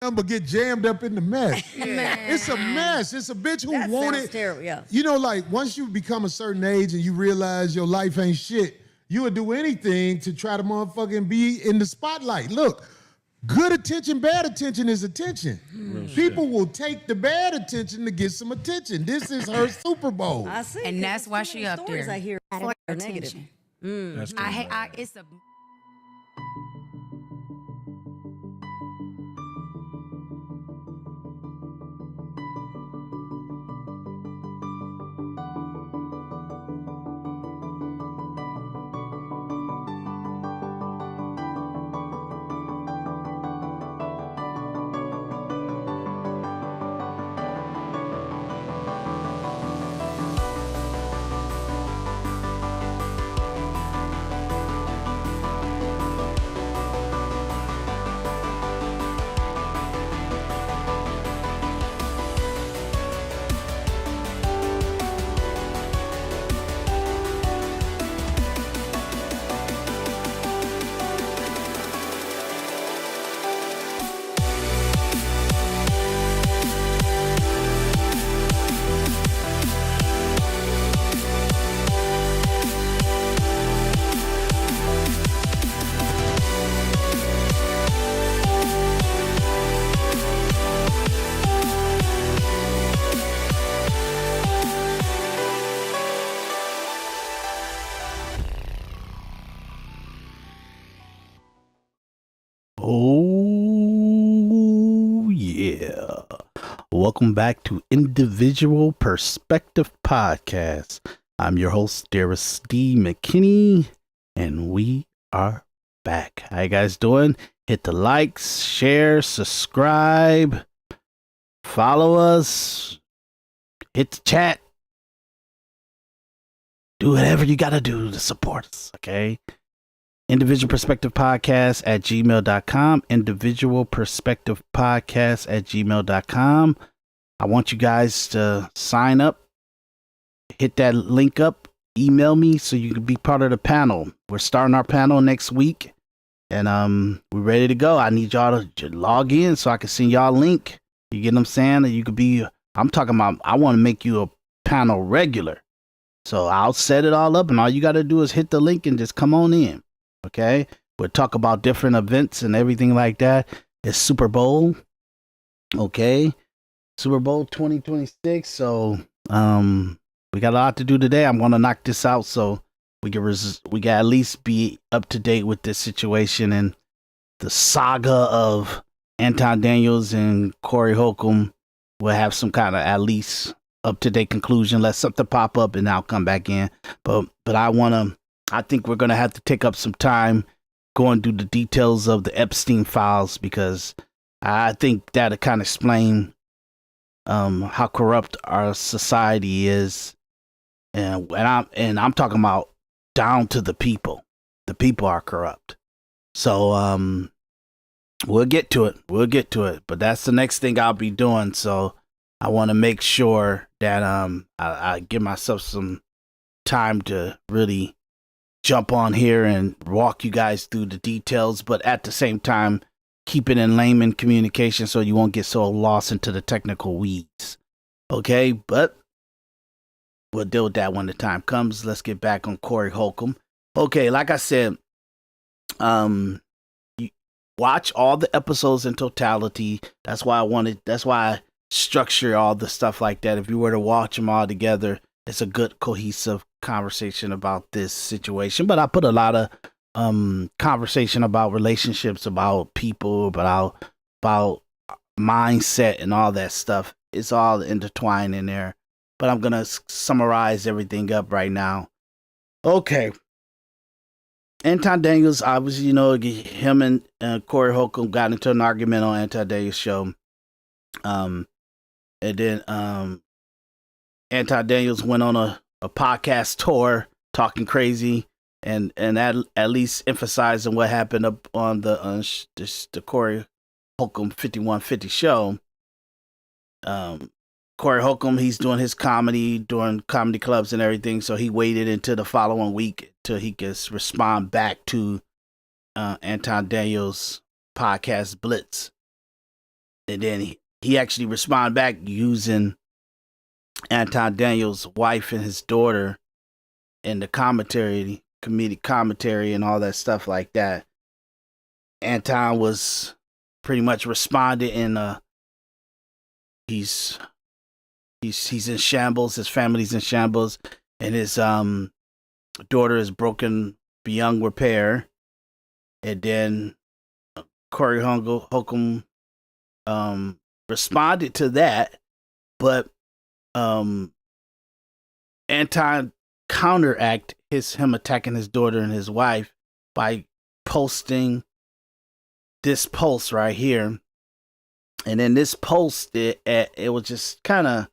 but get jammed up in the mess. Man. It's a mess. It's a bitch who That wanted. sounds terrible, yeah. You know, like once you become a certain age and you realize your life ain't shit, you would do anything to try to motherfucking be in the spotlight. Look, good attention, bad attention is attention. People will take the bad attention to get some attention. This is her Super Bowl. I see. And that's why she up stories there. I hear For are negative. attention. That's It's a Oh, yeah. Welcome back to Individual Perspective Podcast. I'm your host, Daris D, McKinney, and we are back. How you guys doing? Hit the likes, share, subscribe, follow us, hit the chat. Do whatever you got to do to support us, okay? Individual Perspective Podcast at gmail.com. Individual Perspective Podcast at gmail.com. I want you guys to sign up, hit that link up, email me so you can be part of the panel. We're starting our panel next week, and we're ready to go. I need y'all to log in so I can send y'all a link. You get what I'm saying? You could be, I'm talking about, I want to make you a panel regular. So I'll set it all up, and all you got to do is hit the link and just come on in. Okay, we'll talk about different events and everything like that. It's Super Bowl, okay, Super Bowl 2026. So we got a lot to do today. I'm gonna knock this out so we can at least be up to date with this situation and the saga of Anton Daniels and Corey Holcomb. Will have some kind of at least up to date conclusion. Let something pop up and I'll come back in. But I think we're going to have to take up some time going through the details of the Epstein files, because I think that'll kind of explain how corrupt our society is. And I'm talking about down to the people. The people are corrupt. So we'll get to it. But that's the next thing I'll be doing. So I want to make sure that I give myself some time to really jump on here and walk you guys through the details, but at the same time keep it in layman communication so you won't get so lost into the technical weeds. Okay, but we'll deal with that when the time comes. Let's get back on Corey Holcomb. Okay, like I said, you watch all the episodes in totality. That's why I structure all the stuff like that. If you were to watch them all together, it's a good cohesive conversation about this situation. But I put a lot of conversation about relationships, about people, about mindset and all that stuff. It's all intertwined in there. But I'm gonna summarize everything up right now. Okay. Anton Daniels, obviously, him and Corey Holcomb got into an argument on Anton Daniels' show. And then Anton Daniels went on a podcast tour talking crazy and at least emphasizing what happened up on the Corey Holcomb 5150 show. Corey Holcomb, he's doing his comedy, doing comedy clubs and everything, so he waited until the following week till he could respond back to Anton Daniels' podcast Blitz. and then he actually responded back using Anton Daniels' wife and his daughter in the commentary, comedic commentary, and all that stuff like that. Anton was pretty much responded in he's in shambles, his family's in shambles, and his daughter is broken beyond repair. And then Corey Holcomb responded to that, but Anton counteract him attacking his daughter and his wife by posting this post right here. And in this post, it was just kind of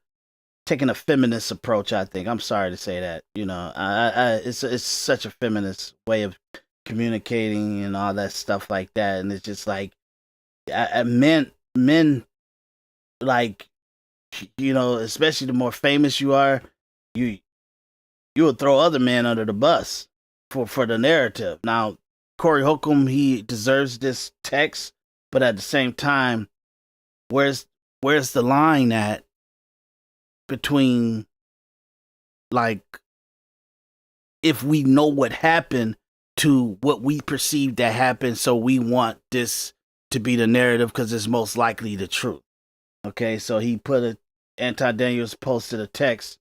taking a feminist approach, I think. I'm sorry to say that. You know, it's such a feminist way of communicating and all that stuff like that. And it's just like, men, like, you know, especially the more famous you are, you will throw other men under the bus for the narrative. Now, Corey Holcomb, he deserves this text, but at the same time, where's the line at between, like, if we know what happened to what we perceive that happened, so we want this to be the narrative because it's most likely the truth. Okay, so he Anton Daniels posted a text,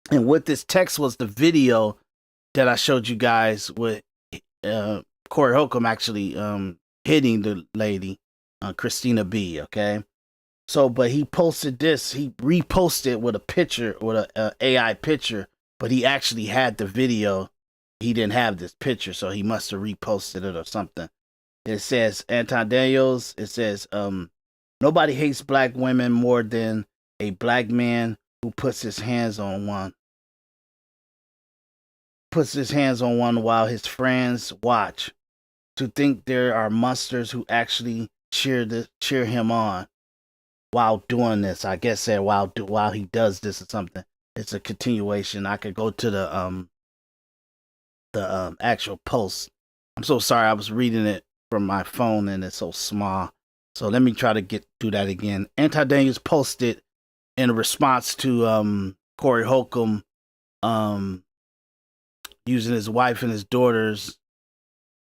and what this text was the video that I showed you guys with Corey Holcomb actually hitting the lady, Christina B. Okay, so but he posted this, he reposted with a picture, with a AI picture, but he actually had the video. He didn't have this picture, so he must have reposted it or something. It says Anton Daniels. It says nobody hates black women more than a black man who puts his hands on one. Puts his hands on one while his friends watch. To think there are monsters who actually cheer him on while doing this. I guess that while he does this or something. It's a continuation. I could go to the actual post. I'm so sorry. I was reading it from my phone and it's so small. So let me try to do that again. Anton Daniels posted in response to Corey Holcomb using his wife and his daughter's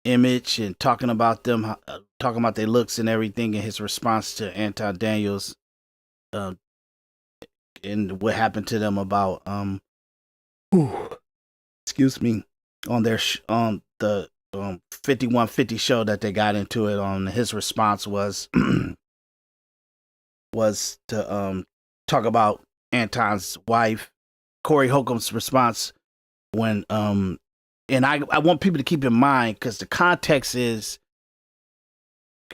image and talking about them, talking about their looks and everything, and his response to Anton Daniels and what happened to them about excuse me, on their on the 5150 show that they got into it on. His response was to talk about Anton's wife. Corey Holcomb's response when and I want people to keep in mind, because the context is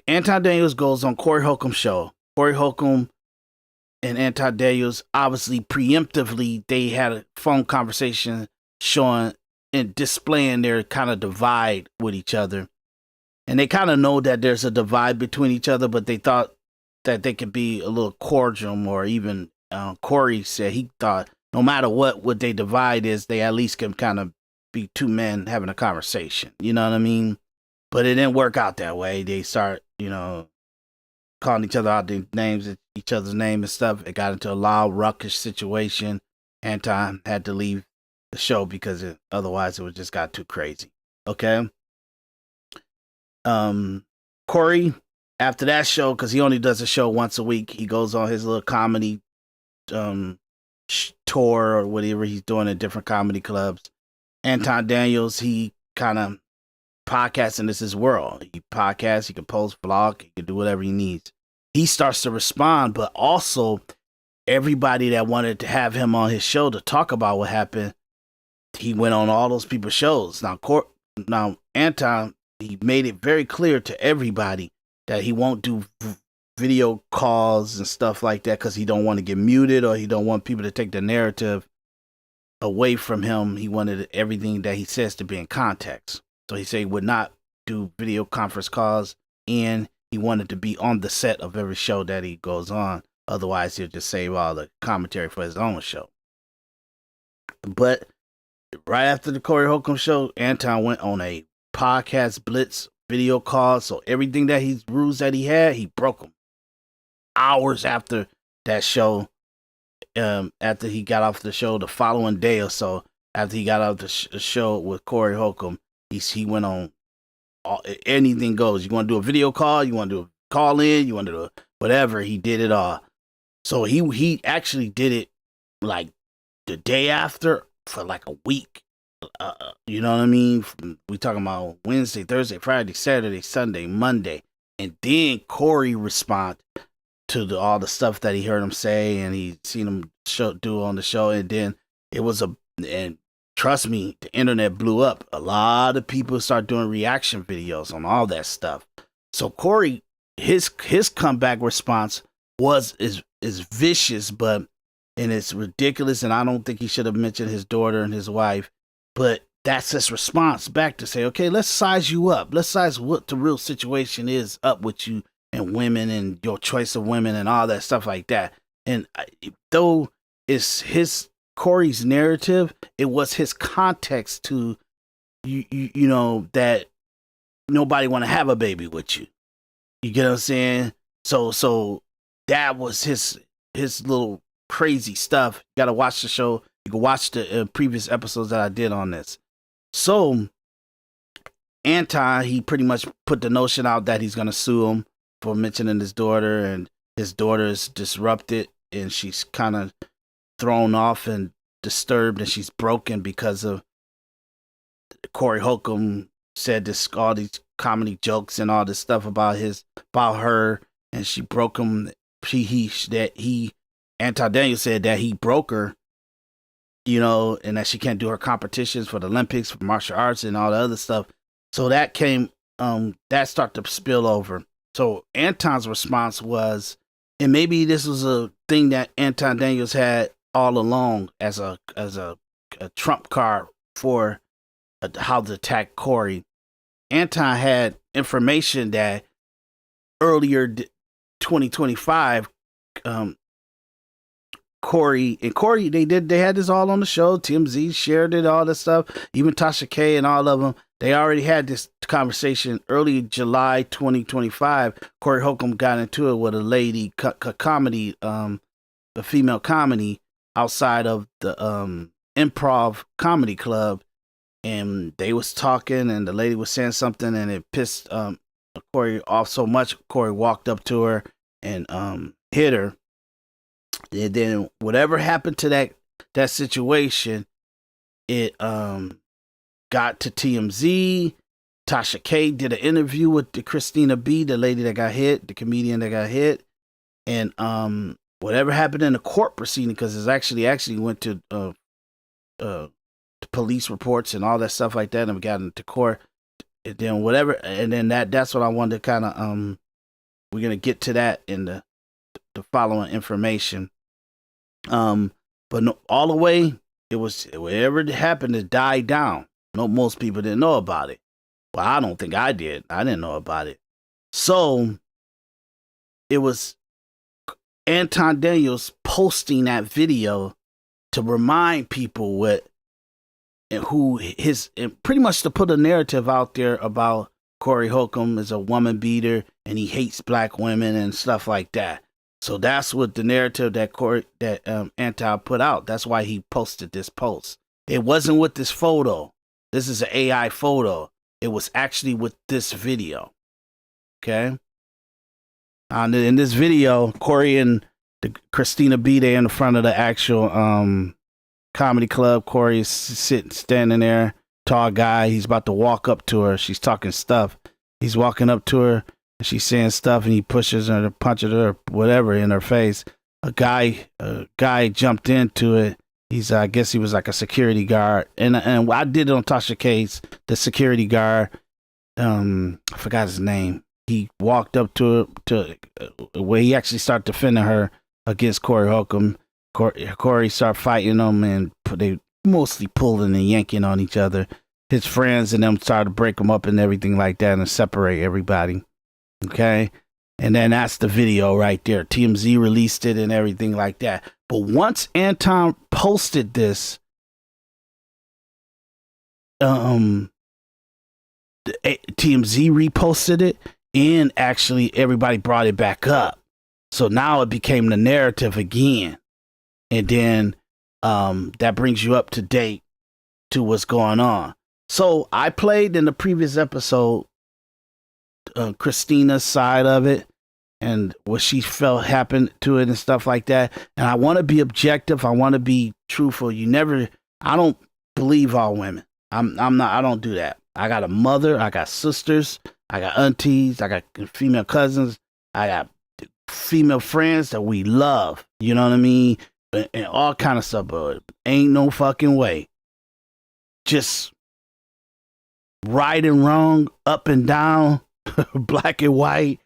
Anton Daniels goes on Corey Holcomb's show. Corey Holcomb and Anton Daniels, obviously preemptively, they had a phone conversation showing and displaying their kind of divide with each other. And they kind of know that there's a divide between each other, but they thought that they could be a little cordial, or even Corey said he thought no matter what they divide is, they at least can kind of be two men having a conversation. You know what I mean? But it didn't work out that way. They start, calling each other out their names, each other's name and stuff. It got into a loud, ruckish situation. Anton had to leave the show because otherwise it would just got too crazy. Okay. Corey, after that show, because he only does a show once a week, he goes on his little comedy tour or whatever he's doing at different comedy clubs. Anton Daniels, he kind of podcasting is his world. He podcasts, he can post, vlog, he can do whatever he needs. He starts to respond, but also everybody that wanted to have him on his show to talk about what happened, he went on all those people's shows. Now Anton, he made it very clear to everybody that he won't do video calls and stuff like that because he don't want to get muted, or he don't want people to take the narrative away from him. He wanted everything that he says to be in context. So he said he would not do video conference calls, and he wanted to be on the set of every show that he goes on. Otherwise, he'll just save all the commentary for his own show. But right after the Corey Holcomb show, Anton went on a podcast blitz video call. So everything that rules that he had, he broke them. hours after that show. After he got off the show, the following day or so, after he got off the show with Corey Holcomb, he went on anything goes. You want to do a video call? You want to do a call in? You want to do whatever? He did it all. So he actually did it like the day after for like a week. You know what I mean? We talking about Wednesday, Thursday, Friday, Saturday, Sunday, Monday, and then Corey respond to all the stuff that he heard him say and he seen him do on the show, and then it was and trust me, the internet blew up. A lot of people start doing reaction videos on all that stuff. So Corey, his comeback response is vicious, and it's ridiculous, and I don't think he should have mentioned his daughter and his wife, but that's his response back to say, okay, let's size you up. Let's size what the real situation is up with you and women and your choice of women and all that stuff like that. And though it's Corey's narrative, it was his context to you know that nobody want to have a baby with you. You get what I'm saying? So that was his little crazy stuff. You got to watch the show. You can watch the previous episodes that I did on this. So Anton, he pretty much put the notion out that he's going to sue him for mentioning his daughter, and his daughter is disrupted and she's kind of thrown off and disturbed, and she's broken because of Corey Holcomb said all these comedy jokes and all this stuff about her, and she broke him. Anton Daniels said that he broke her, you know, and that she can't do her competitions for the Olympics, for martial arts and all the other stuff. So that that started to spill over. So Anton's response was, and maybe this was a thing that Anton Daniels had all along as a trump card for how to attack Corey. Anton had information that earlier 2025, Corey they had this all on the show. TMZ shared it, all this stuff. Even Tasha K and all of them, they already had this conversation early July 2025. Corey Holcomb got into it with a lady comedy, a female comedy outside of the improv comedy club, and they was talking, and the lady was saying something, and it pissed Corey off so much. Corey walked up to her and hit her. And then whatever happened to that situation, it got to TMZ. Tasha K did an interview with the Christina B, the lady that got hit, the comedian that got hit, and whatever happened in the court proceeding, because it actually went to police reports and all that stuff like that, and we got into court. And then whatever, and then that's what I wanted to kind of we're gonna get to that in the following information. But no, all the way, it was whatever happened, it died down. No, most people didn't know about it. Well, I don't think I did. I didn't know about it. So it was Anton Daniels posting that video to remind people and pretty much to put a narrative out there about Corey Holcomb is a woman beater and he hates black women and stuff like that. So that's what the narrative that Anton put out. That's why he posted this post. It wasn't with this photo. This is an AI photo. It was actually with this video. Okay. In this video, Corey and the Christina B, they in the front of the actual comedy club. Corey is standing there, tall guy. He's about to walk up to her. She's talking stuff. He's walking up to her. She's saying stuff, and he pushes her, punches her, whatever, in her face. A guy jumped into it. I guess he was like a security guard, and I did it on Tasha K's. The security guard, I forgot his name. He walked up to where he actually started defending her against Corey Holcomb. Corey started fighting them, and they mostly pulling and yanking on each other. His friends and them started to break them up and everything like that, and separate everybody. Okay, and then that's the video right there. TMZ released it and everything like that. But once Anton posted this, TMZ reposted it, and actually everybody brought it back up. So now it became the narrative again. And then that brings you up to date to what's going on. So I played in the previous episode Christina's side of it and what she felt happened to it and stuff like that. And I want to be objective. I want to be truthful. I don't believe all women. I don't do that. I got a mother. I got sisters. I got aunties. I got female cousins. I got female friends that we love. You know what I mean? And all kind of stuff. But ain't no fucking way. Just right and wrong, up and down, black and white.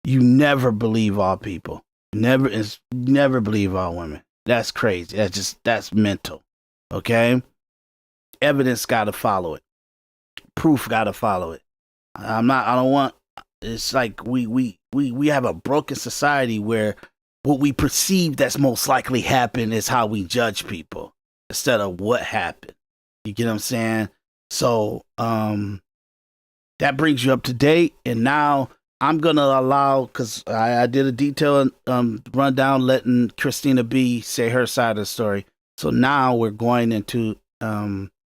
You never believe all people. Never believe all women. That's crazy. That's mental. Okay? Evidence got to follow it. Proof got to follow it. It's like we have a broken society where what we perceive that's most likely happened is how we judge people instead of what happened. You get what I'm saying? So that brings you up to date. And now I'm going to allow, because I did a detailed rundown letting Christina B say her side of the story. So now we're going into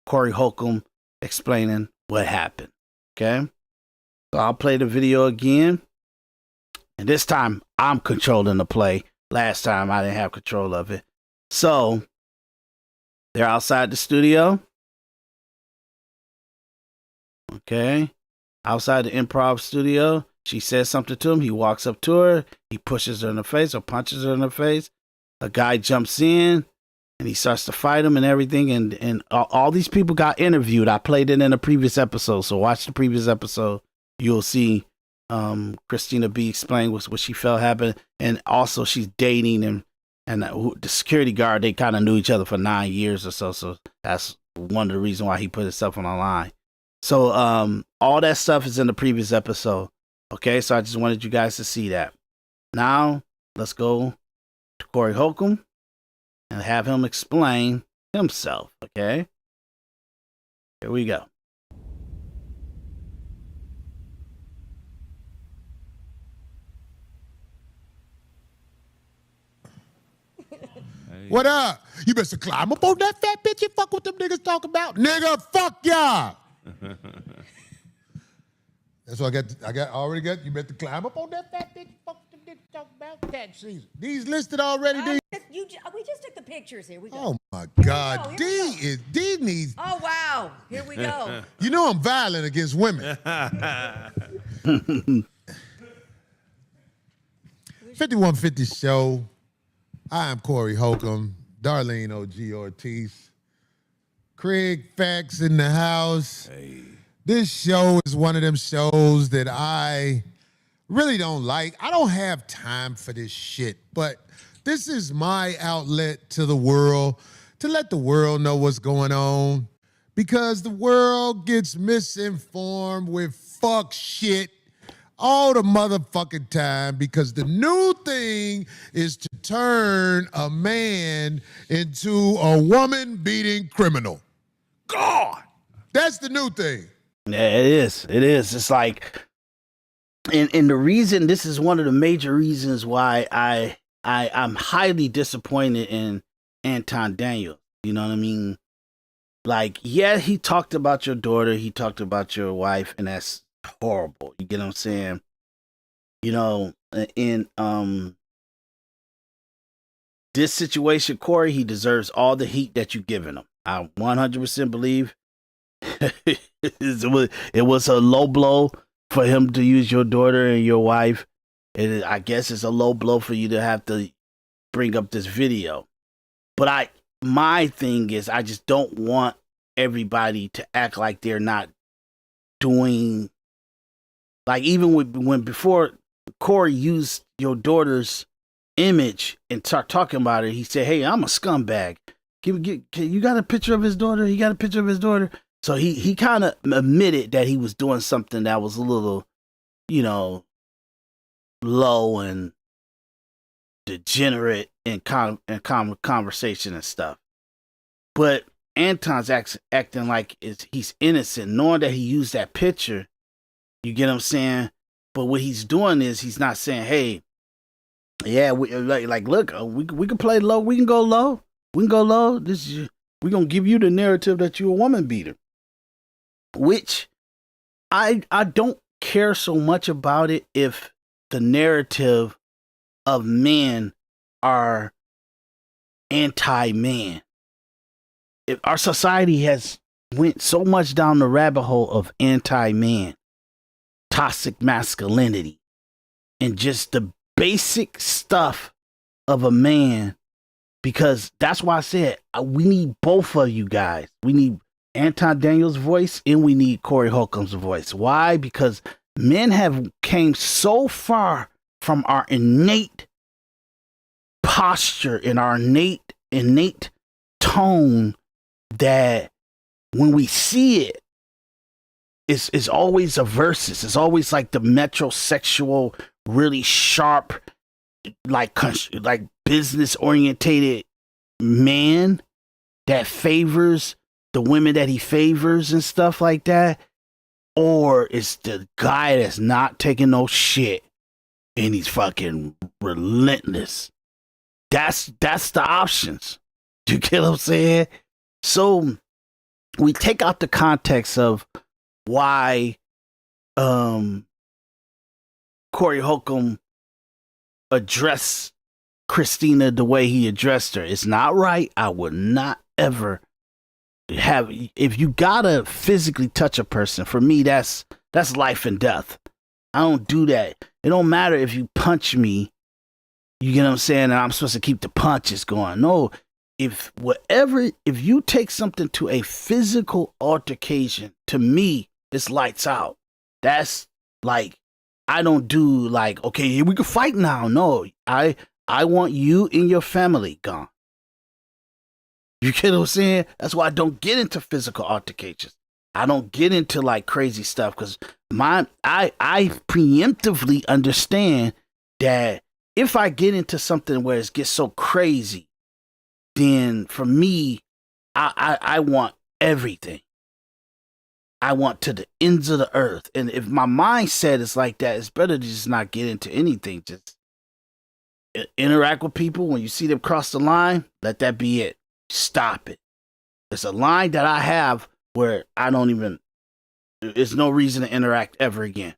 Corey Holcomb explaining what happened. Okay? So I'll play the video again. And this time I'm controlling the play. Last time I didn't have control of it. So they're outside the studio. Okay. Outside the improv studio. She says something to him. He walks up to her. He pushes her in the face or punches her in the face. A guy jumps in and he starts to fight him and everything. And all these people got interviewed. I played it in a previous episode. So watch the previous episode. You'll see Christina B explain what she felt happened. And also she's dating him. And the security guard, they kind of knew each other for 9 years or so. So that's one of the reasons why he put himself on the line. So all that stuff is in the previous episode. Okay, so I just wanted you guys to see that. Now, let's go to Corey Holcomb and have him explain himself. Okay? Here we go. What up? You better climb up on that fat bitch and fuck what them niggas talk about. Nigga, fuck y'all. That's what I already got. You better climb up on that fat bitch. Fuck what them niggas talk about. Cat season. These listed already, D? We just took the pictures. Here we go. Oh my God. D needs. Oh wow. Here we go. You know I'm violent against women. 5150 show. I am Corey Holcomb, Darlene O.G. Ortiz, Craig Fax in the house. Hey. This show is one of them shows that I really don't like. I don't have time for this shit, but this is my outlet to the world, to let the world know what's going on, because the world gets misinformed with fuck shit all the motherfucking time, because the new thing is to turn a man into a woman-beating criminal. God! That's the new thing. Yeah, it is. It is. It's like, and the reason, this is one of the major reasons why I'm highly disappointed in Anton Daniel. You know what I mean? Like, yeah, he talked about your daughter, he talked about your wife, and that's horrible. You get what I'm saying? You know, in this situation, Corey, he deserves all the heat that you've given him. I 100% believe it was a low blow for him to use your daughter and your wife. And I guess it's a low blow for you to have to bring up this video. But my thing is, I just don't want everybody to act like they're not doing. Like, even when before Corey used your daughter's image and start talking about it, he said, "Hey, I'm a scumbag. You got a picture of his daughter? He got a picture of his daughter." So he kind of admitted that he was doing something that was a little, you know, low and degenerate in conversation and stuff. But Anton's acting like he's innocent, knowing that he used that picture. You get what I'm saying? But what he's doing is he's not saying, hey, Yeah, we like look, we can play low. We can go low. We can go low. We're gonna give you the narrative that you're a woman beater, which I don't care so much about it if the narrative of men are anti-man. If our society has went so much down the rabbit hole of anti-man, toxic masculinity, and just the basic stuff of a man, because that's why I said we need both of you guys. We need Anton Daniels' voice and we need Corey Holcomb's voice. Why? Because men have came so far from our innate posture and our innate tone that when we see it, it's always a versus. It's always like the metrosexual, really sharp, like business orientated man that favors the women that he favors and stuff like that, or it's the guy that's not taking no shit and he's fucking relentless. That's the options. You get what I'm saying? So we take out the context of why Corey Holcomb addressed Christina the way he addressed her. It's not right. I would not ever have. If you gotta physically touch a person, for me, that's life and death. I don't do that. It don't matter if you punch me. You get what I'm saying? And I'm supposed to keep the punches going. No, if you take something to a physical altercation, to me, it's lights out. That's like, I don't do like, okay, we can fight now. No, I want you and your family gone. You get what I'm saying? That's why I don't get into physical altercations. I don't get into like crazy stuff because I preemptively understand that if I get into something where it gets so crazy, then for me, I want everything. I want to the ends of the earth. And if my mindset is like that, it's better to just not get into anything. Just interact with people. When you see them cross the line, let that be it. Stop it. It's a line that I have where there's no reason to interact ever again.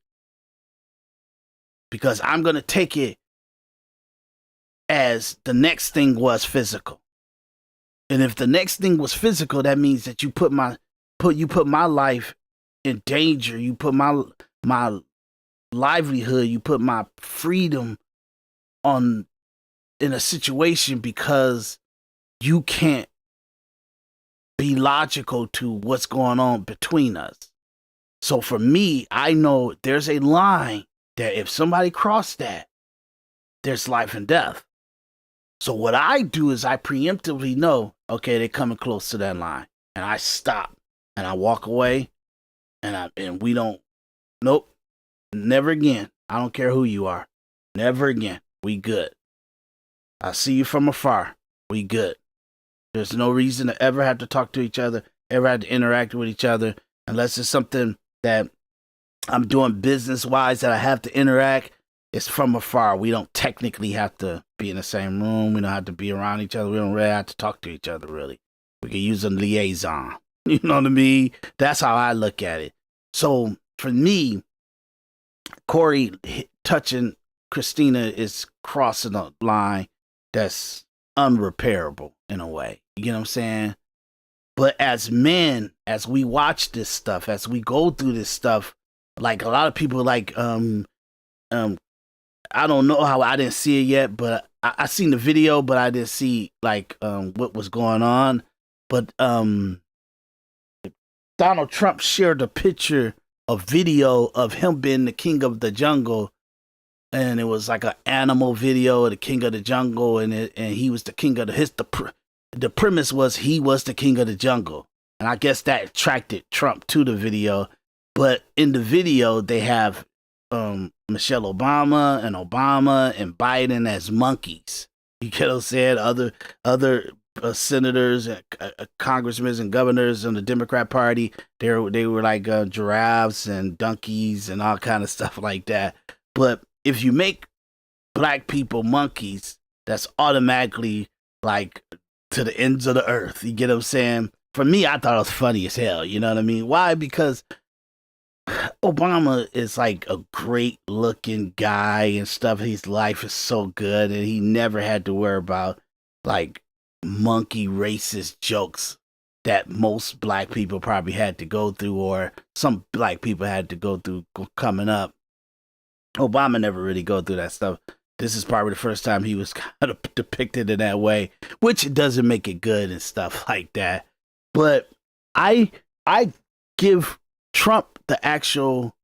Because I'm going to take it as the next thing was physical. And if the next thing was physical, that means that you put my life in danger. You put my livelihood, you put my freedom in a situation because you can't be logical to what's going on between us. So for me, I know there's a line that if somebody crossed that, there's life and death. So what I do is I preemptively know, okay, they're coming close to that line. And I stop and I walk away and we don't, nope, never again. I don't care who you are. Never again. We good. I see you from afar. We good. There's no reason to ever have to talk to each other, ever have to interact with each other, unless it's something that I'm doing business-wise that I have to interact. It's from afar. We don't technically have to be in the same room. We don't have to be around each other. We don't really have to talk to each other, really. We can use a liaison. You know what I mean? That's how I look at it. So for me, Corey touching Christina is crossing a line that's unrepairable in a way. You get what I'm saying? But as men, as we watch this stuff, as we go through this stuff, like a lot of people like, I don't know how, I didn't see it yet, but I seen the video, but I didn't see like what was going on. But Donald Trump shared a video of him being the king of the jungle, and it was like an animal video of the king of the jungle, and he was the king of the premise was he was the king of the jungle, and I guess that attracted Trump to the video. But in the video, they have Michelle Obama and Biden as monkeys. You get what I'm saying? Other senators, congressmen, and governors in the Democrat Party, they were like giraffes and donkeys and all kind of stuff like that. But black people monkeys, that's automatically like to the ends of the earth. You get what I'm saying? For me, I thought it was funny as hell. You know what I mean? Why? Because Obama is like a great looking guy and stuff. His life is so good, and he never had to worry about like monkey racist jokes that most black people probably had to go through, or some black people had to go through coming up. Obama never really go through that stuff. This is probably the first time he was kind of depicted in that way, which doesn't make it good and stuff like that. But I give Trump the actual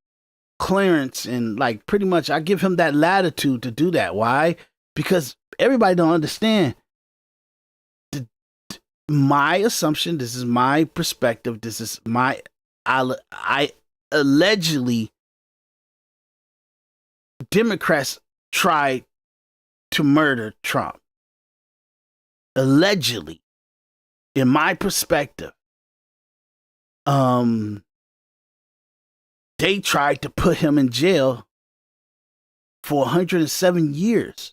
clearance, and like pretty much I give him that latitude to do that. Why? Because everybody don't understand. My assumption, this is my perspective, this is my, I allegedly, Democrats tried to murder Trump. Allegedly, in my perspective, they tried to put him in jail for 107 years.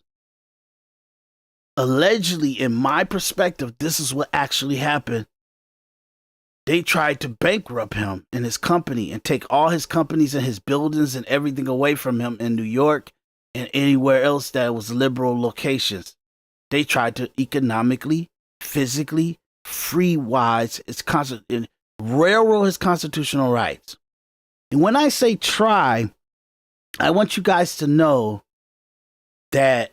Allegedly, in my perspective, this is what actually happened. They tried to bankrupt him and his company and take all his companies and his buildings and everything away from him in New York and anywhere else that was liberal locations. They tried to economically, physically, free-wise, railroad his constitutional rights. And when I say try, I want you guys to know that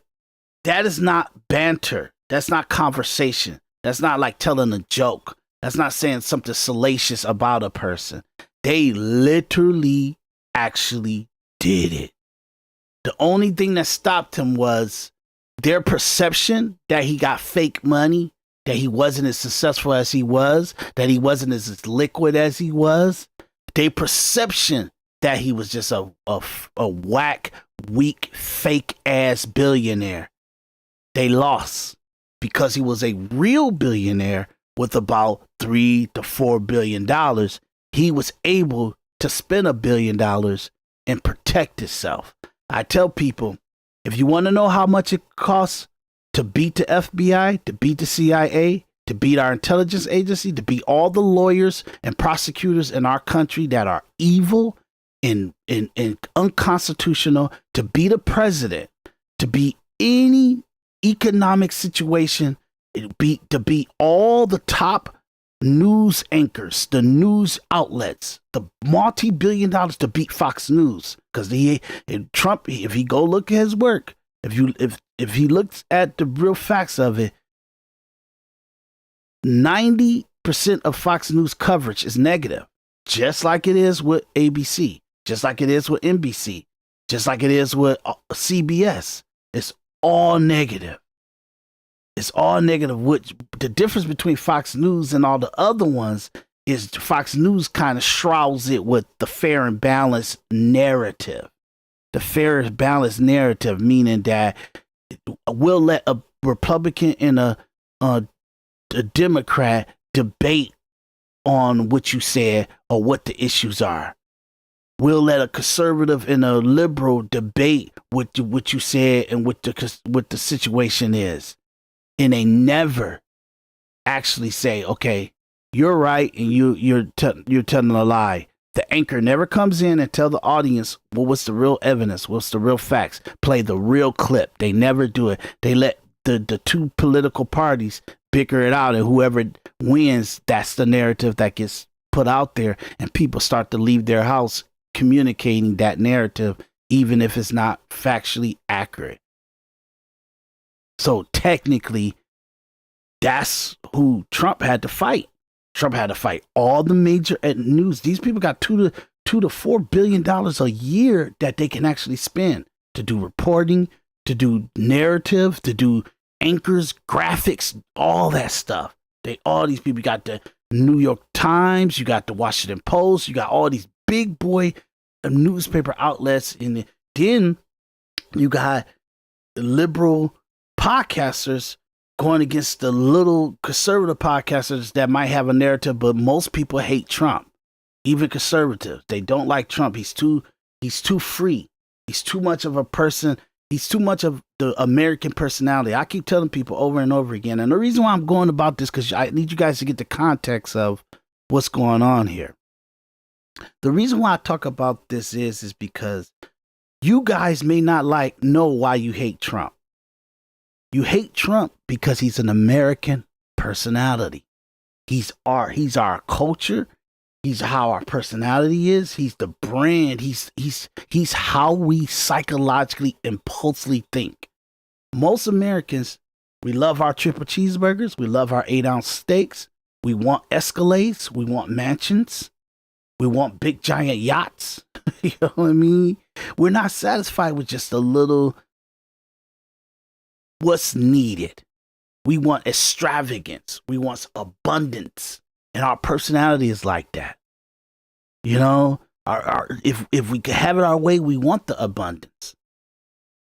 is not banter. That's not conversation. That's not like telling a joke. That's not saying something salacious about a person. They literally actually did it. The only thing that stopped him was their perception that he got fake money, that he wasn't as successful as he was, that he wasn't as liquid as he was. Their perception that he was just a whack, weak, fake ass billionaire. They lost because he was a real billionaire with about $3 to $4 billion. He was able to spend $1 billion and protect himself. I tell people, if you want to know how much it costs to beat the FBI, to beat the CIA, to beat our intelligence agency, to beat all the lawyers and prosecutors in our country that are evil and unconstitutional, to beat a president, to beat any economic situation, to beat all the top news anchors, the news outlets, the multi-billion dollars to beat Fox News. Because Trump, if he go look at his work, if he looks at the real facts of it, 90% of Fox News coverage is negative, just like it is with ABC, just like it is with NBC, just like it is with CBS. It's all negative. It's all negative. Which the difference between Fox News and all the other ones is Fox News kind of shrouds it with the fair and balanced narrative. The fair and balanced narrative, meaning that we'll let a Republican and a Democrat debate on what you said or what the issues are. We'll let a conservative and a liberal debate what you said and what the situation is. And they never actually say, okay, you're right and you're telling a lie. The anchor never comes in and tell the audience, well, what's the real evidence? What's the real facts? Play the real clip. They never do it. They let the two political parties bicker it out, and whoever wins, that's the narrative that gets put out there, and people start to leave their house communicating that narrative, even if it's not factually accurate. So technically, that's who Trump had to fight. Trump had to fight all the major news. These people got $2 to $4 billion a year that they can actually spend to do reporting, to do narrative, to do anchors, graphics, all that stuff. All these people, you got the New York Times, you got the Washington Post, you got all these big boy newspaper outlets, and then you got the liberal podcasters going against the little conservative podcasters that might have a narrative, but most people hate Trump. Even conservatives, they don't like Trump. He's too free. He's too much of a person. He's too much of the American personality. I keep telling people over and over again. And the reason why I'm going about this, because I need you guys to get the context of what's going on here. The reason why I talk about this is because you guys may not know why you hate Trump. You hate Trump because he's an American personality. He's our culture. He's how our personality is. He's the brand. He's how we psychologically, impulsively think. Most Americans, we love our triple cheeseburgers. We love our 8-ounce steaks. We want Escalades. We want mansions. We want big giant yachts. You know what I mean? We're not satisfied with just a little what's needed. We want extravagance. We want abundance. And our personality is like that. You know, if we could have it our way, we want the abundance.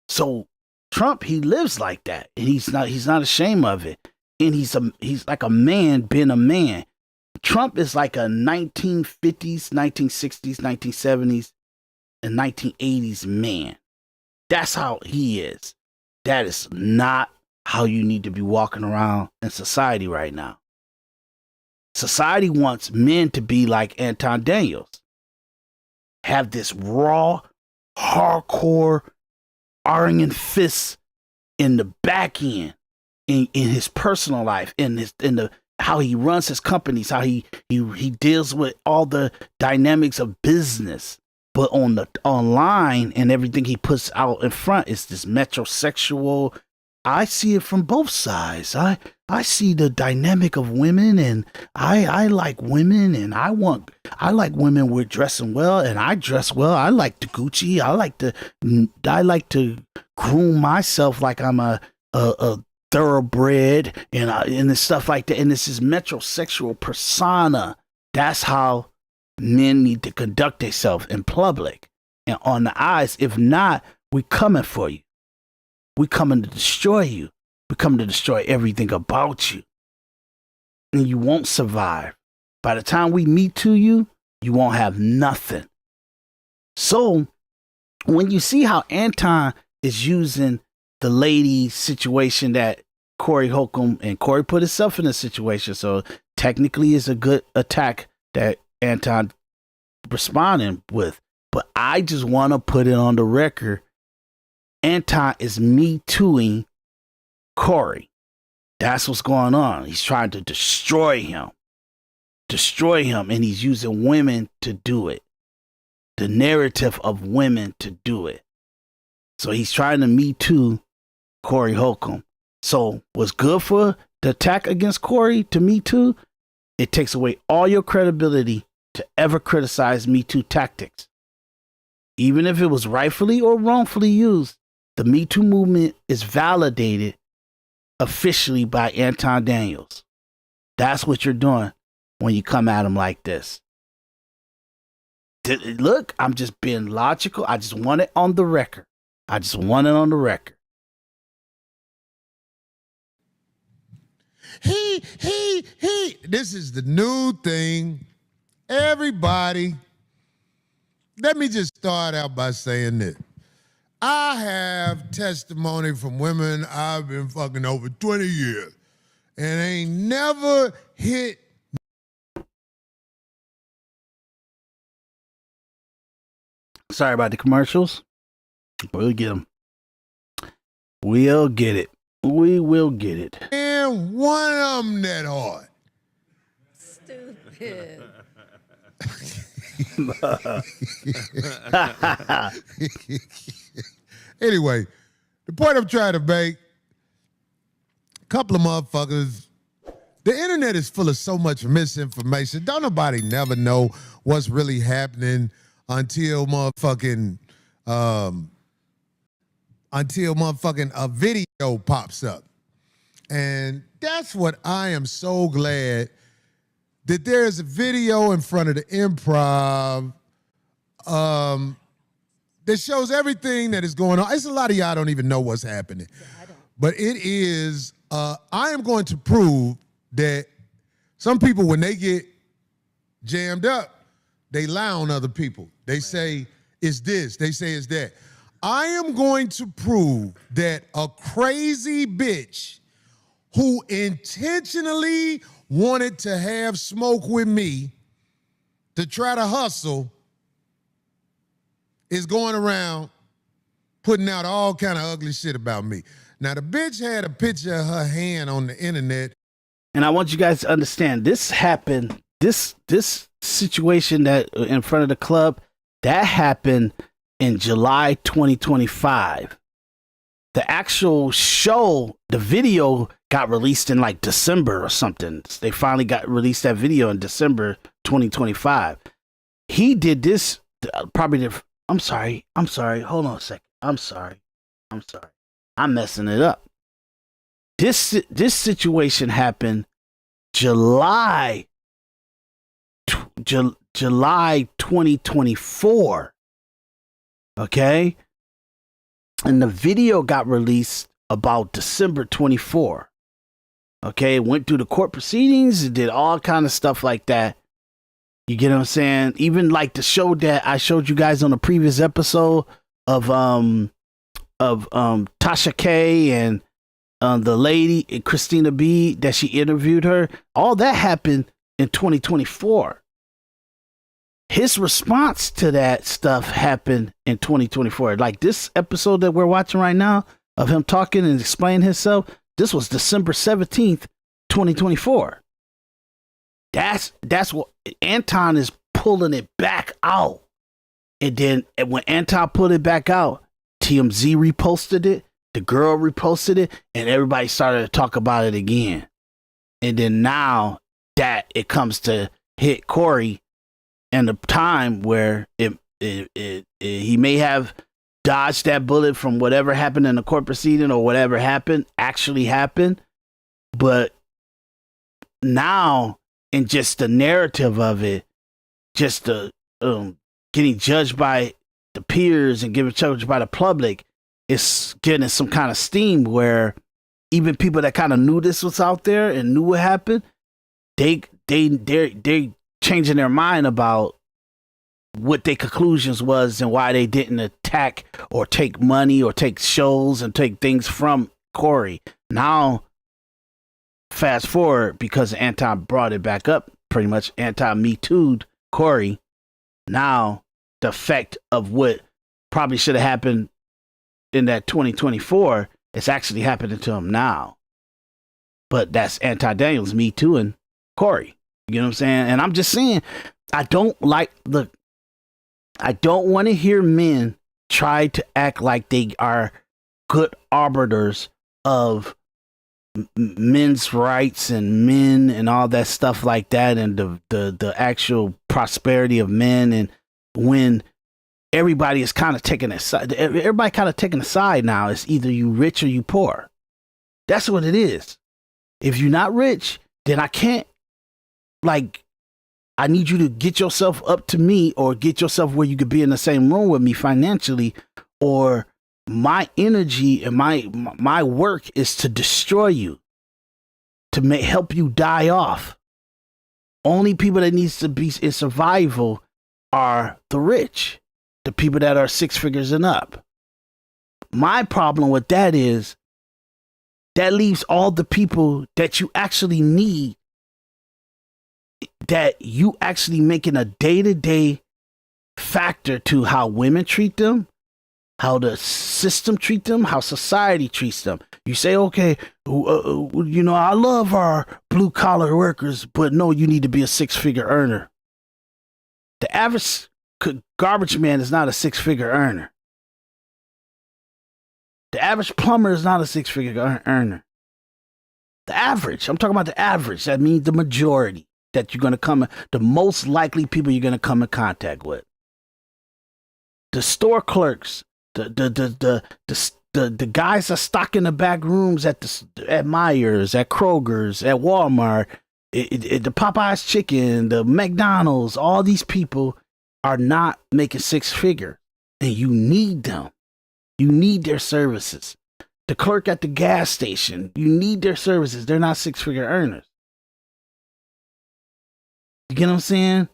So Trump, he lives like that, and he's not ashamed of it. And he's like a man being a man. Trump is like a 1950s, 1960s, 1970s, and 1980s man. That's how he is. That is not how you need to be walking around in society right now. Society wants men to be like Anton Daniels. Have this raw, hardcore, iron fist in the back end, in his personal life, in the how he runs his companies, how he deals with all the dynamics of business. But on the online and everything he puts out in front is this metrosexual. I see it from both sides. I see the dynamic of women, and I like women, and I like women with dressing well, and I dress well. I like the Gucci. I like to groom myself like I'm a thoroughbred, and stuff like that. And this is metrosexual persona. That's how men need to conduct themselves in public and on the eyes. If not, we coming for you. We coming to destroy you. We coming to destroy everything about you. And you won't survive. By the time we meet to you, you won't have nothing. So when you see how Anton is using the lady situation that Corey Holcomb, and Corey put himself in a situation, so technically it's a good attack that Anton responding with. But I just want to put it on the record. Anton is me tooing Corey. That's what's going on. He's trying to destroy him, and he's using women to do it. The narrative of women to do it. So he's trying to me too Corey Holcomb. So what's good for the attack against Corey to me too? It takes away all your credibility to ever criticize Me Too tactics. Even if it was rightfully or wrongfully used, the Me Too movement is validated officially by Anton Daniels. That's what you're doing when you come at him like this. Look, I'm just being logical. I just want it on the record. He. This is the new thing. Everybody, let me just start out by saying this. I have testimony from women I've been fucking over 20 years and ain't never hit. Sorry about the commercials. We'll get them. We'll get it. We will get it. And one of them that hard. Stupid. Anyway, the point I'm trying to make, a couple of motherfuckers, the internet is full of so much misinformation. Don't nobody never know what's really happening until motherfucking a video pops up. And that's what I am so glad that there's a video in front of the Improv that shows everything that is going on. It's a lot of y'all don't even know what's happening. Yeah, I don't. But it is, I am going to prove that some people, when they get jammed up, they lie on other people. They say it's this, they say it's that. I am going to prove that a crazy bitch who intentionally wanted to have smoke with me to try to hustle is going around putting out all kind of ugly shit about me. Now, the bitch had a picture of her hand on the internet. And I want you guys to understand, this happened, this situation that in front of the club, that happened in July 2025. The actual show, the video got released in like December or something. They finally got released that video in December 2025. He did this probably I'm sorry. Hold on a second. I'm sorry. I'm messing it up. This situation happened July 2024. Okay? And the video got released about December 24. Okay? Went through the court proceedings and did all kind of stuff like that. You get what I'm saying? Even like the show that I showed you guys on a previous episode of Tasha K and the lady Christina B that she interviewed her. All that happened in 2024. His response to that stuff happened in 2024. Like this episode that we're watching right now of him talking and explaining himself, this was December 17th, 2024. That's what Anton is pulling it back out. And then when Anton put it back out, TMZ reposted it, the girl reposted it, and everybody started to talk about it again. And then now that it comes to hit Corey, and the time where he may have dodged that bullet from whatever happened in the court proceeding or whatever happened actually happened. But now, in just the narrative of it, just the getting judged by the peers and getting judged by the public, it's getting some kind of steam where even people that kind of knew this was out there and knew what happened, they're changing their mind about what their conclusions was and why they didn't attack or take money or take shows and take things from Corey. Now, fast forward, because Anton brought it back up, pretty much Anton Me Too'd Corey. Now, the effect of what probably should have happened in that 2024, it's actually happening to him now. But that's Anton Daniels Me Too'ing Corey. You know what I'm saying? And I'm just saying, I don't want to hear men try to act like they are good arbiters of men's rights and men and all that stuff like that, and the actual prosperity of men. And when everybody is kind of taking a side, everybody kind of taking a side now. It's either you rich or you poor. That's what it is. If you're not rich, then I can't, like, I need you to get yourself up to me or get yourself where you could be in the same room with me financially, or my energy and my work is to destroy you, to help you die off. Only people that needs to be in survival are the rich, the people that are 6 figures and up. My problem with that is that leaves all the people that you actually need, that you actually making a day-to-day factor to how women treat them, how the system treat them, how society treats them. You say, okay, I love our blue collar workers, but no, you need to be a 6-figure earner. The average garbage man is not a 6-figure earner. The average plumber is not a 6-figure earner. The average, I'm talking about the average. That means the majority that you're going to come, the most likely people you're going to come in contact with. The store clerks, the guys that stock in the back rooms at Myers, at Kroger's, at Walmart, the Popeye's Chicken, the McDonald's, all these people are not making 6-figure, and you need them. You need their services. The clerk at the gas station, you need their services. They're not 6-figure earners. You get what I'm saying?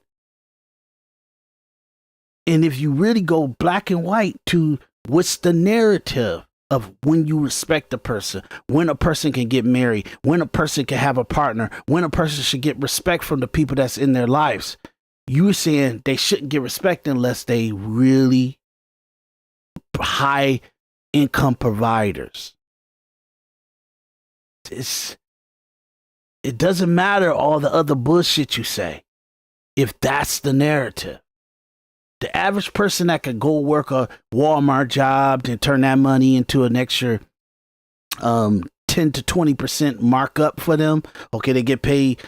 And if you really go black and white to What's the narrative of when you respect a person, when a person can get married, when a person can have a partner, when a person should get respect from the people that's in their lives? You were saying they shouldn't get respect unless they really high income providers. It doesn't matter all the other bullshit you say if that's the narrative. The average person that could go work a Walmart job and turn that money into an extra 10 to 20% markup for them. Okay, they get paid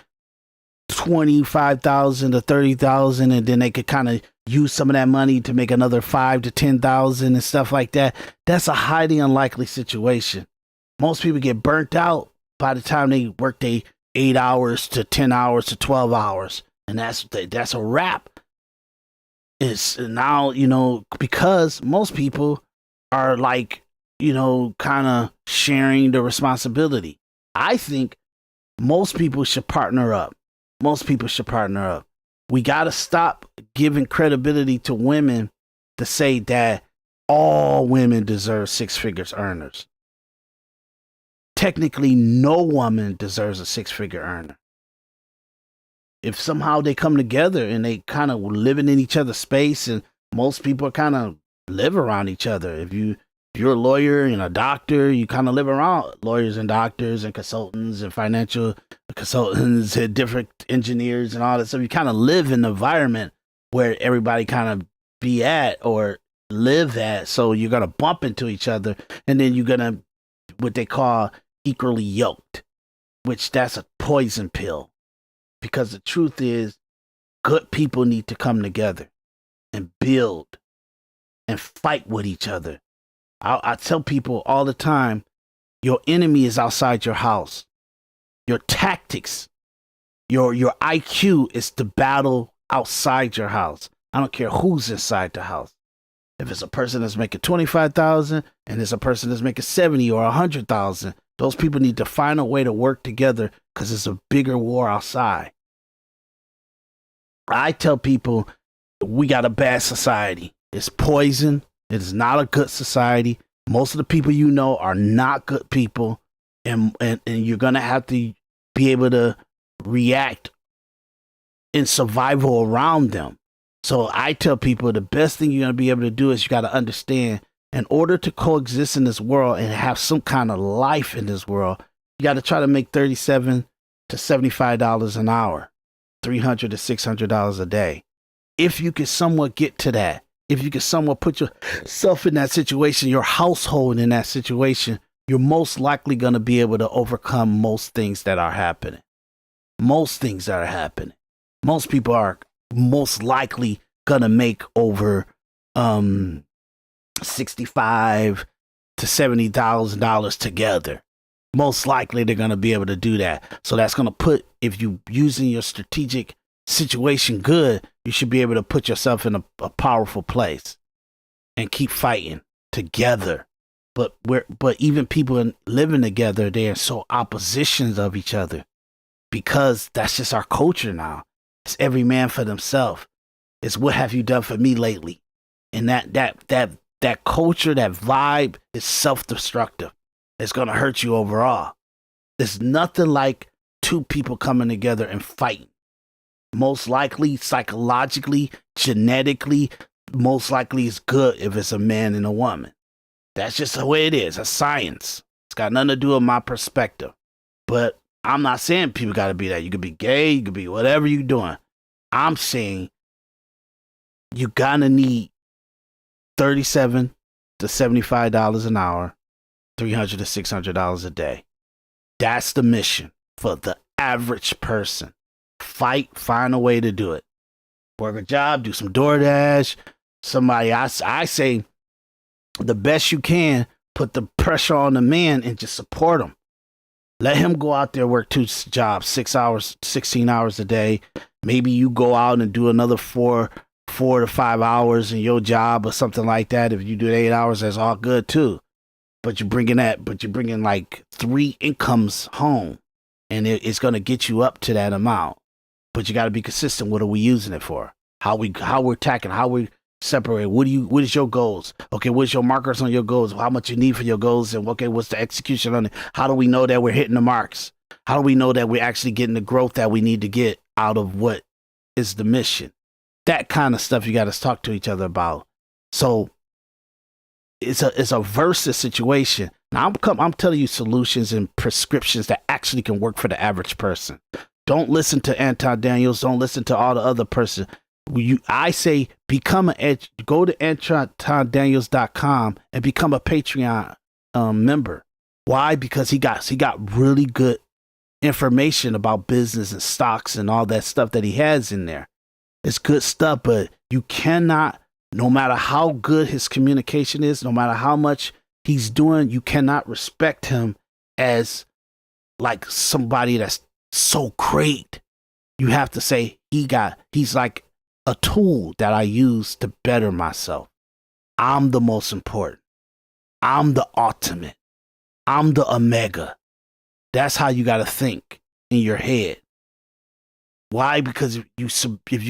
$25,000 to $30,000, and then they could kind of use some of that money to make another $5,000 to $10,000 and stuff like that. That's a highly unlikely situation. Most people get burnt out by the time they work their 8 hours to 10 hours to 12 hours, and that's a wrap. It's now, because most people are like, kind of sharing the responsibility. I think most people should partner up. We got to stop giving credibility to women to say that all women deserve six-figure earners. Technically, no woman deserves a six-figure earner. If somehow they come together and they kind of living in each other's space, and most people kind of live around each other. If you're a lawyer and a doctor, you kind of live around lawyers and doctors and consultants and financial consultants and different engineers and all that stuff. You kind of live in an environment where everybody kind of be at or live at. So you're going to bump into each other, and then you're going to what they call equally yoked, which that's a poison pill. Because the truth is, good people need to come together and build and fight with each other. I tell people all the time, your enemy is outside your house. Your tactics, your IQ is to battle outside your house. I don't care who's inside the house. If it's a person that's making $25,000 and it's a person that's making $70,000 or $100,000, those people need to find a way to work together because it's a bigger war outside. I tell people we got a bad society. It's poison. It is not a good society. Most of the people you know are not good people, and you're gonna have to be able to react in survival around them. So I tell people the best thing you're gonna be able to do is you got to understand, in order to coexist in this world and have some kind of life in this world, you got to try to make $37 to $75 an hour, $300 to $600 a day. If you can somewhat get to that, if you can somewhat put yourself in that situation, your household in that situation, you're most likely going to be able to overcome most things that are happening. Most people are most likely going to make over $65,000 to $70,000 together. Most likely they're going to be able to do that. So that's going to put, if you using your strategic situation good, you should be able to put yourself in a powerful place and keep fighting together. But even people living together, they are so oppositions of each other because that's just our culture now. It's every man for themselves. It's what have you done for me lately? And that culture, that vibe is self-destructive. It's going to hurt you overall. There's nothing like two people coming together and fighting. Most likely, psychologically, genetically, most likely it's good if it's a man and a woman. That's just the way it is. It's science. It's got nothing to do with my perspective. But I'm not saying people got to be that. You could be gay. You could be whatever you're doing. I'm saying you got to need $37 to $75 an hour, $300 to $600 a day. That's the mission for the average person. Find a way to do it. Work a job, do some DoorDash. Somebody, I say the best you can, put the pressure on the man and just support him. Let him go out there, work 2 jobs, 6 hours, 16 hours a day. Maybe you go out and do another 4 to 5 hours in your job or something like that. If you do 8 hours, that's all good too. But you're bringing like 3 incomes home, and it's going to get you up to that amount. But you got to be consistent. What are we using it for? How we're attacking? How we separate. What is your goals? Okay, what's your markers on your goals? How much you need for your goals? And okay, what's the execution on it? How do we know that we're hitting the marks? How do we know that we're actually getting the growth that we need to get out of what is the mission? That kind of stuff you got to talk to each other about. So it's a versus situation. Now I'm telling you solutions and prescriptions that actually can work for the average person. Don't listen to Anton Daniels. Don't listen to all the other person. I say go to AntonDaniels.com and become a Patreon member. Why? Because he got really good information about business and stocks and all that stuff that he has in there. It's good stuff, but you cannot, no matter how good his communication is, no matter how much he's doing, you cannot respect him as like somebody that's so great. You have to say he's like a tool that I use to better myself. I'm the most important. I'm the ultimate. I'm the omega. That's how you got to think in your head. Why? Because if you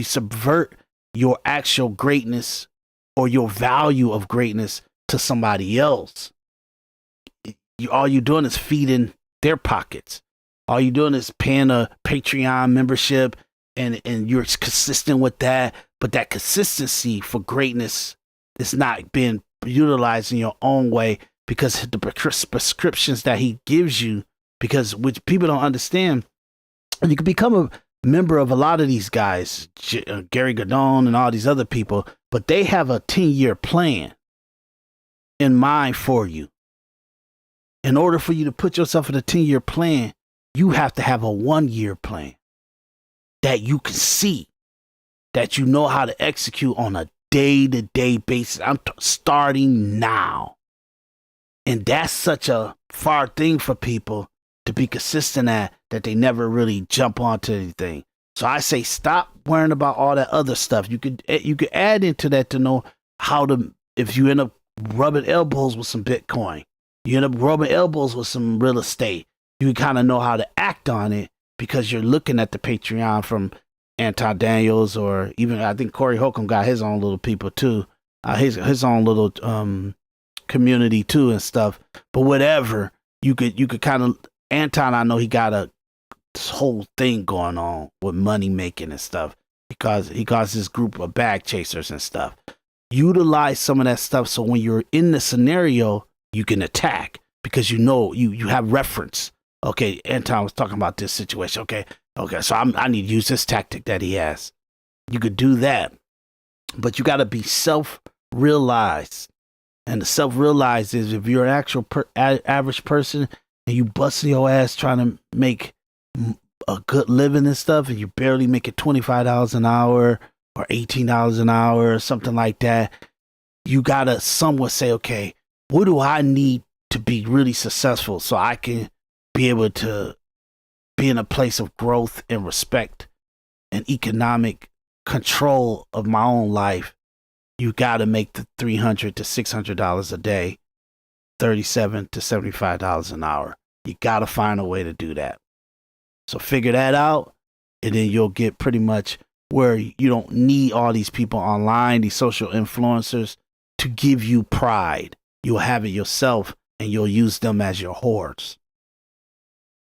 subvert your actual greatness or your value of greatness to somebody else, all you're doing is feeding their pockets. All you're doing is paying a Patreon membership and you're consistent with that. But that consistency for greatness is not being utilized in your own way because the prescriptions that he gives you, because which people don't understand, you can become a member of a lot of these guys, Gary Gadon and all these other people, but they have a 10-year plan in mind for you. In order for you to put yourself in a 10-year plan, you have to have a 1-year plan that you can see, that you know how to execute on a day-to-day basis. I'm starting now. And that's such a far thing for people to be consistent at that they never really jump onto anything. So I say stop worrying about all that other stuff. You could add into that to know how to, if you end up rubbing elbows with some Bitcoin, you end up rubbing elbows with some real estate, you kind of know how to act on it because you're looking at the Patreon from Anton Daniels, or even I think Corey Holcomb got his own little people too, his own little community too and stuff. But whatever, you could kind of, Anton, I know he got this whole thing going on with money making and stuff because he got this group of bag chasers and stuff. Utilize some of that stuff so when you're in the scenario, you can attack because you know you have reference. Okay, Anton was talking about this situation. Okay, so I need to use this tactic that he has. You could do that, but you got to be self-realized. And the self-realized is if you're an actual average person and you busting your ass trying to make a good living and stuff, and you barely make it $25 an hour or $18 an hour or something like that, you got to somewhat say, okay, what do I need to be really successful so I can be able to be in a place of growth and respect and economic control of my own life? You got to make the $300 to $600 a day, $37 to $75 an hour. You got to find a way to do that. So figure that out, and then you'll get pretty much where you don't need all these people online, these social influencers, to give you pride. You'll have it yourself, and you'll use them as your whores.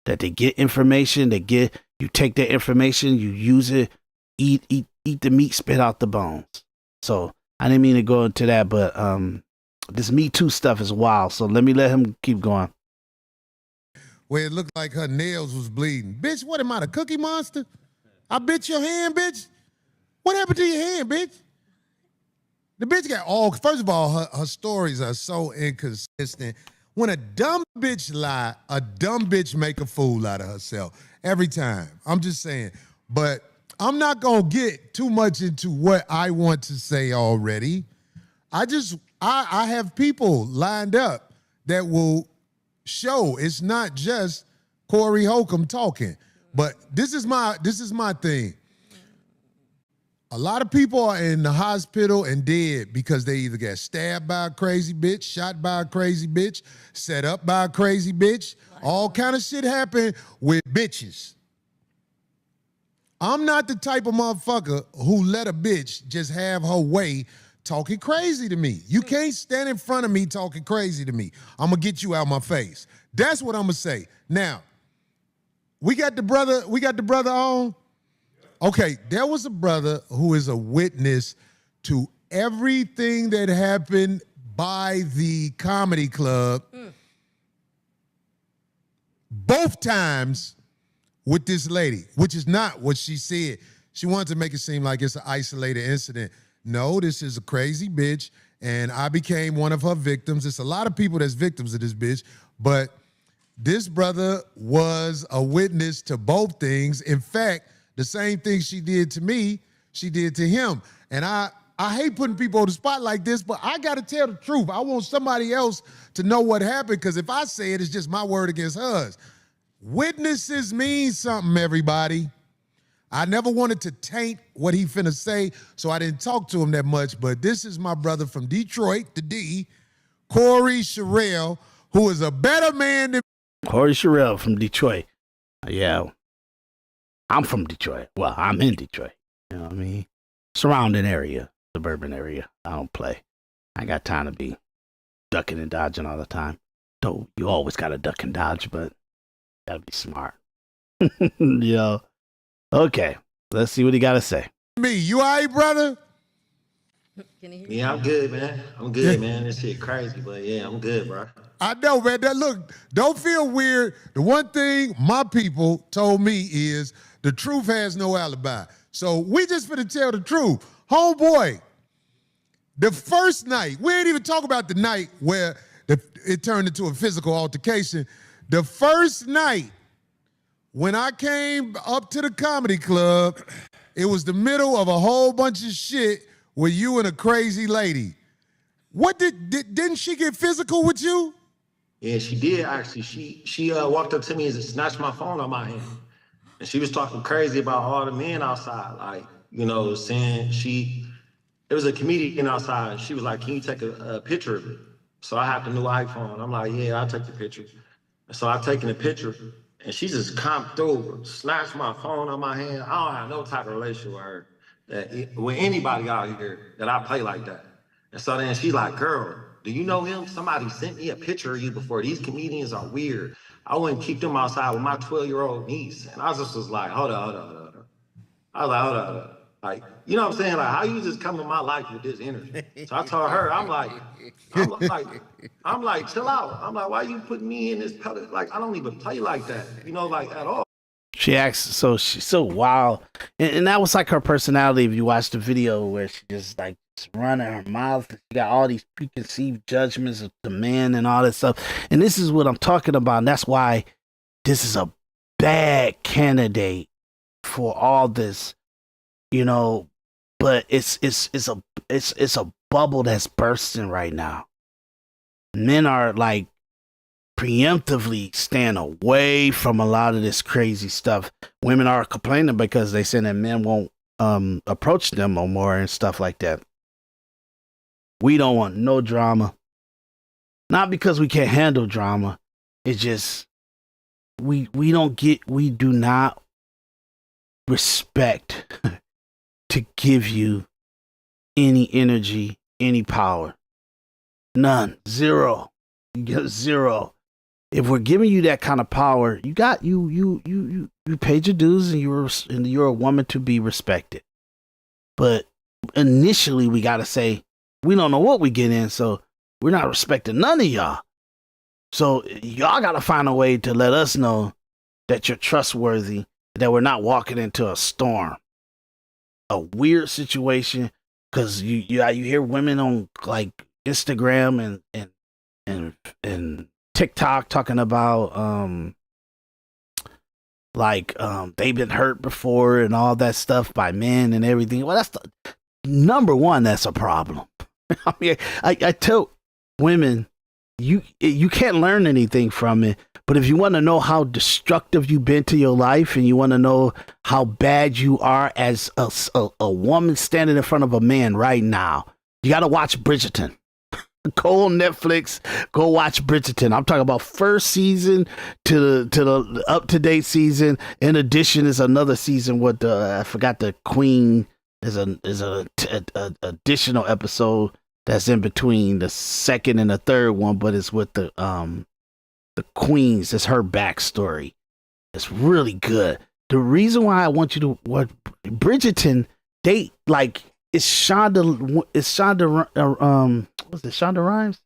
That they get information, you take their information, you use it, eat the meat, spit out the bones. So I didn't mean to go into that, but this Me Too stuff is wild. So let him keep going. Where it looked like her nails was bleeding. Bitch, what am I, the Cookie Monster? I bit your hand, bitch. What happened to your hand, bitch? The bitch got all, first of all, her stories are so inconsistent. When a dumb bitch lie, a dumb bitch make a fool out of herself every time. I'm just saying. But I'm not going to get too much into what I want to say already. I have people lined up that will show it's not just Corey Holcomb talking. But this is my thing. A lot of people are in the hospital and dead because they either got stabbed by a crazy bitch, shot by a crazy bitch, set up by a crazy bitch. All kind of shit happen with bitches. I'm not the type of motherfucker who let a bitch just have her way talking crazy to me. You can't stand in front of me talking crazy to me. I'm gonna get you out my face. That's what I'm gonna say. Now, we got the brother on. Okay, there was a brother who is a witness to everything that happened by the comedy club. Both times with this lady, which is not what she said. She wanted to make it seem like it's an isolated incident. No, this is a crazy bitch, and I became one of her victims. It's a lot of people that's victims of this bitch, but this brother was a witness to both things. In fact, the same thing she did to me, she did to him. And I hate putting people on the spot like this, but I got to tell the truth. I want somebody else to know what happened, because if I say it, it's just my word against hers. Witnesses mean something, everybody. I never wanted to taint what he finna say, so I didn't talk to him that much, but this is my brother from Detroit, the D, Corey Sherrill, who is a better man than... Corey Sherrill from Detroit. Yeah. I'm from Detroit. Well, I'm in Detroit. You know what I mean? Surrounding area, suburban area. I don't play. I ain't got time to be ducking and dodging all the time. Though you always got to duck and dodge, but gotta be smart. Yo. Okay. Let's see what he got to say. Me, you all right, brother? Can you hear Yeah, I'm good, man. I'm good, man. This shit crazy, but yeah, I'm good, bro. I know, man. Look, don't feel weird. The one thing my people told me is the truth has no alibi. So we just finna tell the truth. Homeboy, the first night, we ain't even talk about the night where it turned into a physical altercation. The first night, when I came up to the comedy club, it was the middle of a whole bunch of shit with you and a crazy lady. What didn't she get physical with you? Yeah, she did actually. She walked up to me and snatched my phone out my hand. And she was talking crazy about all the men outside, like, you know, saying there was a comedian outside, and she was like, can you take a picture of it? So I have the new iPhone. I'm like, yeah, I'll take the picture. And so I've taken a picture, and she just come through, snatched my phone out my hand. I don't have no type of relationship with her, with anybody out here that I play like that. And so then she's like, girl, do you know him? Somebody sent me a picture of you before. These comedians are weird. I wouldn't keep them outside with my 12-year-old niece. And I just was like, hold up. I was like, hold up. Like, you know what I'm saying? Like, how you just come in my life with this energy? So I told her, I'm like, chill out. I'm like, why you putting me in this public? Like, I don't even play like that, you know, like at all. She acts she's so wild. And that was like her personality. If you watch the video where she just like running her mouth, she got all these preconceived judgments of the men and all that stuff. And this is what I'm talking about. And that's why this is a bad candidate for all this, you know, but it's a bubble that's bursting right now. Men are like preemptively staying away from a lot of this crazy stuff. Women are complaining because they say that men won't approach them no more and stuff like that. We don't want no drama. Not because we can't handle drama. It's just we do not respect to give you any energy, any power. None. Zero. You get zero. If we're giving you that kind of power, you paid your dues and you're a woman to be respected. But initially we gotta say, we don't know what we get in, so we're not respecting none of y'all. So y'all gotta find a way to let us know that you're trustworthy, that we're not walking into a storm, a weird situation. Because you hear women on like Instagram and TikTok talking about they've been hurt before and all that stuff by men and everything. Well, that's the number one. That's a problem. I mean, I tell women, you can't learn anything from it. But if you want to know how destructive you've been to your life, and you want to know how bad you are as a woman standing in front of a man right now, you got to watch Bridgerton. Go on Netflix, go watch Bridgerton. I'm talking about first season to the up-to-date season. In addition, is another season with I forgot the queen there's a additional episode that's in between the second and the third one, but it's with the queens. It's her backstory. It's really good. The reason why I want you to what Bridgerton, they like it's Shonda what's it, Shonda Rhimes?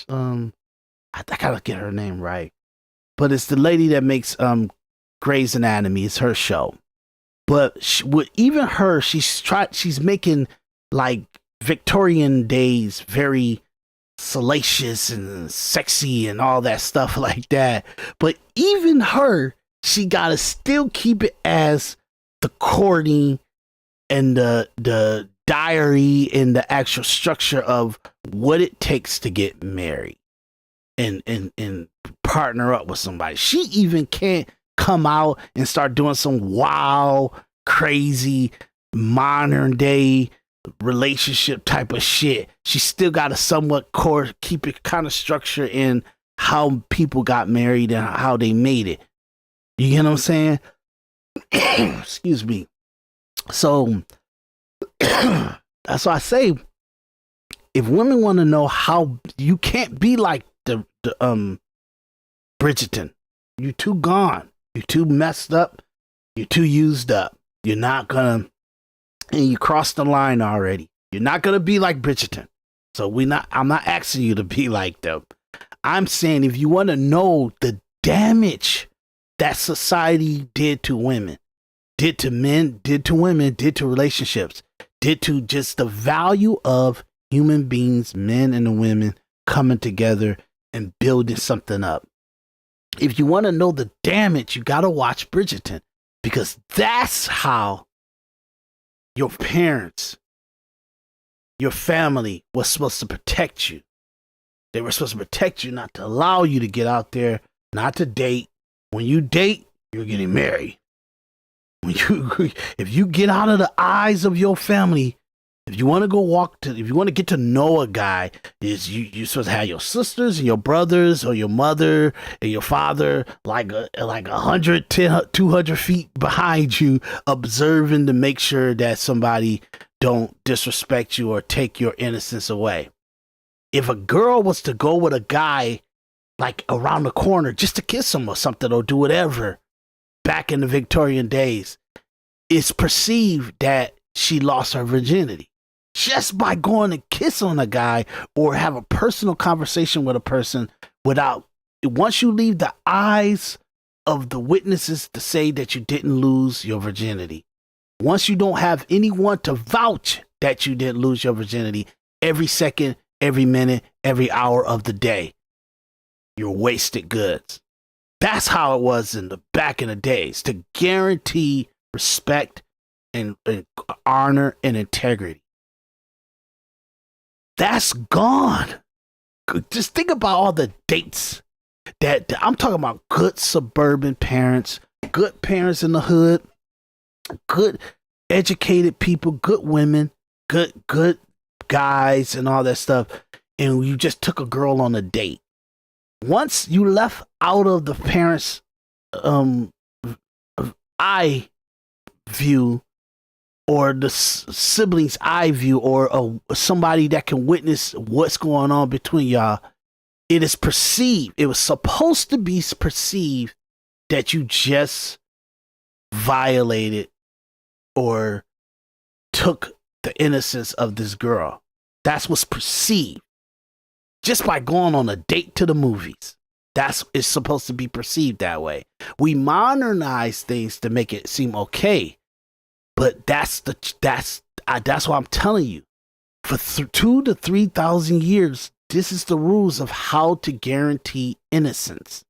I gotta get her name right. But it's the lady that makes Grey's Anatomy. It's her show. But with even her, she's making like Victorian days very salacious and sexy and all that stuff like that. But even her, she gotta still keep it as the courting and the diary and the actual structure of what it takes to get married and partner up with somebody. She even can't come out and start doing some wild, crazy, modern day relationship type of shit. She still got to somewhat keep it kind of structured in how people got married and how they made it. You get what I'm saying? Excuse me. So that's why I say, if women want to know how you can't be like the Bridgerton, you too gone, you too messed up, you too used up. You're not gonna, and you crossed the line already. You're not gonna be like Bridgerton. So I'm not asking you to be like them. I'm saying if you want to know the damage that society did to women, did to men, did to women, did to relationships, did to just the value of human beings, men and the women coming together and building something up. If you want to know the damage, you got to watch Bridgerton, because that's how your parents, your family was supposed to protect you. They were supposed to protect you, not to allow you to get out there, not to date. When you date, you're getting married. If you get out of the eyes of your family, if you want to if you want to get to know a guy, you're supposed to have your sisters and your brothers or your mother and your father like 100, 200 feet behind you, observing to make sure that somebody don't disrespect you or take your innocence away. If a girl was to go with a guy like around the corner just to kiss him or something or do whatever, back in the Victorian days, it's perceived that she lost her virginity just by going to kiss on a guy or have a personal conversation with a person once you leave the eyes of the witnesses to say that you didn't lose your virginity. Once you don't have anyone to vouch that you didn't lose your virginity, every second, every minute, every hour of the day, you're wasted goods. That's how it was back in the days, to guarantee respect and honor and integrity. That's gone. Just think about all the dates that I'm talking about. Good suburban parents, good parents in the hood, good educated people, good women, good guys and all that stuff. And you just took a girl on a date. Once you left out of the parents' eye view or the siblings' eye view or somebody that can witness what's going on between y'all, it is perceived. It was supposed to be perceived that you just violated or took the innocence of this girl. That's what's perceived. Just by going on a date to the movies. It's supposed to be perceived that way. We modernize things to make it seem okay. But that's what I'm telling you. For 2,000 to 3,000 years, this is the rules of how to guarantee innocence.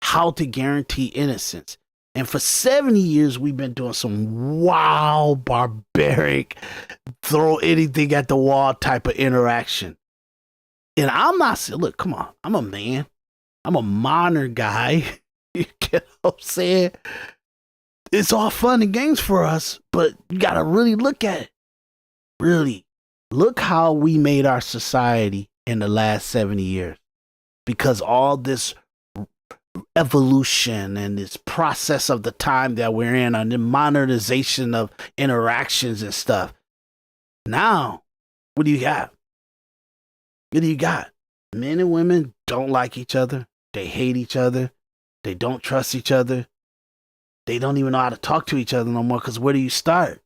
How to guarantee innocence. And for 70 years, we've been doing some wild, barbaric, throw anything at the wall type of interaction. And I'm not saying, look, come on, I'm a man. I'm a modern guy. You get what I'm saying? It's all fun and games for us, but you got to really look at it. Really. Look how we made our society in the last 70 years. Because all this evolution and this process of the time that we're in and the modernization of interactions and stuff. Now, what do you got? What do you got? Men and women don't like each other. They hate each other. They don't trust each other. They don't even know how to talk to each other no more, because where do you start?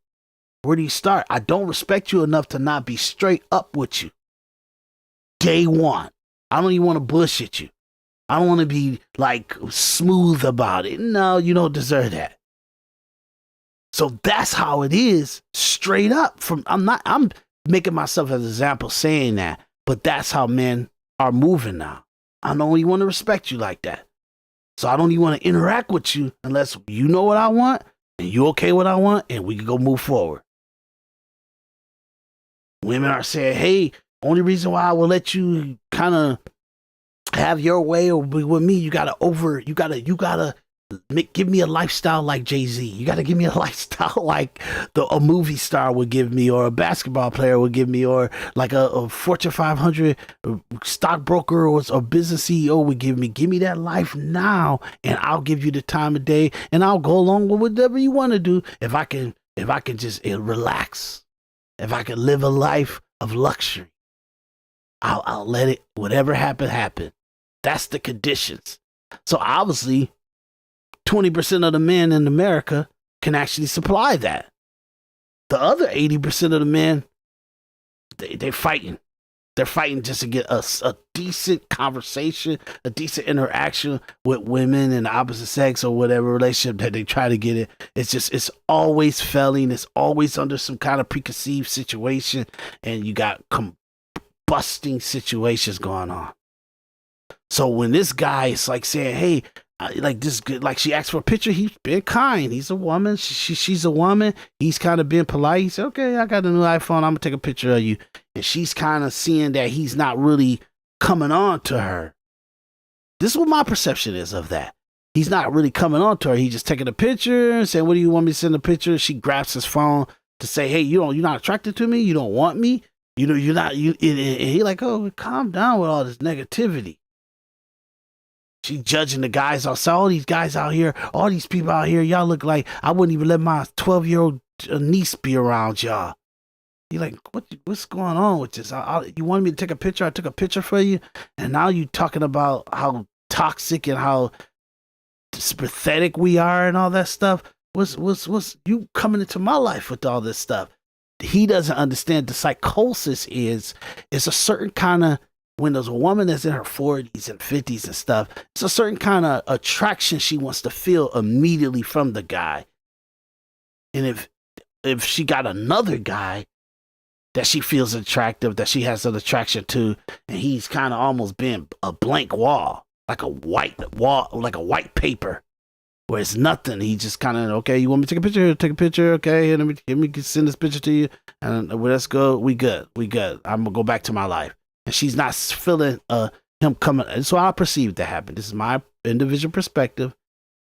Where do you start? I don't respect you enough to not be straight up with you. Day one. I don't even want to bullshit you. I don't want to be like smooth about it. No, you don't deserve that. So that's how it is, straight up. I'm making myself as an example saying that, but that's how men are moving now. I don't even want to respect you like that. So I don't even want to interact with you unless you know what I want and you okay what I want, and we can go move forward. Women are saying, hey, only reason why I will let you kind of have your way or be with me, you gotta give me a lifestyle like Jay-Z. You gotta give me a lifestyle like a movie star would give me, or a basketball player would give me, or like a Fortune 500 stockbroker or a business CEO would give me. Give me that life now, and I'll give you the time of day, and I'll go along with whatever you want to do. If I can just relax, if I can live a life of luxury, I'll let it, whatever happen. That's the conditions. So obviously, 20% of the men in America can actually supply that. The other 80% of the men, they're fighting. They're fighting just to get a decent conversation, a decent interaction with women in the opposite sex or whatever relationship that they try to get it. It's always failing. It's always under some kind of preconceived situation, and you got combusting situations going on. So when this guy is like saying, hey, like she asked for a picture, he's been kind. He's a woman. She's a woman. He's kind of being polite. He said, okay, I got a new iPhone. I'm going to take a picture of you. And she's kind of seeing that he's not really coming on to her. This is what my perception is of that. He's not really coming on to her. He's just taking a picture and saying, what do you want me to send a picture? She grabs his phone to say, hey, you're not attracted to me. You don't want me. You're not, and he like, oh, calm down with all this negativity. She judging the guys outside. All these guys out here, all these people out here, y'all look like I wouldn't even let my 12-year-old niece be around y'all. You're like, what's going on with this? You wanted me to take a picture? I took a picture for you, and now you talking about how toxic and how pathetic we are and all that stuff. What's you coming into my life with all this stuff? He doesn't understand the psychosis is a certain kind of, when there's a woman that's in her 40s and 50s and stuff, it's a certain kind of attraction she wants to feel immediately from the guy. And if she got another guy that she feels attractive, that she has an attraction to, and he's kind of almost being a blank wall, like a white wall, like a white paper, where it's nothing. He just kind of, okay, you want me to take a picture? Take a picture, okay, and let me send this picture to you, and let's go. We good. I'm gonna go back to my life. And she's not feeling him coming. So I perceive that happen. This is my individual perspective.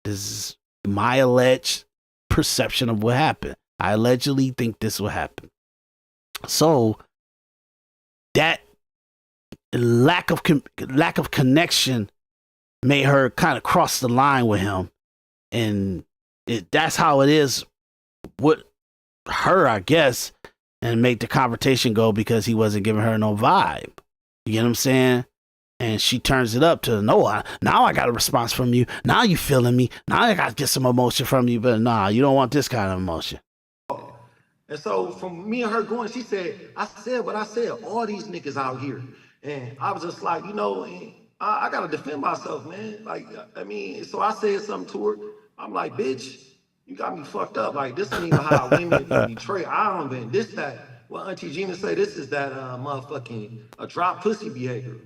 This is my alleged perception of what happened. I allegedly think this will happen. So that lack of connection made her kind of cross the line with him, and that's how it is with her, I guess, and make the conversation go because he wasn't giving her no vibe. You get what I'm saying? And she turns it up to, no, now I got a response from you. Now you feeling me. Now I got to get some emotion from you. But nah, you don't want this kind of emotion. And so from me and her going, she said, I said what I said, all these niggas out here. And I was just like, I got to defend myself, man. Like, so I said something to her. I'm like, bitch, you got me fucked up. Like, this ain't even how women betray. I don't even, this, that. Well, Auntie Gina say this is that motherfucking a drop pussy behavior.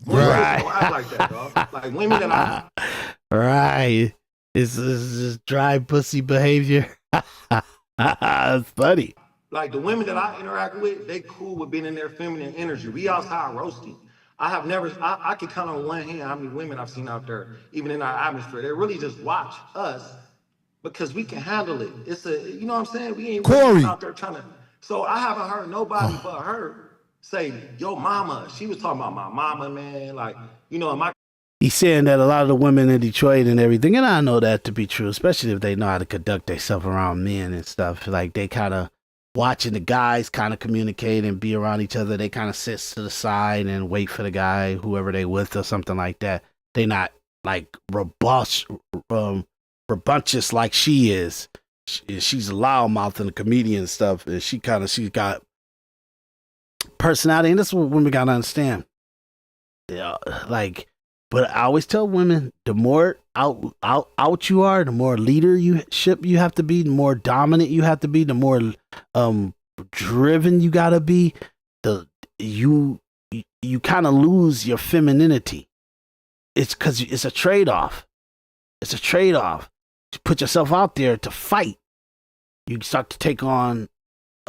Right. Don't act like that, dog. Like women that Right. It's just dry pussy behavior. It's funny. Like the women that I interact with, they cool with being in their feminine energy. We outside roasting. I can count on one hand how many women I've seen out there, even in our atmosphere. They really just watch us because we can handle it. It's you know what I'm saying? We ain't really out there trying to. So I haven't heard nobody but her say, yo mama. She was talking about my mama, man. Like, in my he's saying that a lot of the women in Detroit and everything, and I know that to be true, especially if they know how to conduct themselves around men and stuff. Like they kind of watching the guys kind of communicate and be around each other. They kind of sit to the side and wait for the guy, whoever they with or something like that. They not like robust, rambunctious like she is. She's a loudmouth and a comedian and stuff. And she's got personality, and that's what women gotta understand. Yeah, like. But I always tell women, the more out you are, the more leadership you have to be, the more dominant you have to be, the more driven you gotta be. You kind of lose your femininity. It's because it's a trade-off. It's a trade-off. You put yourself out there to fight. You start to take on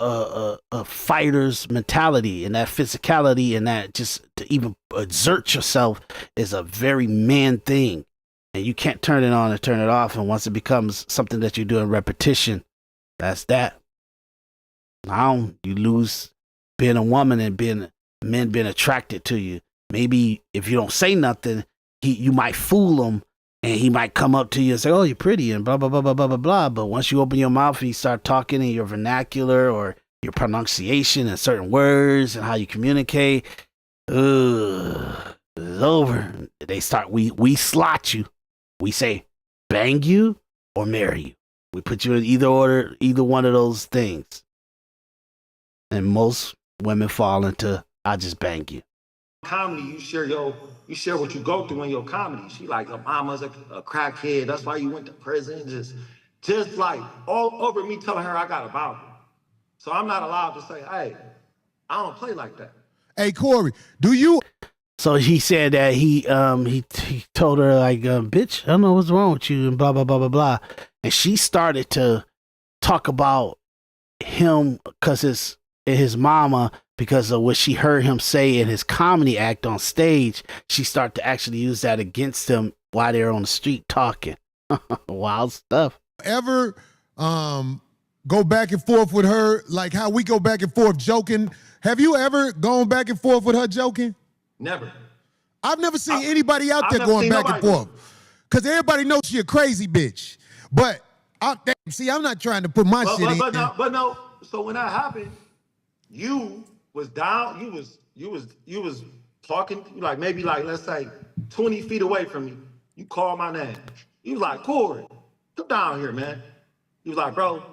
a fighter's mentality, and that physicality, and that just to even exert yourself is a very man thing, and you can't turn it on and turn it off. And once it becomes something that you do in repetition, that's that. Now you lose being a woman and men being attracted to you. Maybe if you don't say nothing, you might fool him, and he might come up to you and say, "Oh, you're pretty," and blah blah blah blah blah blah blah. But once you open your mouth and you start talking in your vernacular or your pronunciation and certain words and how you communicate, it's over. They start. We slot you. We say bang you or marry you. We put you in either order, either one of those things. And most women fall into, "I just bang you." Comedy, you share what you go through in your comedy. She like, your mama's a crackhead. That's why you went to prison. Just like all over me telling her I got a problem. So I'm not allowed to say, "Hey, I don't play like that." Hey, Corey, do you? So he said that he told her like, "Bitch, I don't know what's wrong with you," and blah blah blah blah blah. And she started to talk about him because his mama, because of what she heard him say in his comedy act on stage. She started to actually use that against him while they're on the street talking. Wild stuff. Ever go back and forth with her like how we go back and forth joking? Have you ever gone back and forth with her joking? Never. I've never seen anybody out there going back and forth. Because everybody knows she a crazy bitch. But, I'm not trying to put my shit in. But no. So when that happened, you was down, you was talking, like maybe like, let's say 20 feet away from me. You called my name. You was like, "Corey, come down here, man." You was like, "Bro,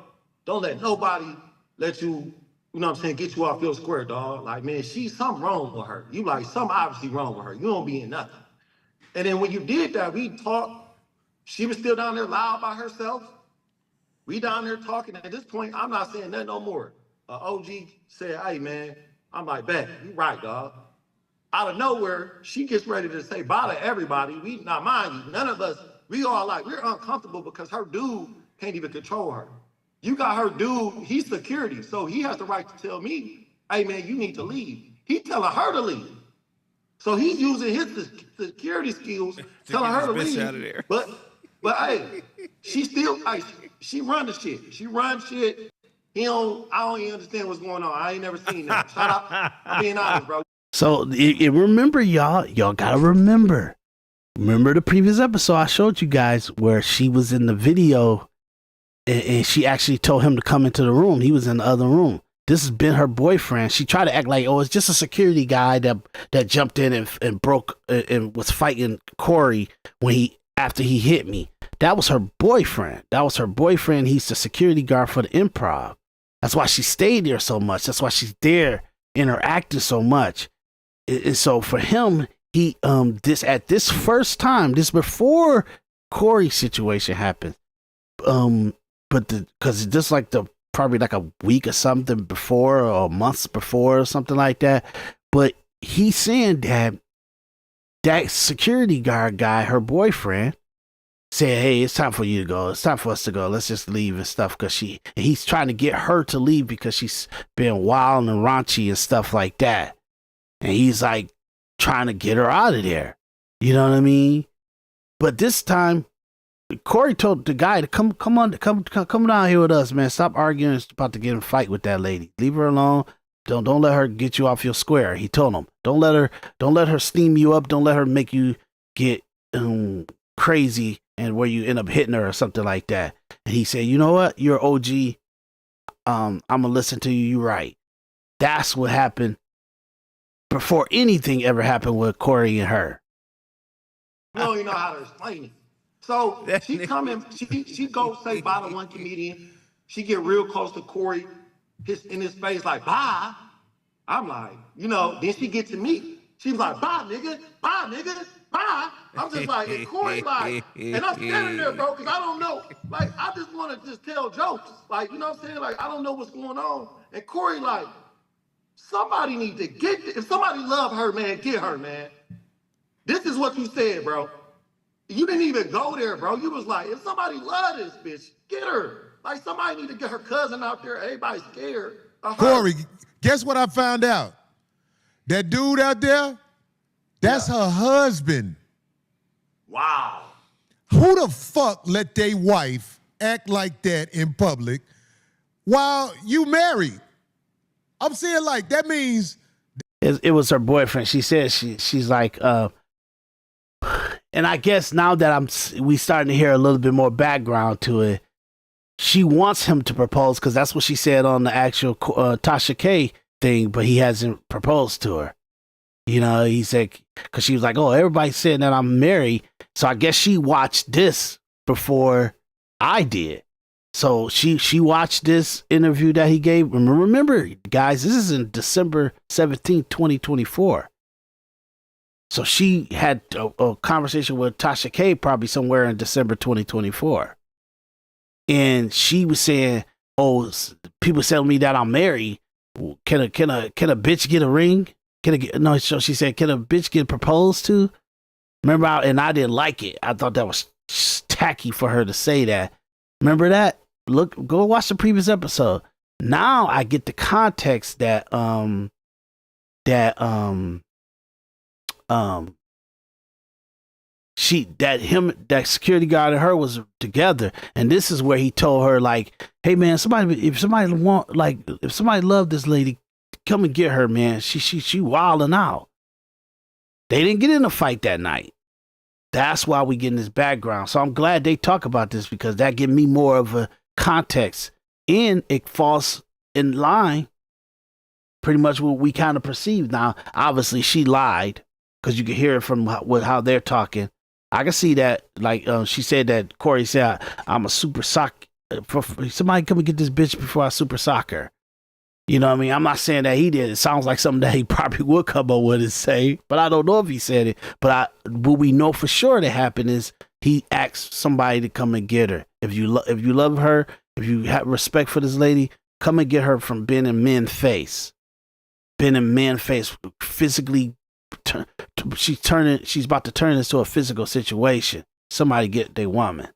don't let nobody let you, you know what I'm saying, get you off your square, dog. Like, man, something wrong with her." You like, something obviously wrong with her. You don't be in nothing. And then when you did that, we talked. She was still down there loud by herself. We down there talking. At this point, I'm not saying that no more. OG said, "Hey, man," I'm like, "Bet, you right, dog." Out of nowhere, she gets ready to say bye to everybody. Not mind you, none of us, we all like, we're uncomfortable because her dude can't even control her. You got her dude, he's security, so he has the right to tell me, "Hey, man, you need to leave." He telling her to leave. So he's using his security skills, telling her to leave. Out of there. But hey, she still, she run the shit. She run shit. I don't even understand what's going on. I ain't never seen that. Shut up. I'm being honest, bro. So remember, y'all gotta remember the previous episode I showed you guys where she was in the video and she actually told him to come into the room. He was in the other room. This has been her boyfriend. She tried to act like, "Oh, it's just a security guy that jumped in and broke and was fighting Corey after he hit me." That was her boyfriend. He's the security guard for the Improv. That's why she stayed there so much. That's why she's there interacting so much. And so for him, he at this first time, this before Corey's situation happened, because just like probably like a week or something before, or months before, or something like that. But he's saying that security guard guy, her boyfriend, said, "Hey, it's time for you to go. It's time for us to go. Let's just leave and stuff." Because he's trying to get her to leave because she's been wild and raunchy and stuff like that. And he's like trying to get her out of there. You know what I mean? But this time, Corey told the guy to come down here with us, man. Stop arguing. It's about to get in a fight with that lady. Leave her alone. Don't let her get you off your square. He told him, don't let her steam you up. Don't let her make you get crazy and where you end up hitting her or something like that. And he said, you know what? You're OG. I'm going to listen to you. You're right. That's what happened before anything ever happened with Corey and her. You don't even know how to explain it. So she come in, she go say bye to one comedian. She get real close to Corey, in his face like, bye. I'm like, then she get to me. She was like, bye, nigga, bye. I'm just like, and Corey like, and I'm standing there, bro, because I don't know. Like, I just want to just tell jokes. Like, you know what I'm saying? Like, I don't know what's going on. And Corey like, somebody need to if somebody love her, man, get her, man. This is what you said, bro. You didn't even go there, bro. You was like, if somebody love this bitch, get her. Like, somebody need to get her cousin out there. Everybody's scared of her. Corey, guess what I found out? That dude out there, that's her husband. Wow. Who the fuck let their wife act like that in public while you married? I'm saying, like, that means... It was her boyfriend. She said she's like, and I guess now that we starting to hear a little bit more background to it, she wants him to propose because that's what she said on the actual Tasha K thing, but he hasn't proposed to her. He said, because she was like, oh, everybody's saying that I'm married. So I guess she watched this before I did. So she watched this interview that he gave. Remember, guys, this is in December 17th, 2024. So she had a conversation with Tasha K probably somewhere in December 2024. And she was saying, oh, people telling me that I'm married. Can a bitch get a ring? So she said, can a bitch get proposed to? Remember, and I didn't like it. I thought that was tacky for her to say that. Remember that? Go watch the previous episode. Now I get the context that that security guard and her was together, and this is where he told her like, hey man, if somebody love this lady, come and get her, man. She wilding out. They didn't get in a fight that night. That's why we get in this background. So I'm glad they talk about this because that give me more of a context, and it falls in line pretty much what we kind of perceive. Now, obviously she lied because you can hear it from how they're talking. I can see that, like she said that Corey said, I'm a super sock. Somebody come and get this bitch before I super sock her. You know what I mean? I'm not saying that he did. It sounds like something that he probably would come up with and say, but I don't know if he said it. But what we know for sure that happened is he asked somebody to come and get her. If you love her, if you have respect for this lady, come and get her from being in men's face. Being in men's face, physically. She's about to turn this to a physical situation. Somebody get their woman.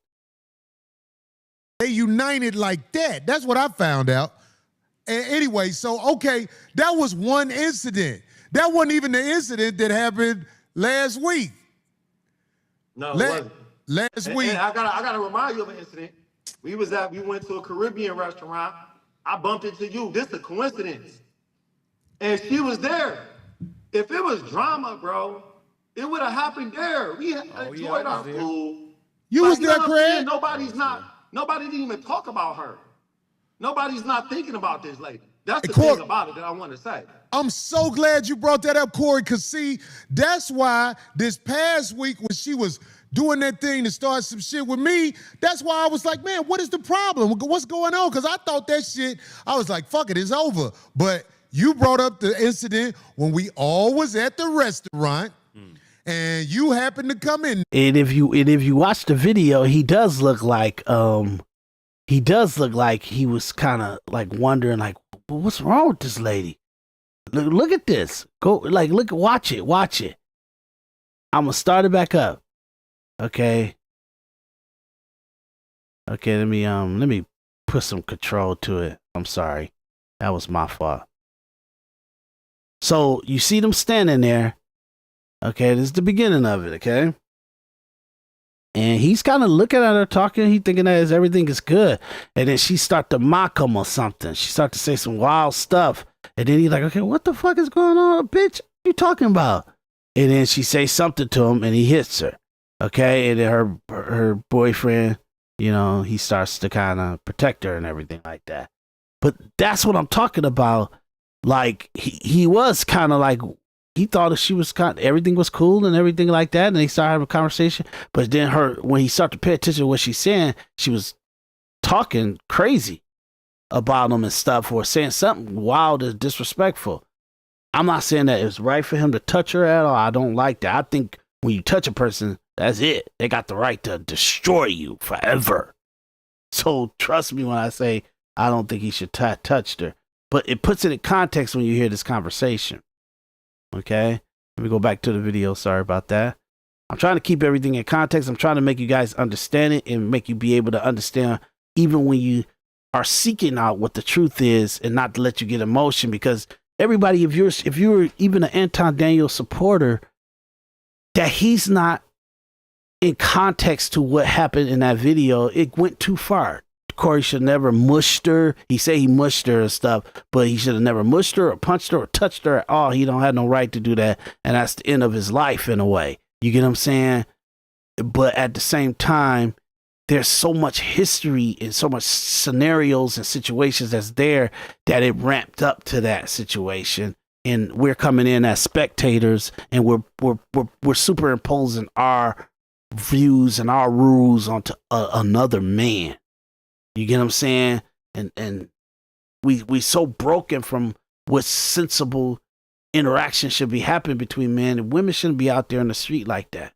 They united like that. That's what I found out. Anyway, so, okay, that was one incident. That wasn't even the incident that happened last week. No, it wasn't. Last week. And I gotta remind you of an incident. We went to a Caribbean restaurant. I bumped into you. This is a coincidence. And she was there. If it was drama, bro, it would have happened there. We enjoyed our food. You was there, Craig? Nobody didn't even talk about her. Nobody's not thinking about this lady. That's the thing about it that I want to say. I'm so glad you brought that up, Corey, because see, that's why this past week when she was doing that thing to start some shit with me, that's why I was like, man, what is the problem? What's going on? Because I thought that shit, I was like, fuck it, it's over. But you brought up the incident when we all was at the restaurant and you happened to come in. And if you watch the video, he does look like he was kind of like wondering like, what's wrong with this lady? Look at this. Watch it. I'm gonna start it back up. Okay, let me put some control to it. I'm sorry. That was my fault. So you see them standing there. Okay, this is the beginning of it, okay? And he's kind of looking at her talking. He thinking that everything is good. And then she start to mock him or something. She start to say some wild stuff. And then he's like, okay, what the fuck is going on, bitch? What you talking about? And then she say something to him and he hits her. Okay, and then her boyfriend, you know, he starts to kind of protect her and everything like that. But that's what I'm talking about. Like he was kind of like, he thought that she was everything was cool and everything like that, and they started having a conversation. But then when he started to pay attention to what she's saying, she was talking crazy about him and stuff, or saying something wild and disrespectful. I'm not saying that it's right for him to touch her at all. I don't like that. I think when you touch a person, that's it. They got the right to destroy you forever. So trust me when I say I don't think he should touch her. But it puts it in context when you hear this conversation. Okay? Let me go back to the video. Sorry about that. I'm trying to keep everything in context. I'm trying to make you guys understand it and make you be able to understand even when you are seeking out what the truth is, and not to let you get emotion. Because everybody, if you're even an Anton Daniel supporter, that he's not in context to what happened in that video, it went too far. Corey should never mushed her. He said he mushed her and stuff, but he should have never mushed her or punched her or touched her at all. He don't have no right to do that, and that's the end of his life in a way. You get what I'm saying? But at the same time, there's so much history and so much scenarios and situations that's there that it ramped up to that situation. And we're coming in as spectators, and we're superimposing our views and our rules onto another man. You get what I'm saying? And we so broken from what sensible interaction should be happening between men and women. Shouldn't be out there in the street like that.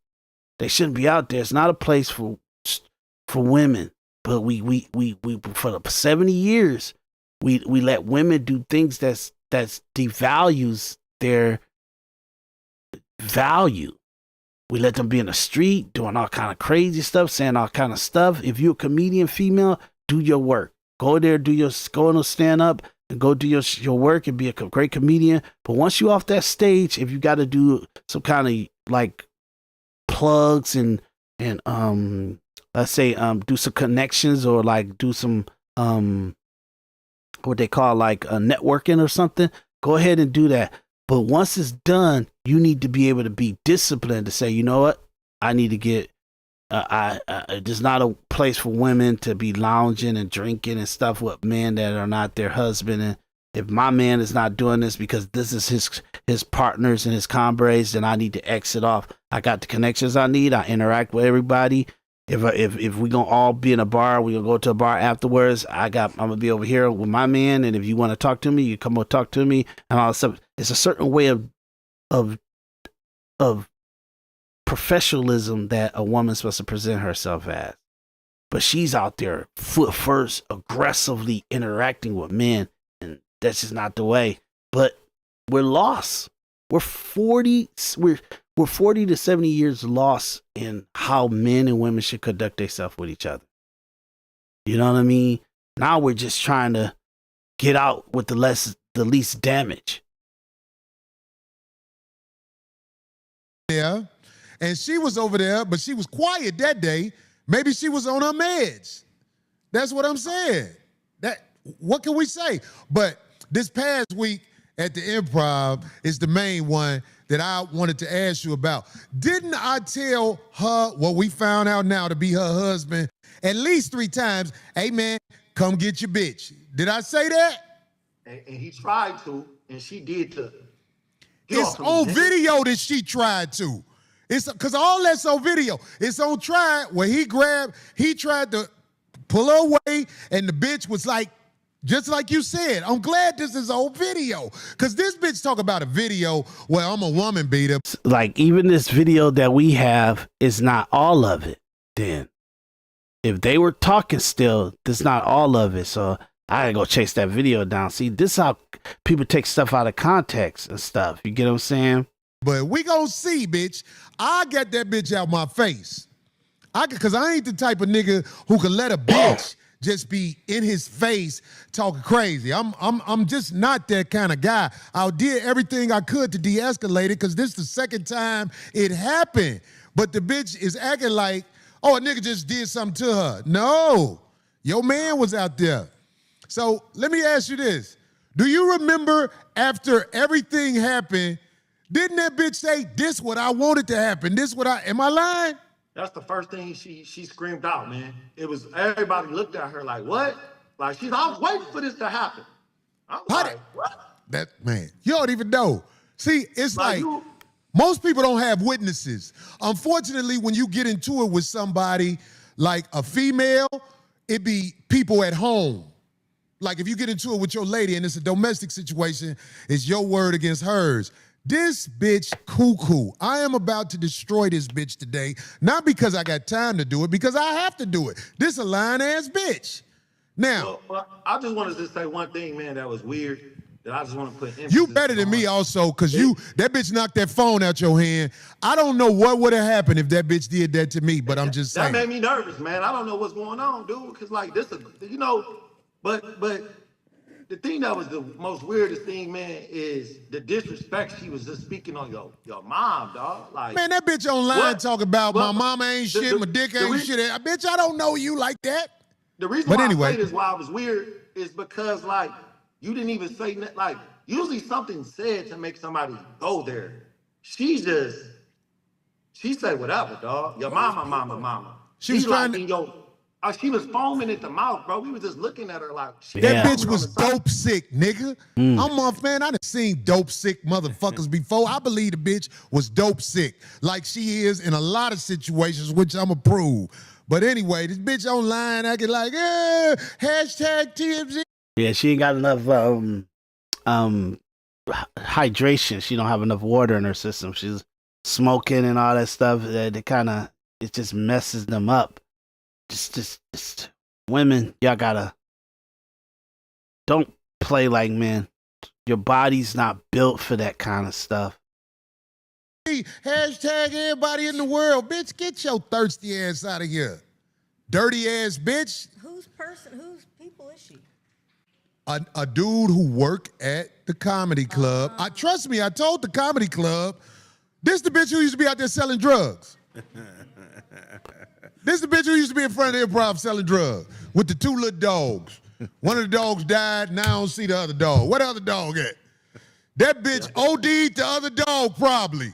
They shouldn't be out there. It's not a place for women. But we for 70 years we let women do things that's devalues their value. We let them be in the street doing all kind of crazy stuff, saying all kind of stuff. If you're a comedian female, do your work. Go there, go and stand up and go do your work and be a great comedian. But once you off that stage, if you got to do some kind of like plugs and let's say do some connections, or like do some what they call like networking or something, go ahead and do that. But once it's done, you need to be able to be disciplined to say, you know what, I need to get. There's not a place for women to be lounging and drinking and stuff with men that are not their husband. And if my man is not doing this because this is his partners and his comrades, then I need to exit off. I got the connections I need. I interact with everybody. If we gonna all be in a bar, we gonna go to a bar afterwards. I'm gonna be over here with my man, and if you want to talk to me, you come over talk to me and all that stuff. It's a certain way of professionalism that a woman's supposed to present herself as. But she's out there foot first, aggressively interacting with men, and that's just not the way. But we're lost. We're 40 to 70 years lost in how men and women should conduct themselves with each other. You know what I mean? Now we're just trying to get out with the least damage. Yeah. And she was over there, but she was quiet that day. Maybe she was on her meds. That's what I'm saying. What can we say? But this past week at the Improv is the main one that I wanted to ask you about. Didn't I tell her what we found out now to be her husband at least 3 times? Hey man, come get your bitch. Did I say that? And he tried to, and she did too. It's on video that she tried to. It's because all that's on video. It's on trial where he tried to pull her away, and the bitch was like, just like you said, I'm glad this is on video. Because this bitch talk about a video where I'm a woman beater. Like, even this video that we have is not all of it, then. If they were talking still, that's not all of it. So I gotta go chase that video down. See, this is how people take stuff out of context and stuff. You get what I'm saying? But we gonna see, bitch. I got that bitch out my face. Because I ain't the type of nigga who can let a bitch just be in his face talking crazy. I'm just not that kind of guy. I did everything I could to de-escalate it because this is the second time it happened. But the bitch is acting like, oh, a nigga just did something to her. No, your man was out there. So let me ask you this. Do you remember after everything happened, didn't that bitch say, this what I wanted to happen? Am I lying? That's the first thing she screamed out, man. It was everybody looked at her like, what? Like I was waiting for this to happen. I was like, what? That man, you don't even know. See, it's like you, most people don't have witnesses. Unfortunately, when you get into it with somebody like a female, it be people at home. Like if you get into it with your lady and it's a domestic situation, it's your word against hers. This bitch cuckoo. I am about to destroy this bitch today, not because I got time to do it, because I have to do it. This a lying ass bitch. Now, well, I just wanted to say one thing, man, that was weird. That I just want to put emphasis you better than me also, because that bitch knocked that phone out your hand. I don't know what would have happened if that bitch did that to me, but I'm just saying. That made me nervous, man. I don't know what's going on, dude, because like this, you know, but the thing that was the most weirdest thing, man, is the disrespect she was just speaking on your mom, dog. Like, man, that bitch online talk about my mama ain't shit, my dick ain't shit. Bitch, I don't know you like that. The reason why I say this, why it was weird, is because like you didn't even say that. Like usually something said to make somebody go there. She said whatever, dog. Your mama. She was trying to. She was foaming at the mouth, bro. We was just looking at her like, that bitch was dope sick, nigga. I'm off, man. I done seen dope sick motherfuckers before. I believe the bitch was dope sick, like she is in a lot of situations, which I'm approve. But anyway, this bitch online acting like, hashtag TMZ. Yeah, she ain't got enough hydration. She don't have enough water in her system. She's smoking and all that stuff. It just messes them up. Just women, y'all don't play like men. Your body's not built for that kind of stuff. Hashtag everybody in the world. Bitch, get your thirsty ass out of here. Dirty ass bitch. Whose people is she? A dude who worked at the comedy club. Trust me, I told the comedy club, this the bitch who used to be out there selling drugs. This the bitch who used to be in front of the Improv selling drugs with the two little dogs. One of the dogs died, now I don't see the other dog. Where the other dog at? That bitch OD'd the other dog probably.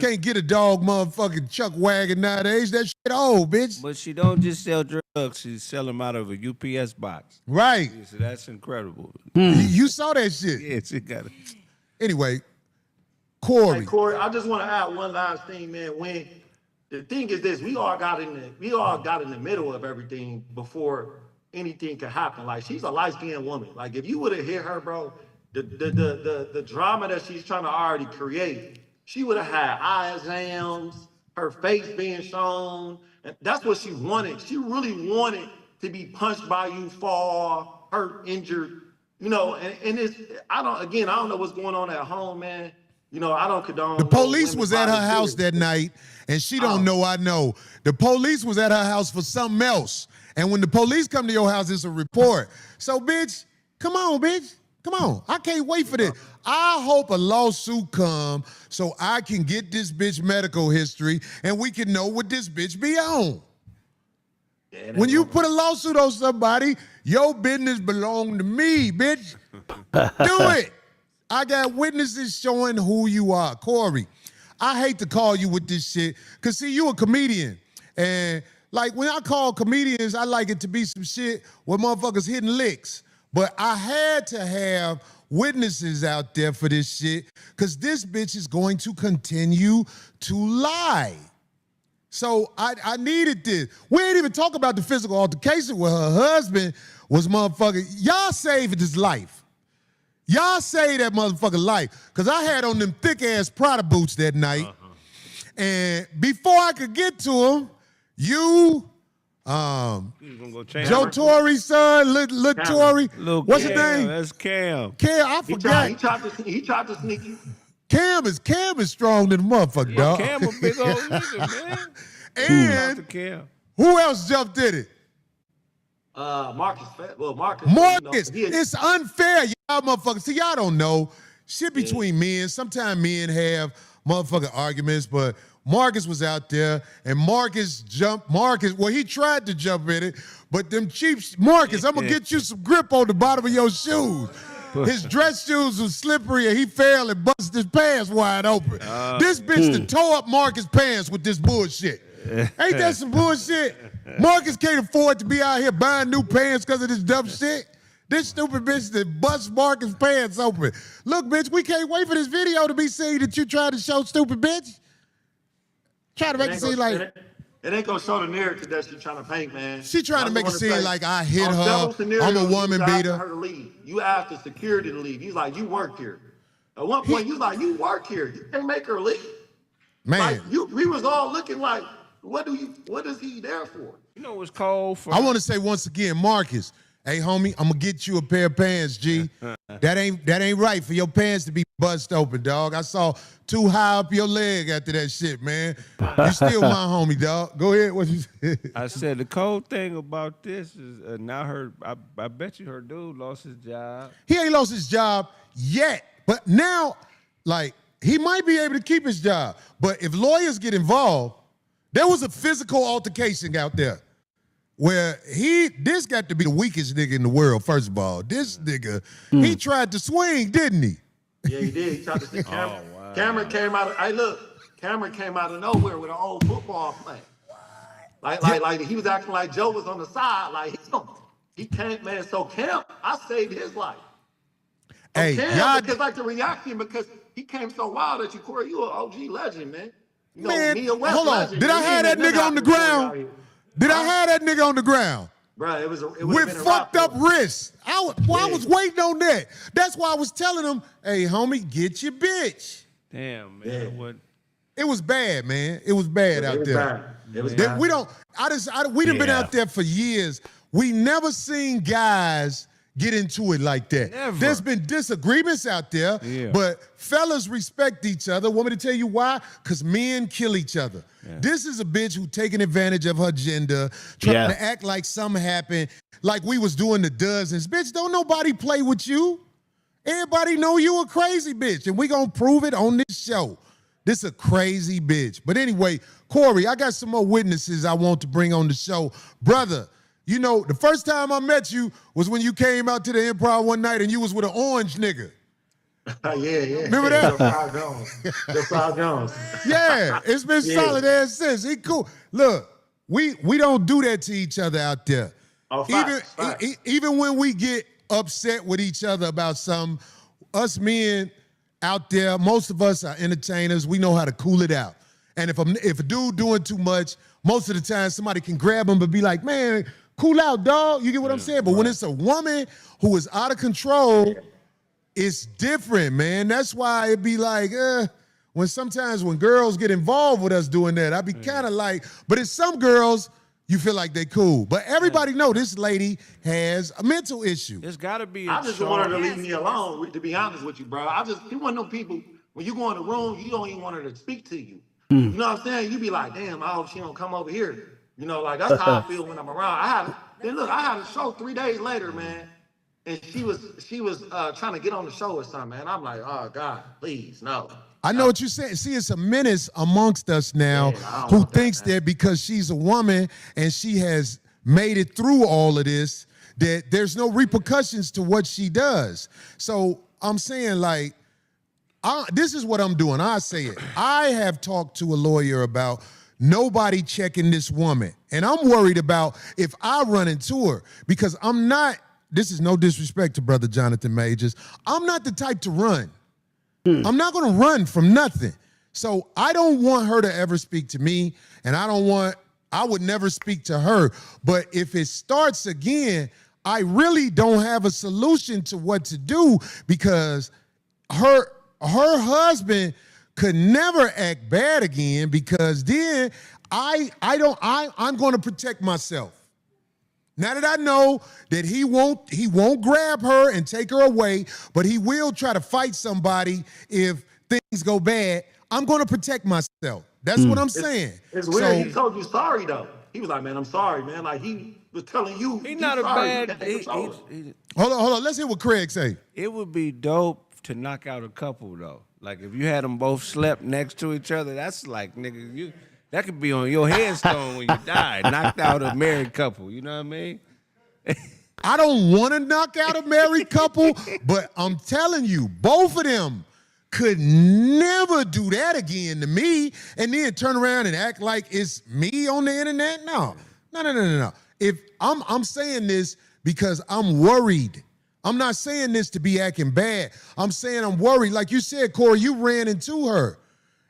Can't get a dog motherfucking chuck wagon nowadays. That shit old, bitch. But she don't just sell drugs. She sell them out of a UPS box. Right. Yeah, so that's incredible. You saw that shit. Yeah, she got it. Anyway, Corey. Hey, Corey, I just want to add one last thing, man. When the thing is this, we all got in the middle of everything before anything could happen. Like she's a light-skinned woman. Like if you would have hit her, bro, the drama that she's trying to already create, she would have had eye exams, her face being shown, and that's what she wanted. She really wanted to be punched by you, fall, hurt, injured, you know. And it's I don't know what's going on at home, man. You know, I don't condone. The police was at her house that night, and she don't know I know. The police was at her house for something else. And when the police come to your house, it's a report. So, bitch, come on, bitch. Come on. I can't wait for this. I hope a lawsuit come so I can get this bitch medical history and we can know what this bitch be on. Yeah, when you put a lawsuit on somebody, your business belong to me, bitch. Do it. I got witnesses showing who you are. Corey, I hate to call you with this shit, because, see, you a comedian. And, like, when I call comedians, I like it to be some shit where motherfuckers hitting licks. But I had to have witnesses out there for this shit, because this bitch is going to continue to lie. So I needed this. We ain't even talk about the physical altercation where her husband was motherfucking, y'all saved his life. Y'all saved that motherfucking life. Because I had on them thick-ass Prada boots that night. And before I could get to him, Joe Torre's son, Lil Torre, what's his name? That's Cam. Cam, I forgot. He tried to sneak you. Cam is strong than the motherfucker, dog. Cam a big old nigga, man. And Cam. Who else jumped in it? Marcus. Marcus. You know, it's unfair, y'all motherfuckers. See, y'all don't know. Shit between men. Sometimes men have motherfucking arguments, but Marcus was out there, and Marcus, well, he tried to jump in it, but them cheap, Marcus, I'm gonna get you some grip on the bottom of your shoes. His dress shoes was slippery, and he fell and busted his pants wide open. This bitch to toe up Marcus' pants with this bullshit. Ain't that some bullshit? Marcus can't afford to be out here buying new pants because of this dumb shit. This stupid bitch that busts Marcus' pants open. Look, bitch, we can't wait for this video to be seen that you tried to show, stupid bitch. Try to make it seem like... It ain't gonna show the narrative that she's trying to paint, man. She trying to make it seem like I hit on her, several scenarios, I'm a woman you asked beater. her to leave. You asked the security to leave. He's like, you work here. At one point, you like, you work here. You can't make her leave. Man. Like, we was all looking like, what is he there for? You know what's cold for? I want to say once again, Marcus, hey homie, I'm gonna get you a pair of pants, G. That ain't right for your pants to be bust open, dog. I saw too high up your leg after that shit, man. You still my homie, dog. Go ahead. What you said? I said the cold thing about this is now I bet you her dude lost his job. He ain't lost his job yet, but now, like, he might be able to keep his job. But if lawyers get involved, there was a physical altercation out there where this got to be the weakest nigga in the world, first of all. This nigga, he tried to swing, didn't he? Yeah, he did. He tried to see Cameron. Wow. Cameron came out of nowhere with an old football play. Like he was acting like Joe was on the side. Like he came, man. So Cam, I saved his life. Hey, Cam, because like the reaction, because he came so wild at you, Corey. You an OG legend, man. You know, Man, hold on. legend. Did I have that nigga on the ground? Did I have that nigga on the ground? Bro, it with fucked up wrists. I was waiting on that. That's why I was telling him, hey, homie, get your bitch. Damn, man. Yeah. What? It was bad, man. It was bad out there. It was bad. We done been out there for years. We never seen guys get into it like that. Never. There's been disagreements out there, but fellas respect each other. Want me to tell you why? Because men kill each other. Yeah. This is a bitch who taking advantage of her gender, trying to act like something happened, like we was doing the dozens. Bitch, don't nobody play with you. Everybody know you a crazy bitch, and we gonna prove it on this show. This a crazy bitch. But anyway, Corey, I got some more witnesses I want to bring on the show. Brother, you know, the first time I met you was when you came out to the Improv one night and you was with an orange nigga. Yeah. Remember that? Josiah Jones. Yeah, it's been solid ever since. He cool. Look, we don't do that to each other out there. Oh, facts. Even when we get upset with each other about something, us men out there, most of us are entertainers. We know how to cool it out. And if a dude doing too much, most of the time somebody can grab him and be like, man, cool out, dog. You get what I'm saying? But when it's a woman who is out of control, it's different, man. That's why it be like, sometimes when girls get involved with us doing that, I be kind of like, but it's some girls, you feel like they cool. But everybody know this lady has a mental issue. There's got to be I just want her to leave me alone, to be honest with you, bro. You want them people, when you go in the room, you don't even want her to speak to you. You know what I'm saying? You be like, damn, I hope she don't come over here. You know, like, that's how I feel when I'm around. I had a show 3 days later, man. And she was trying to get on the show or something, man. I'm like, oh, God, please, no. I know what you're saying. See, it's a menace amongst us now who thinks that because she's a woman and she has made it through all of this, that there's no repercussions to what she does. So I'm saying, like, this is what I'm doing. I say it. I have talked to a lawyer about nobody checking this woman. And I'm worried about if I run into her because I'm not, this is no disrespect to Brother Jonathan Majors, I'm not the type to run. I'm not going to run from nothing. So I don't want her to ever speak to me, and I would never speak to her. But if it starts again, I really don't have a solution to what to do because her husband could never act bad again because then I'm going to protect myself. Now that I know that he won't grab her and take her away, but he will try to fight somebody if things go bad, I'm going to protect myself. That's what I'm saying. It's weird. So, he told you sorry, though. He was like, man, I'm sorry, man. Like, he was telling you. He's not sorry. Hold on. Let's hear what Craig say. It would be dope to knock out a couple, though. Like, if you had them both slept next to each other, that's like, nigga, that could be on your headstone when you die. Knocked out a married couple. You know what I mean? I don't want to knock out a married couple, but I'm telling you, both of them could never do that again to me and then turn around and act like it's me on the internet. No. If I'm saying this because I'm worried. I'm not saying this to be acting bad. I'm saying I'm worried. Like you said, Corey, you ran into her.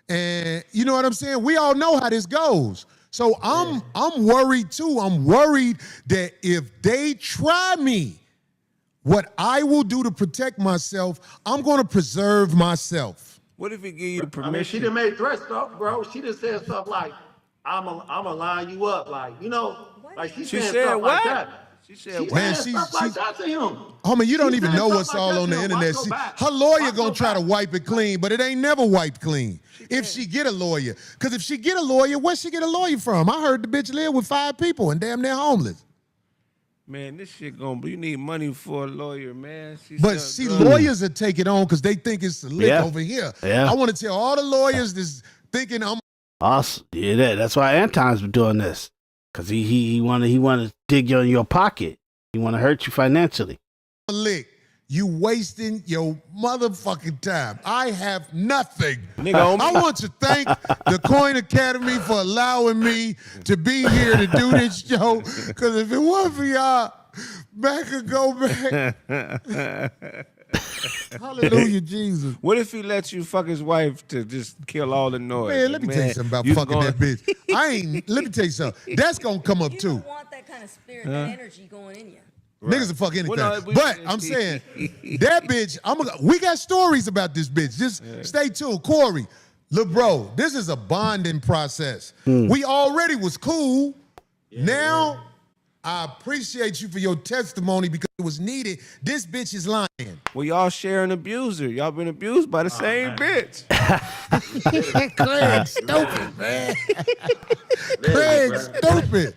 And you know what I'm saying? We all know how this goes. So I'm worried too. I'm worried that if they try me, what I will do to protect myself, I'm going to preserve myself. What if he give you the permission? I mean, she done made threats stuff, bro. She just said stuff like, I'm gonna line you up. Like, you know, like she She said said stuff what? like that. She said what? Man, Stuff like that to him. Homie, you don't She even said know stuff what's like all that on to the him. internet. Watch your back. Her lawyer Watch gonna your try to back. wipe it clean, but it ain't never wiped clean. If she get a lawyer. Because if she get a lawyer, where she get a lawyer from? I heard the bitch live with 5 people and damn near homeless. Man, this shit gonna be. You need money for a lawyer, man. But see, lawyers will take it on because they think it's a lick Yeah. over here. Yeah. I want to tell all the lawyers that's thinking I'm Awesome. Yeah, that's why Anton's been doing this. Cause he wanna dig you in your pocket. He wanna hurt you financially. a lick. You wasting your motherfucking time. I have nothing. Nigga, I want to thank the Coin Academy for allowing me to be here to do this show. Because if it wasn't for y'all, back could go back. Hallelujah, Jesus. What if he lets you fuck his wife to just kill all the noise? Man, let me tell you something about fucking that bitch. Let me tell you something. That's going to come up You too. don't want that kind of spirit, that energy going in you. Niggas will fuck anything. Well, no, but I'm saying, that bitch, we got stories about this bitch. Just stay tuned. Corey, look, bro, this is a bonding process. We already was cool. Now, I appreciate you for your testimony because it was needed. This bitch is lying. Well, y'all share an abuser. Y'all been abused by the same bitch. Craig, stupid, man. Craig, stupid.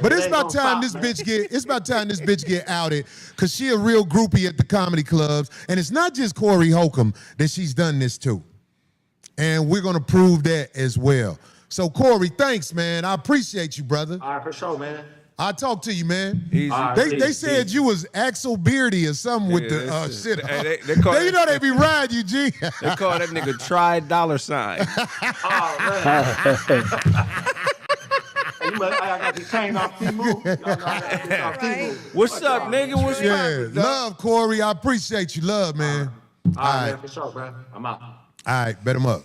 But it's about time this bitch get outed because she a real groupie at the comedy clubs. And it's not just Corey Holcomb that she's done this to. And we're going to prove that as well. So, Corey, thanks, man. I appreciate you, brother. All right, for sure, man. I'll talk to you, man. Easy. They said you was Axel Beardy or something with the listen. shit. Hey, they call You know they be riding you, G. They call that nigga $$. Oh, man. I got this chain off T-Move. Right. What's up, nigga? What's Yeah, up? love, Corey. I appreciate you. Love, man. All right, man, for sure, bro. I'm out. All right, bet him up.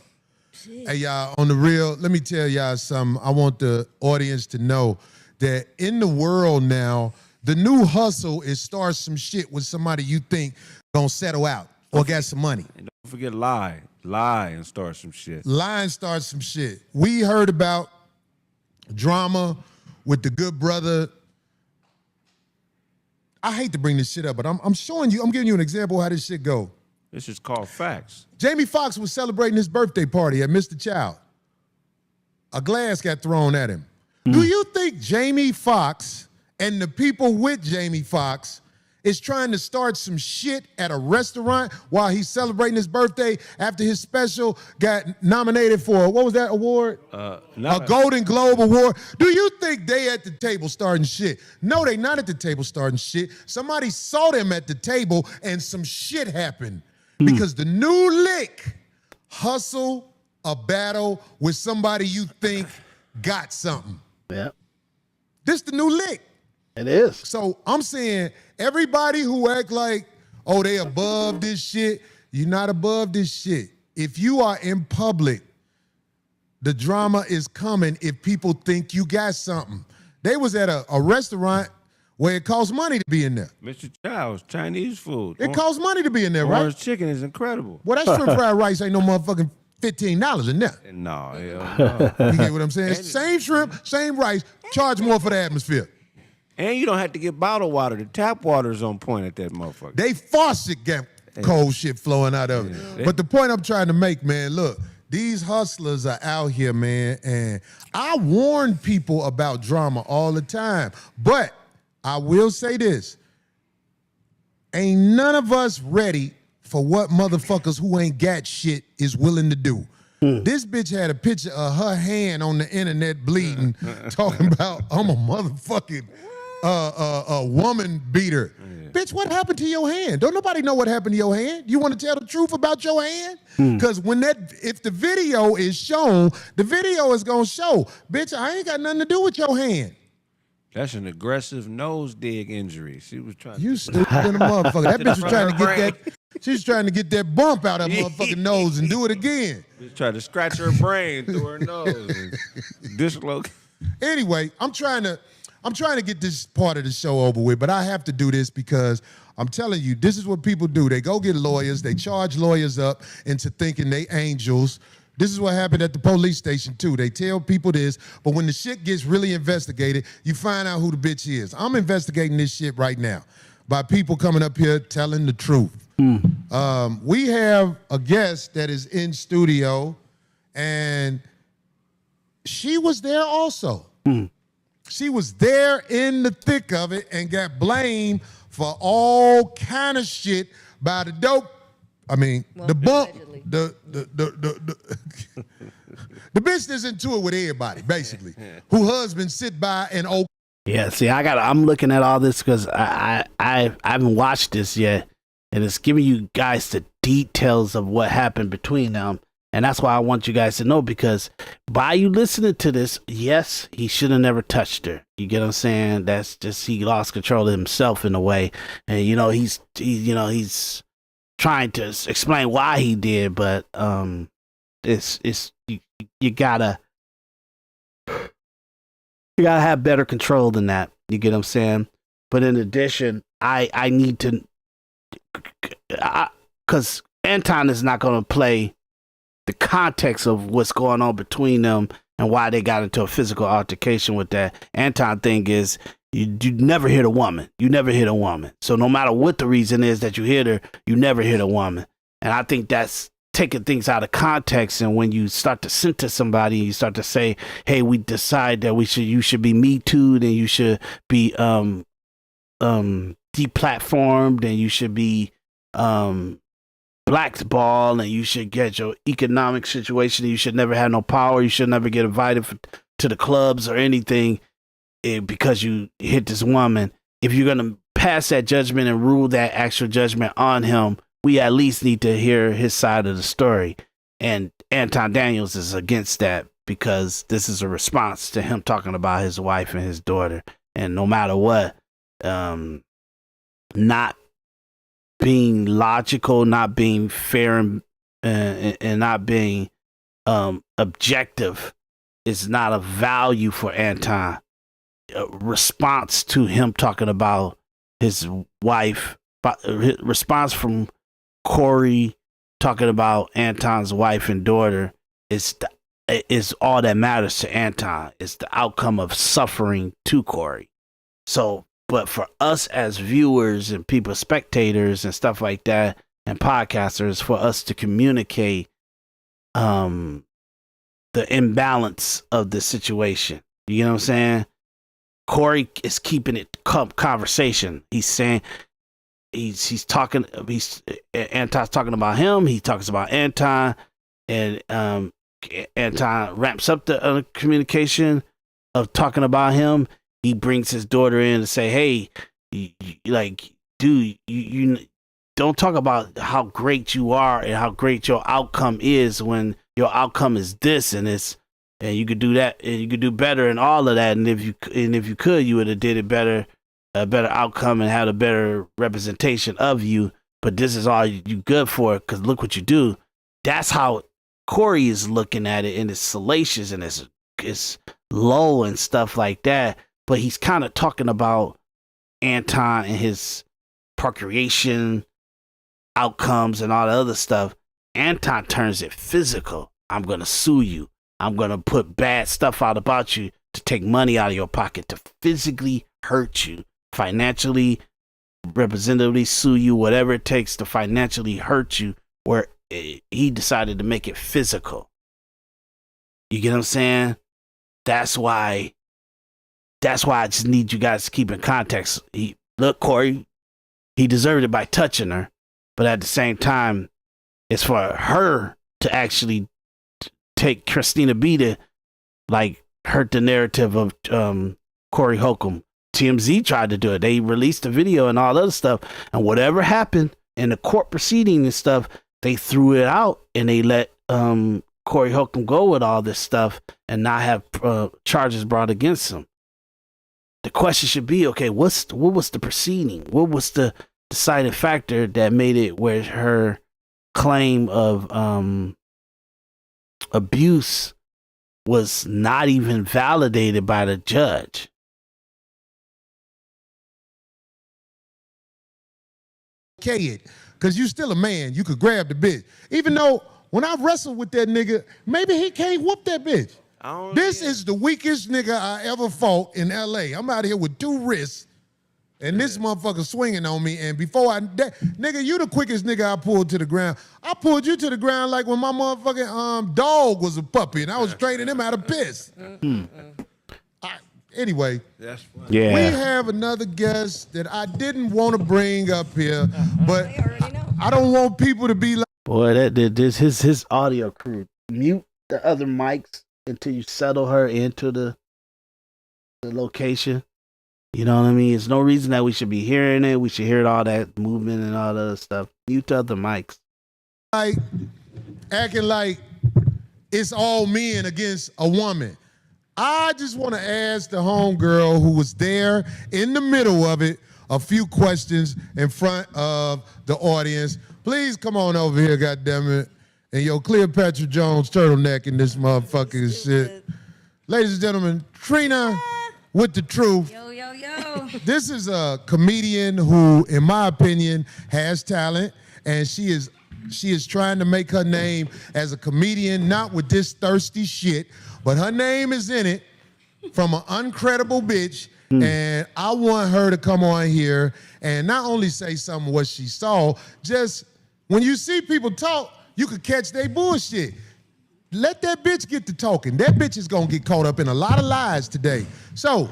Hey, y'all, on the real, let me tell y'all something. I want the audience to know that in the world now, the new hustle is start some shit with somebody you think gonna settle out or got some money. And don't forget lie and start some shit. Lie and start some shit. We heard about drama with the good brother. I hate to bring this shit up, but I'm showing you, I'm giving you an example of how this shit go. This is called facts. Jamie Foxx was celebrating his birthday party at Mr. Child. A glass got thrown at him. Do you think Jamie Foxx and the people with Jamie Foxx is trying to start some shit at a restaurant while he's celebrating his birthday after his special got nominated for, what was that award? A Golden Globe Award. Do you think they at the table starting shit? No, they not at the table starting shit. Somebody saw them at the table and some shit happened. Because the new lick, hustle a battle with somebody you think got something. Yeah, This the new lick. it is. So I'm saying everybody who act like, oh, they above this shit, you're not above this shit. If you are in public, the drama is coming if people think you got something. They was at a restaurant where it costs money to be in there. Mr. Child's Chinese food. It costs money to be in there, right? Orange chicken is incredible. Well, that shrimp fried rice ain't no motherfucking $15 in there. No, hell no. You get what I'm saying? Same shrimp, same rice, charge more for the atmosphere. And you don't have to get bottled water. The tap water's on point at that motherfucker. They faucet got cold shit flowing out of it. But the point I'm trying to make, man, look, these hustlers are out here, man, and I warn people about drama all the time. But I will say this. Ain't none of us ready for what motherfuckers who ain't got shit is willing to do. This bitch had a picture of her hand on the internet bleeding, talking about, I'm a motherfucking woman beater. Bitch, what happened to your hand? Don't nobody know what happened to your hand. You want to tell the truth about your hand? Because if the video is shown, the video is gonna show. Bitch, I ain't got nothing to do with your hand. That's an aggressive nose dig injury. She was trying. You stupid in a motherfucker. That bitch was trying to get that. She was trying to get that bump out of her motherfucking nose and do it again. She tried to scratch her brain through her nose and dislocate. Anyway, I'm trying to get this part of the show over with, but I have to do this because I'm telling you, this is what people do. They go get lawyers. They charge lawyers up into thinking they angels. This is what happened at the police station, too. They tell people this, but when the shit gets really investigated, you find out who the bitch is. I'm investigating this shit right now by people coming up here telling the truth. We have a guest that is in studio, and she was there also. She was there in the thick of it and got blamed for all kind of shit by the dope. I mean, the bump, allegedly. the bitch that's into it with everybody, basically, who husbands sit by and Yeah, see, I'm looking at all this because I haven't watched this yet, and it's giving you guys the details of what happened between them, and that's why I want you guys to know, because by you listening to this, yes, he should have never touched her. You get what I'm saying? That's just, he lost control of himself in a way, and he's trying to explain why he did, but you gotta have better control than that. You get what I'm saying? But in addition, I need to, because Anton is not going to play the context of what's going on between them and why they got into a physical altercation with that. Anton thing is, you never hit a woman. You never hit a woman. So no matter what the reason is that you hit her, you never hit a woman. And I think that's taking things out of context. And when you start to center somebody, you start to say, hey, we decide that you should be Me Too'd, and you should be deplatformed, and you should be blackballed, and you should get your economic situation, and you should never have no power. You should never get invited to the clubs or anything because you hit this woman. If you're going to pass that judgment and rule that actual judgment on him, we at least need to hear his side of the story. And Anton Daniels is against that because this is a response to him talking about his wife and his daughter. And no matter what, not being logical, not being fair, and not being objective is not a value for Anton. A response to him talking about his wife, response from Corey talking about Anton's wife and daughter is all that matters to Anton. It's the outcome of suffering to Corey. So, but for us as viewers and people, spectators and stuff like that, and podcasters, for us to communicate the imbalance of the situation. You know what I'm saying? Corey is keeping it conversation. He's saying he's talking. Anton's talking about him. He talks about Anton, and Anton ramps up the communication of talking about him. He brings his daughter in to say, "Hey, you don't talk about how great you are and how great your outcome is when your outcome is this and this." And you could do that, and you could do better, and all of that. And if you could, you would have did it better, a better outcome, and had a better representation of you. But this is all you good for, because look what you do. That's how Corey is looking at it, and it's salacious and it's low and stuff like that. But he's kind of talking about Anton and his procreation outcomes and all the other stuff. Anton turns it physical. I'm gonna sue you. I'm going to put bad stuff out about you to take money out of your pocket, to physically hurt you, financially, representatively sue you, whatever it takes to financially hurt you, where he decided to make it physical. You get what I'm saying? That's why I just need you guys to keep in context. Look, Corey, he deserved it by touching her, but at the same time, it's for her to actually take Christina B to hurt the narrative of Corey Holcomb, TMZ tried to do it. They released the video and all other stuff. And whatever happened in the court proceeding and stuff, they threw it out and they let Corey Holcomb go with all this stuff and not have charges brought against him. The question should be, okay, what was the proceeding? What was the deciding factor that made it where her claim of abuse was not even validated by the judge? Okay, it, because you still a man. You could grab the bitch. Even though when I wrestled with that nigga, maybe he can't whoop that bitch. This is the weakest nigga I ever fought in LA. I'm out here with 2 wrists, and this motherfucker swinging on me. And before nigga, you the quickest nigga I pulled to the ground. I pulled you to the ground like when my motherfucking dog was a puppy, and I was training him out of piss. Anyway, that's funny. Yeah. We have another guest that I didn't want to bring up here, but They already know. I don't want people to be like, Boy, that did this. His audio crew. Mute the other mics until you settle her into the location. You know what I mean? There's no reason that we should be hearing it. We should hear all that movement and all that other stuff. Mute the other mics. acting like it's all men against a woman. I just want to ask the homegirl who was there in the middle of it a few questions in front of the audience. Please come on over here, goddammit. And yo, Cleopatra Jones turtleneck in this motherfucking shit. Ladies and gentlemen, Trina with the truth. Yo, yo, yo. This is a comedian who, in my opinion, has talent, and she is trying to make her name as a comedian, not with this thirsty shit, but her name is in it from an uncredible bitch, and I want her to come on here and not only say some of what she saw, just when you see people talk, you could catch they bullshit. Let that bitch get to talking. That bitch is gonna get caught up in a lot of lies today. So,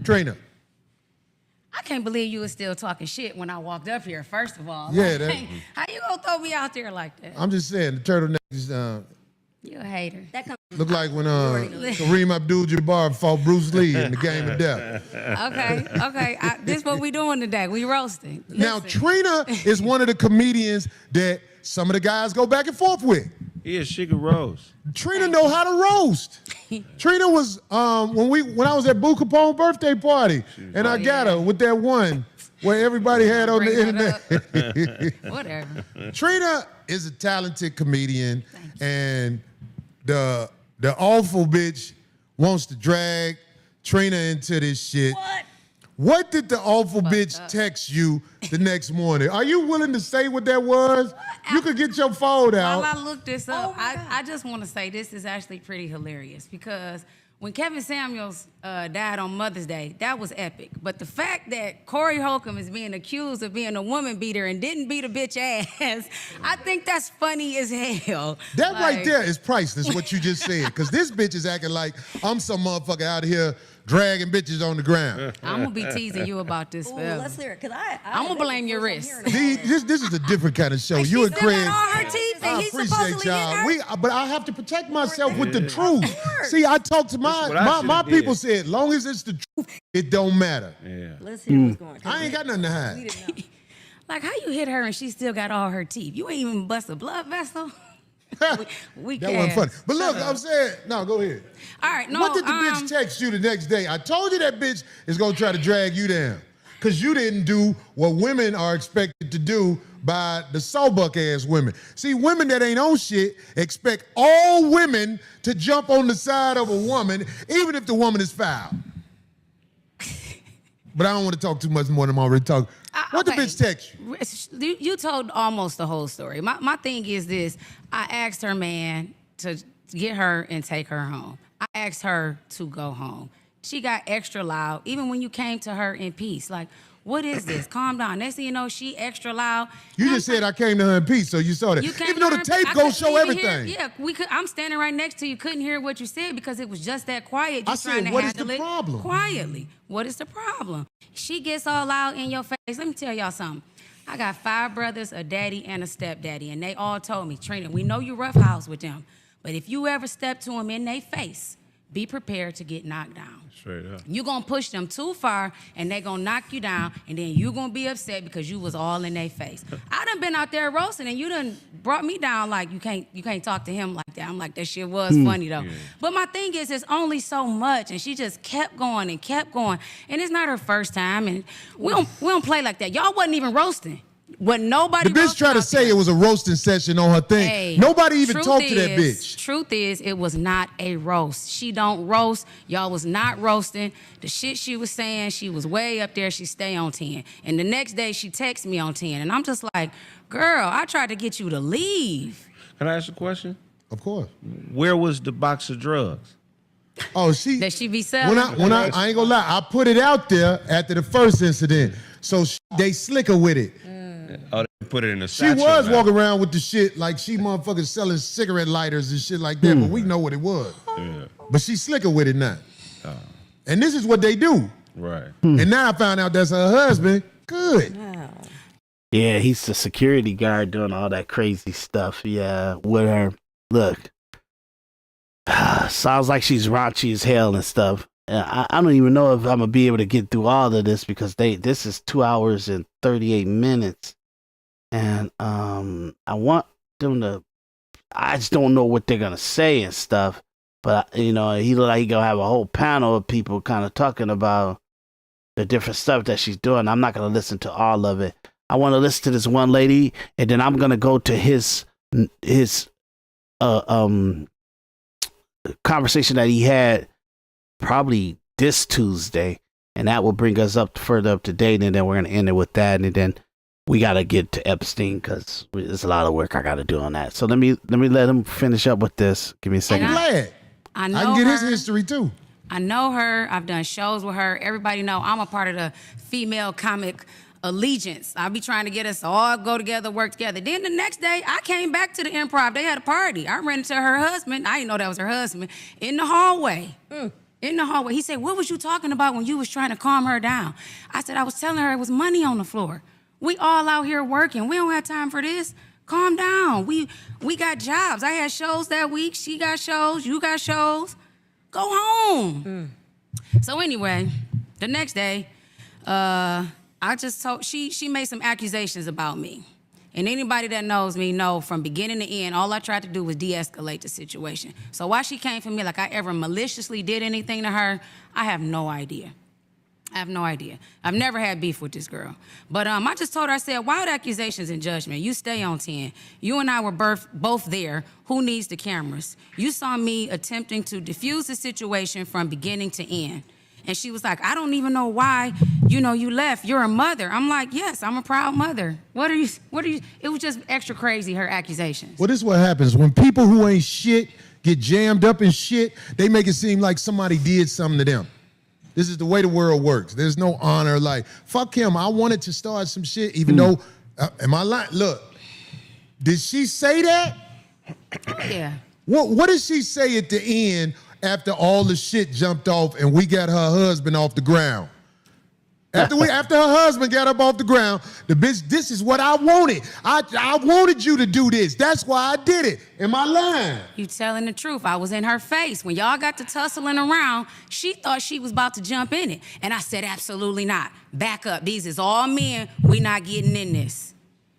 Trina. I can't believe you were still talking shit when I walked up here, first of all. Yeah, Like, that- how you gonna throw me out there like that? I'm just saying, the turtleneck is, You a hater. That comes look like when Kareem Abdul-Jabbar fought Bruce Lee in the Game of Death. Okay. This is what we doing today. We roasting. Now, Listen. Trina is one of the comedians that some of the guys go back and forth with. He is Sugar Rose. Trina know how to roast. Trina was when I was at Boo Capone's birthday party, and I got her with that one where everybody had on the Bring that internet. Whatever. Trina is a talented comedian, and the awful bitch wants to drag Trina into this shit. What did the awful bitch text you the next morning? Are you willing to say what that was? You could get your phone out. While I look this up, I just want to say this is actually pretty hilarious because when Kevin Samuels died on Mother's Day, that was epic. But the fact that Corey Holcomb is being accused of being a woman beater and didn't beat a bitch ass, I think that's funny as hell. That right there is priceless, what you just said. Because this bitch is acting like I'm some motherfucker out here dragging bitches on the ground. I'm going to be teasing you about this Ooh, forever. let's hear it, because I'm gonna blame your wrist. This is a different kind of show. And You she and still Craig. got all her teeth and I he's appreciate supposedly y'all. in her. But I have to protect myself with the truth. See, I talked to what I my should've people did. said, long as it's the truth, it don't matter. Yeah. Let's hear what's going on. I ain't got nothing to We hide. didn't know. Like, how you hit her and she still got all her teeth? You ain't even bust a blood vessel? We That can't. wasn't funny. But look, I'm saying, no, go ahead. All right, no. What did the bitch text you the next day? I told you that bitch is gonna try to drag you down. Because you didn't do what women are expected to do by the sawbuck ass women. See, women that ain't on shit expect all women to jump on the side of a woman, even if the woman is foul. But I don't want to talk too much more than I'm already talking. What the okay. bitch text you? You told almost the whole story. My thing is this. I asked her man to get her and take her home. I asked her to go home. She got extra loud, even when you came to her in peace. Like, what is this? Calm down. Next thing you know, she extra loud. You just said I came to her in peace, so you saw that. You came Even though to the her- tape I gonna couldn't show even hear- everything. Yeah, we could. I'm standing right next to you. Couldn't hear what you said because it was just that quiet. I Just said, trying to what is handle the it problem? quietly. What is the problem? She gets all loud in your face. Let me tell y'all something. I got 5 brothers, a daddy, and a stepdaddy, and they all told me, Trina, we know you roughhouse with them, but if you ever step to them in their face, be prepared to get knocked down. Straight up. You're going to push them too far, and they're going to knock you down, and then you're going to be upset because you was all in their face. I done been out there roasting, and you done brought me down like you can't talk to him like that. I'm like, that shit was funny, though. Yeah. But my thing is, it's only so much, and she just kept going and kept going. And it's not her first time, and we don't play like that. Y'all wasn't even roasting. When nobody the bitch tried to say it was a roasting session on her thing. Hey, nobody even talked to that bitch. Truth is, it was not a roast. She don't roast. Y'all was not roasting. The shit she was saying, she was way up there. She stay on 10. And the next day, she texts me on 10. And I'm just like, girl, I tried to get you to leave. Can I ask a question? Of course. Where was the box of drugs? Oh, that she be selling. When I ain't gonna lie, I put it out there after the first incident. So they slicker with it. Oh, they put it in a She satchel was now. walking around with the shit like she motherfuckers selling cigarette lighters and shit like that, but we know what it was. Yeah. But she slicker with it now. And this is what they do. Right. And now I found out that's her husband. Good. Yeah, he's the security guard doing all that crazy stuff. Yeah, with her. Look, sounds like she's raunchy as hell and stuff. I don't even know if I'm gonna be able to get through all of this because this is 2 hours and 38 minutes, and I want them to. I just don't know what they're gonna say and stuff. But he look like he gonna have a whole panel of people kind of talking about the different stuff that she's doing. I'm not gonna listen to all of it. I want to listen to this one lady, and then I'm gonna go to his conversation that he had probably this Tuesday, and that will bring us further up to date, and then we're gonna end it with that, and then we gotta get to Epstein because there's a lot of work I gotta do on that. So let me let him finish up with this. Give me a second. I'm glad. I can get his history too. I know her. I've done shows with her. Everybody know I'm a part of the female comic allegiance. I'll be trying to get us all go together, work together. Then the next day, I came back to the Improv. They had a party. I ran into her husband. I didn't know that was her husband in the hallway. In the hallway. He said, what was you talking about when you was trying to calm her down? I said, I was telling her it was money on the floor. We all out here working. We don't have time for this. Calm down. We got jobs. I had shows that week. She got shows. You got shows. Go home. So anyway, the next day, I just told, she made some accusations about me. And anybody that knows me know from beginning to end, all I tried to do was de-escalate the situation. So why she came for me like I ever maliciously did anything to her, I have no idea. I have no idea. I've never had beef with this girl. But I just told her, I said, wild accusations and judgment. You stay on 10. You and I were both there. Who needs the cameras? You saw me attempting to diffuse the situation from beginning to end. And she was like, I don't even know why, you left. You're a mother. I'm like, yes, I'm a proud mother. What are you? It was just extra crazy, her accusations. Well, this is what happens. When people who ain't shit get jammed up in shit, they make it seem like somebody did something to them. This is the way the world works. There's no honor. Like, fuck him. I wanted to start some shit, even though, am I lying? Look, did she say that? Yeah. What did she say at the end after all the shit jumped off and we got her husband off the ground? After her husband got up off the ground, the bitch, this is what I wanted. I wanted you to do this. That's why I did it. Am I lying? You telling the truth. I was in her face. When y'all got to tussling around, she thought she was about to jump in it. And I said, absolutely not. Back up. These is all men. We not getting in this.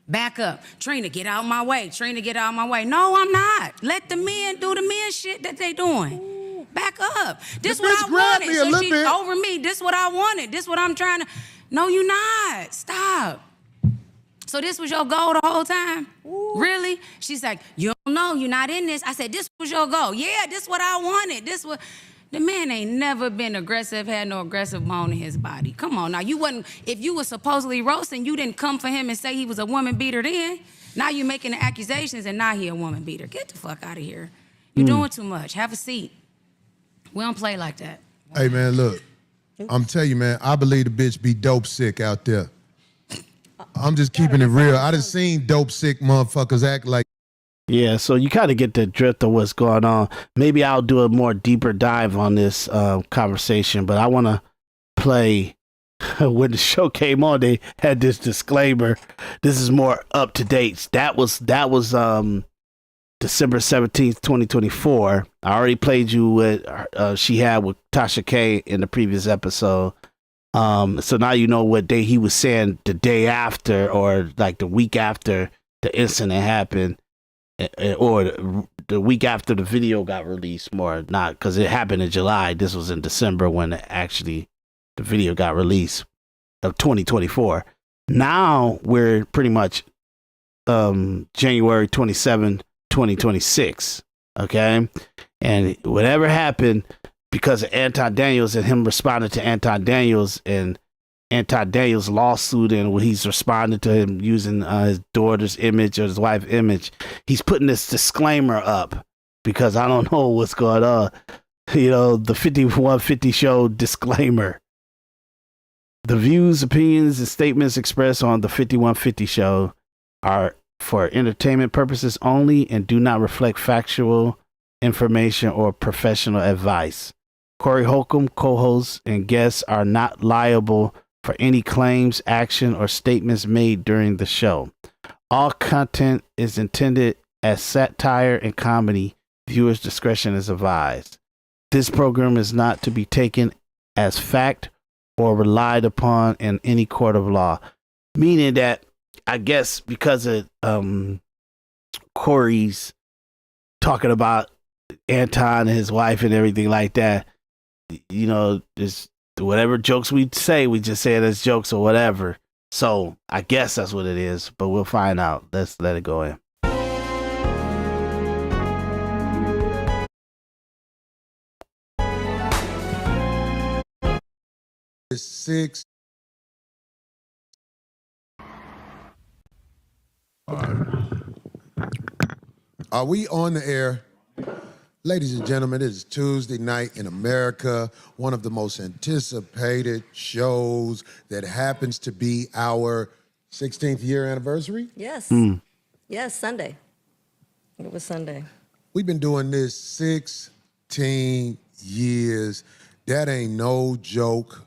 Back up. Trina, get out my way. Trina, get out my way. No, I'm not. Let the men do the men shit that they doing. Back up. This what I wanted. Me a so she bit. over me. This what I wanted. This what I'm trying to. No, you not. Stop. So this was your goal the whole time? Ooh. Really? She's like, you don't know. You're not in this. I said, this was your goal. Yeah, this what I wanted. This what. The man ain't never been aggressive, had no aggressive bone in his body. Come on now. You wasn't. If you was supposedly roasting, you didn't come for him and say he was a woman beater then. Now you making the accusations and now he a woman beater. Get the fuck out of here. You're doing too much. Have a seat. We don't play like that. Hey, man, look. I'm telling you, man, I believe the bitch be dope sick out there. I'm just keeping it real. I done seen dope sick motherfuckers act like. Yeah, so you kind of get the drift of what's going on. Maybe I'll do a more deeper dive on this conversation, but I want to play. When the show came on, they had this disclaimer. This is more up to date. That was December 17th, 2024. I already played you what she had with Tasha K in the previous episode. So now you know what day he was saying the day after or like the week after the incident happened, or the week after the video got released, more not because it happened in July. This was in December when actually the video got released of 2024. Now we're pretty much January 27, 2026. Okay. And whatever happened because of Anton Daniels and him responding to Anton Daniels and Anton Daniels' lawsuit, and when he's responding to him using his daughter's image or his wife's image, he's putting this disclaimer up because I don't know what's going on. You know, the 5150 show disclaimer. The views, opinions, and statements expressed on the 5150 show are for entertainment purposes only and do not reflect factual information or professional advice. Corey Holcomb, co-hosts, and guests are not liable for any claims, action, or statements made during the show. All content is intended as satire and comedy. Viewers' discretion is advised. This program is not to be taken as fact or relied upon in any court of law. Meaning that, I guess, because of Corey's talking about Anton and his wife and everything like that, you know, just whatever jokes we say, we just say it as jokes or whatever. So I guess that's what it is, but we'll find out. Let's let it go in. Six. Are we on the air? Ladies and gentlemen, it is Tuesday night in America, one of the most anticipated shows that happens to be our 16th year anniversary. Yes. Yes, Sunday. It was Sunday. We've been doing this 16 years. That ain't no joke.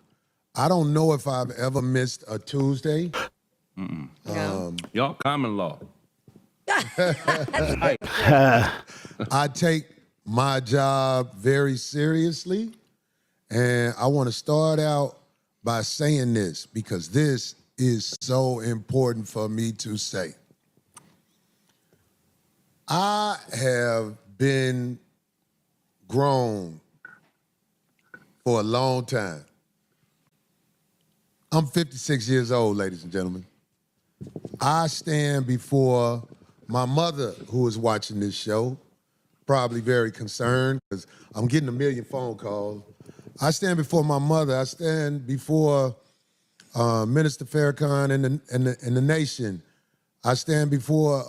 I don't know if I've ever missed a Tuesday. Y'all common law. I take my job very seriously, and I want to start out by saying this because this is so important for me to say. I have been grown for a long time. I'm 56 years old, ladies and gentlemen. I stand before my mother, who is watching this show, probably very concerned because I'm getting a million phone calls. I stand before my mother. I stand before Minister Farrakhan and the nation. I stand before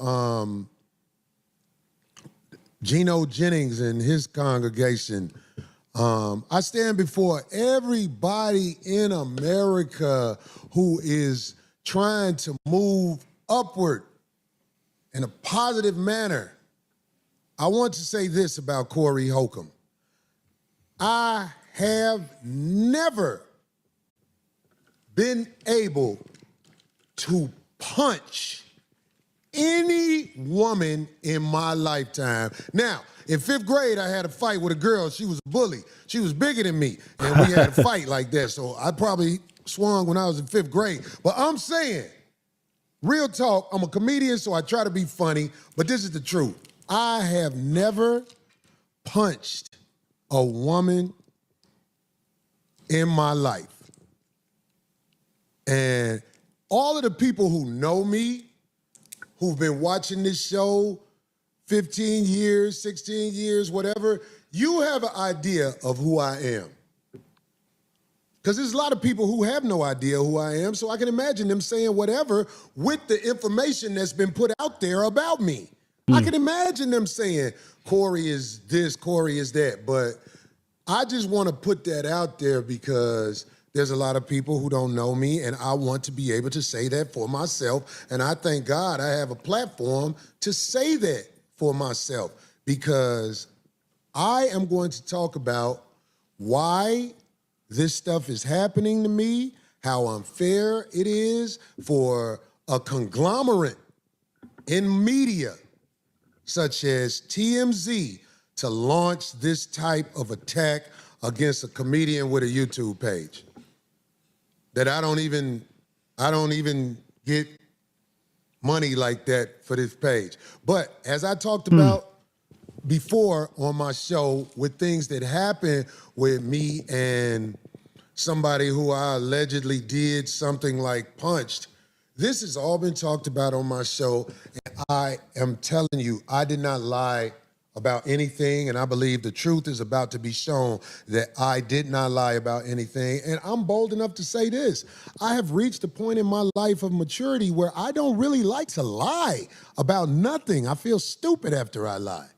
Geno Jennings and his congregation. I stand before everybody in America who is trying to move upward in a positive manner. I want to say this about Corey Holcomb. I have never been able to punch any woman in my lifetime. Now, in 5th grade, I had a fight with a girl. She was a bully. She was bigger than me, and we had a fight like that. So I probably swung when I was in 5th grade. But I'm saying, real talk, I'm a comedian, so I try to be funny, but this is the truth. I have never punched a woman in my life. And all of the people who know me, who've been watching this show 15 years, 16 years, whatever, you have an idea of who I am. Because there's a lot of people who have no idea who I am, so I can imagine them saying whatever with the information that's been put out there about me. I can imagine them saying, Corey is this, Corey is that, but I just want to put that out there because there's a lot of people who don't know me, and I want to be able to say that for myself, and I thank God I have a platform to say that for myself because I am going to talk about why this stuff is happening to me, how unfair it is for a conglomerate in media such as TMZ to launch this type of attack against a comedian with a YouTube page. That I don't even get money like that for this page. But as I talked about before on my show, with things that happened with me and somebody who I allegedly did something like punched, this has all been talked about on my show, and I am telling you, I did not lie about anything, and I believe the truth is about to be shown that I did not lie about anything. And I'm bold enough to say this. I have reached a point in my life of maturity where I don't really like to lie about nothing. I feel stupid after I lie.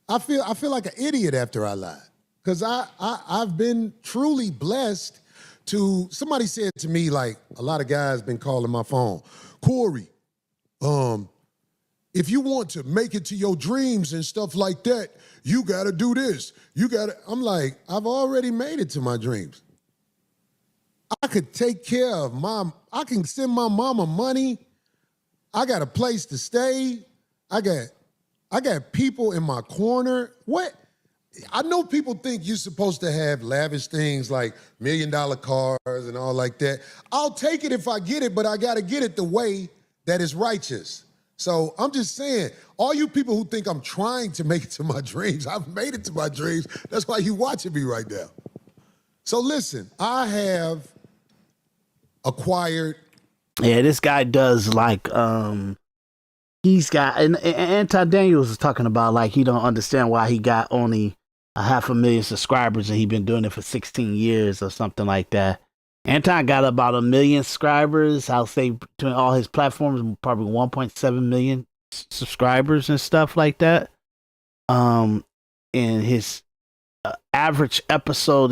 I feel like an idiot after I lie. Because I've been truly blessed to, somebody said to me, like, a lot of guys been calling my phone, Corey, if you want to make it to your dreams and stuff like that, you gotta do this. I'm like, I've already made it to my dreams. I could take care of I can send my mama money. I got a place to stay. I got people in my corner. What? I know people think you're supposed to have lavish things like $1 million cars and all like that. I'll take it if I get it, but I got to get it the way that is righteous. So I'm just saying, all you people who think I'm trying to make it to my dreams, I've made it to my dreams. That's why you watching me right now. So listen, I have acquired. Yeah, this guy does like, he's got, and Anton Daniels is talking about like he don't understand why he got only 500,000 subscribers and he been doing it for 16 years or something like that. Anton got about 1 million subscribers. I'll say between all his platforms, probably 1.7 million subscribers and stuff like that. And his average episode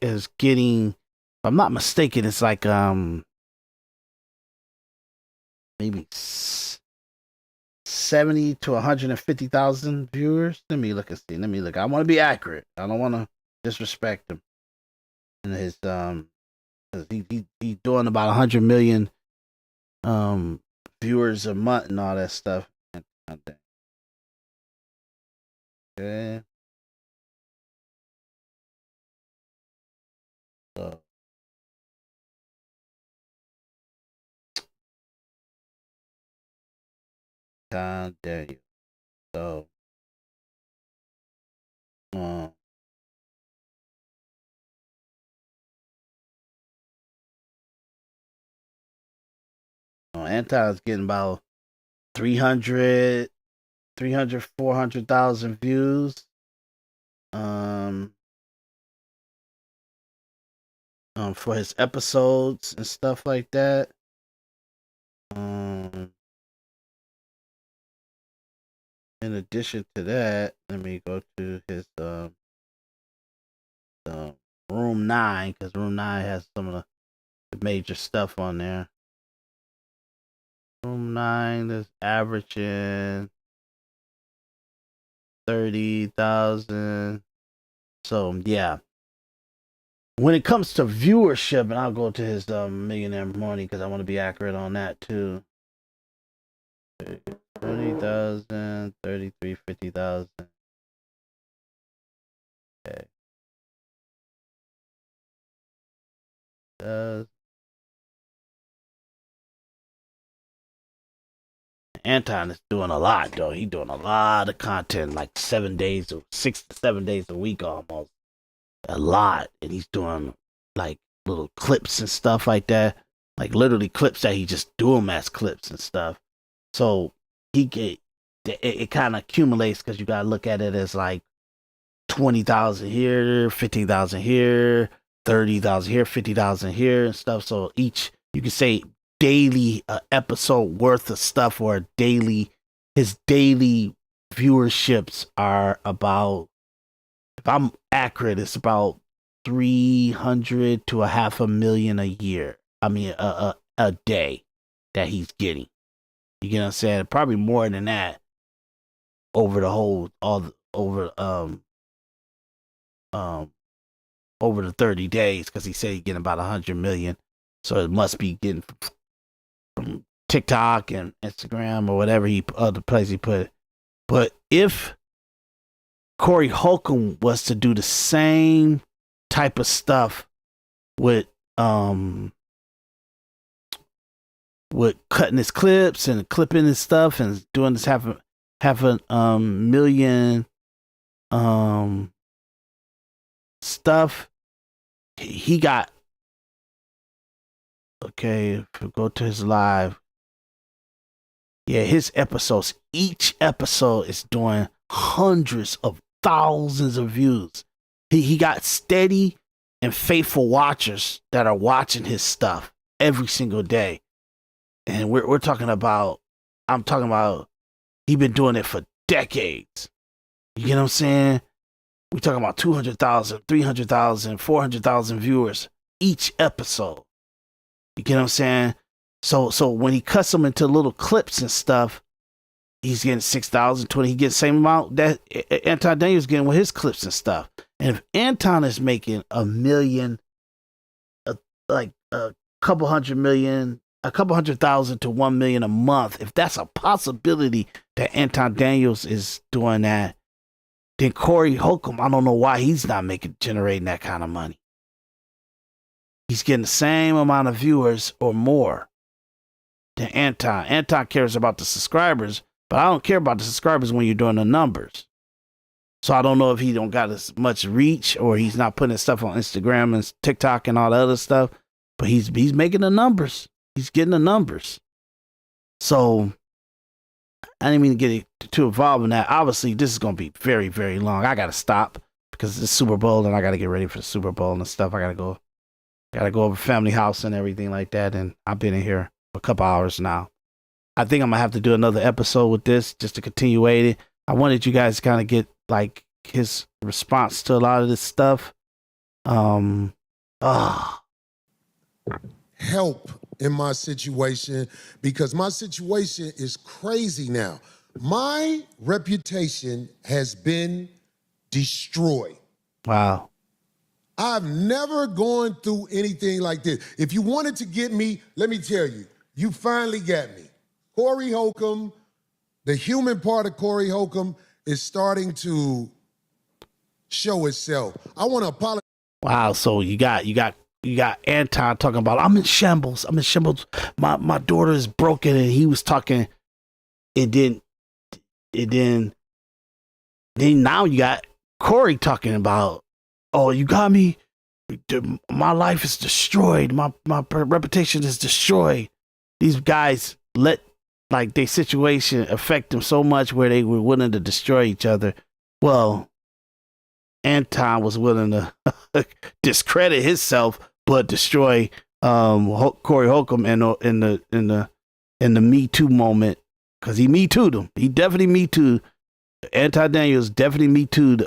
is getting, if I'm not mistaken, it's like maybe 70 to 150,000 viewers. Let me look and see. Let me look. I want to be accurate. I don't want to disrespect him. And his he's doing about 100 million viewers a month and all that stuff. Okay. So God dare you. So Anton's getting about 300, 400,000 views. For his episodes and stuff like that. In addition to that, let me go to his Room 9, because Room 9 has some of the major stuff on there. Room 9 is averaging 30,000. So yeah. When it comes to viewership, and I'll go to his Millionaire Morning because I want to be accurate on that too. 30,000, 33, 50,000. Okay. Anton is doing a lot though. He's doing a lot of content, like 6 to 7 days a week almost. A lot. And he's doing like little clips and stuff like that. Like literally clips that he just do them as clips and stuff. So it kind of accumulates because you gotta look at it as like 20,000 here, 15,000 here, 30,000 here, 50,000 here and stuff. So each, you can say daily episode worth of stuff, or his daily viewerships are about, if I'm accurate, it's about 300 to 500,000 a year. I mean, a day that he's getting. You get what I'm saying? Probably more than that over the whole, over the 30 days, because he said he's getting about 100 million. So it must be getting from TikTok and Instagram or whatever other place he put it. But if Corey Holcomb was to do the same type of stuff with cutting his clips and clipping his stuff and doing this half a million stuff, he got, okay, if we go to his live, yeah, his episodes, each episode is doing hundreds of thousands of views. He got steady and faithful watchers that are watching his stuff every single day. And we're talking about, I'm talking about, he been doing it for decades. You get what I'm saying? We're talking about 200,000, 300,000, 400,000 viewers each episode. You get what I'm saying? So when he cuts them into little clips and stuff, he's getting 6,000, 20. He gets the same amount that Anton Daniels getting with his clips and stuff. And if Anton is making a million, like a couple hundred million, a couple 100,000 to 1 million a month, if that's a possibility that Anton Daniels is doing that, then Corey Holcomb, I don't know why he's not generating that kind of money. He's getting the same amount of viewers or more than Anton. Anton cares about the subscribers, but I don't care about the subscribers when you're doing the numbers. So I don't know if he don't got as much reach or he's not putting his stuff on Instagram and TikTok and all the other stuff, but he's making the numbers. He's getting the numbers. So I didn't mean to get too involved in that. Obviously, this is going to be very, very long. I got to stop because it's Super Bowl and I got to get ready for the Super Bowl and stuff. I got to go over family house and everything like that. And I've been in here for a couple hours now. I think I'm going to have to do another episode with this just to continue it. I wanted you guys to kind of get like his response to a lot of this stuff. Help in my situation because my situation is crazy now. My reputation has been destroyed. Wow. I've never gone through anything like this. If you wanted to get me, let me tell you, you finally got me. Corey Holcomb, the human part of Corey Holcomb is starting to show itself. I want to apologize. Wow. So you got Anton talking about, I'm in shambles. My daughter is broken. And he was talking, then now you got Corey talking about, oh, you got me. My life is destroyed. My reputation is destroyed. These guys let like their situation affect them so much where they were willing to destroy each other. Well, Anton was willing to discredit himself, but destroy Corey Holcomb in the Me Too moment because he Me Too'd him. He definitely Me Too'd. Anton Daniels definitely Me Too'd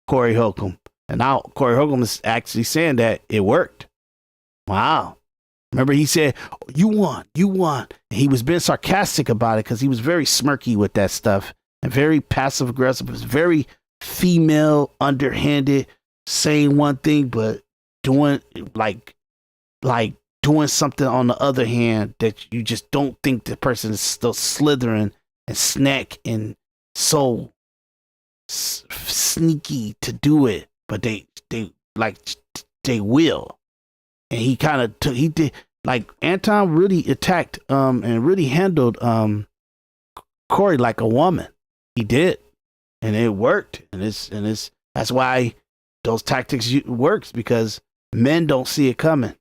Corey Holcomb. And now Corey Holcomb is actually saying that it worked. Wow. Remember he said, you won. And he was being sarcastic about it because he was very smirky with that stuff and very passive aggressive. It was very female, underhanded, saying one thing, but doing like doing something on the other hand that you just don't think the person is still slithering and snack and so sneaky to do it. But they will. And he kind of he did like Anton really attacked and really handled Corey like a woman. He did. And it worked. And it's that's why those tactics works because men don't see it coming.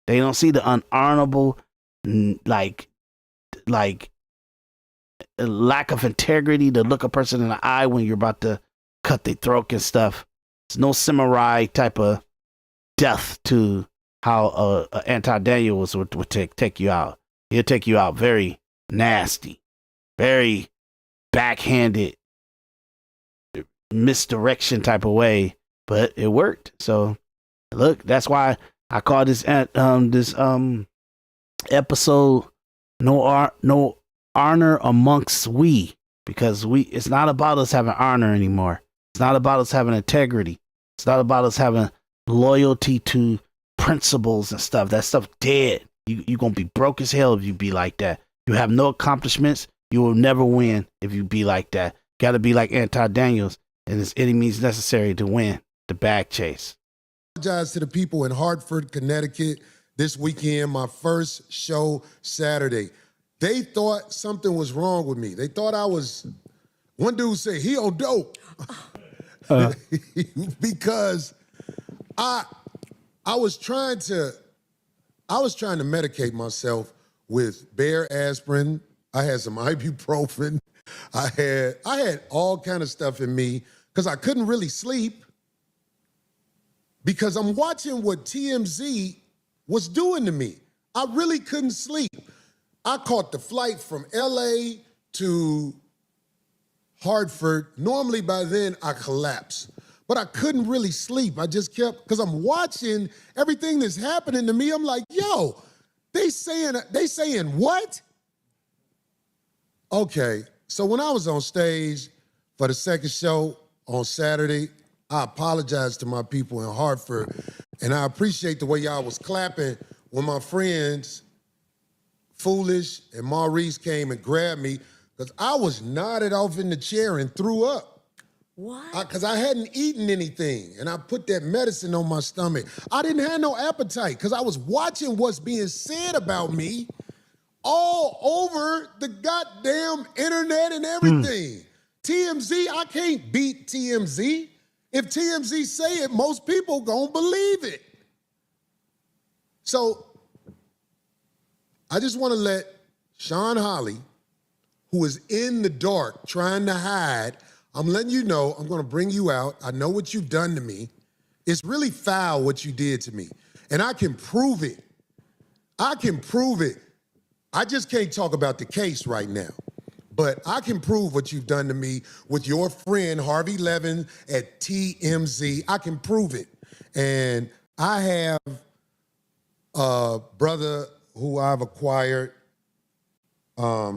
They don't see the unhonorable like lack of integrity to look a person in the eye when you're about to cut their throat and stuff. It's no samurai type of death to how Anton Daniels would take you out. He'll take you out very nasty, very backhanded, misdirection type of way, but it worked. So look, that's why I call this episode no honor amongst we, because it's not about us having honor anymore. It's not about us having integrity. It's not about us having loyalty to principles and stuff. That stuff dead. You're going to be broke as hell if you be like that. You have no accomplishments. You will never win if you be like that. Got to be like Anton Daniels, and it's any means necessary to win the bag chase. Apologize to the people in Hartford, Connecticut this weekend, my first show Saturday. They thought something was wrong with me. They thought I was, one dude said, he on dope. Because I was trying to medicate myself with Bear aspirin. I had some ibuprofen. I had all kind of stuff in me because I couldn't really sleep because I'm watching what TMZ was doing to me. I really couldn't sleep. I caught the flight from LA to Hartford. Normally by then I collapse, but I couldn't really sleep. I just kept, because I'm watching everything that's happening to me. I'm like, yo, they saying what? Okay, so when I was on stage for the second show on Saturday, I apologized to my people in Hartford, and I appreciate the way y'all was clapping when my friends, Foolish and Maurice, came and grabbed me, because I was nodded off in the chair and threw up. What? Because I hadn't eaten anything, and I put that medicine on my stomach. I didn't have no appetite, because I was watching what's being said about me all over the goddamn internet and everything. TMZ, I can't beat TMZ. If TMZ say it, most people gonna believe it. So I just wanna let Sean Holly, who is in the dark trying to hide, I'm letting you know, I'm gonna bring you out. I know what you've done to me. It's really foul what you did to me. And I can prove it. I can prove it. I just can't talk about the case right now. But I can prove what you've done to me with your friend Harvey Levin at TMZ. I can prove it. And I have a brother who I've acquired, a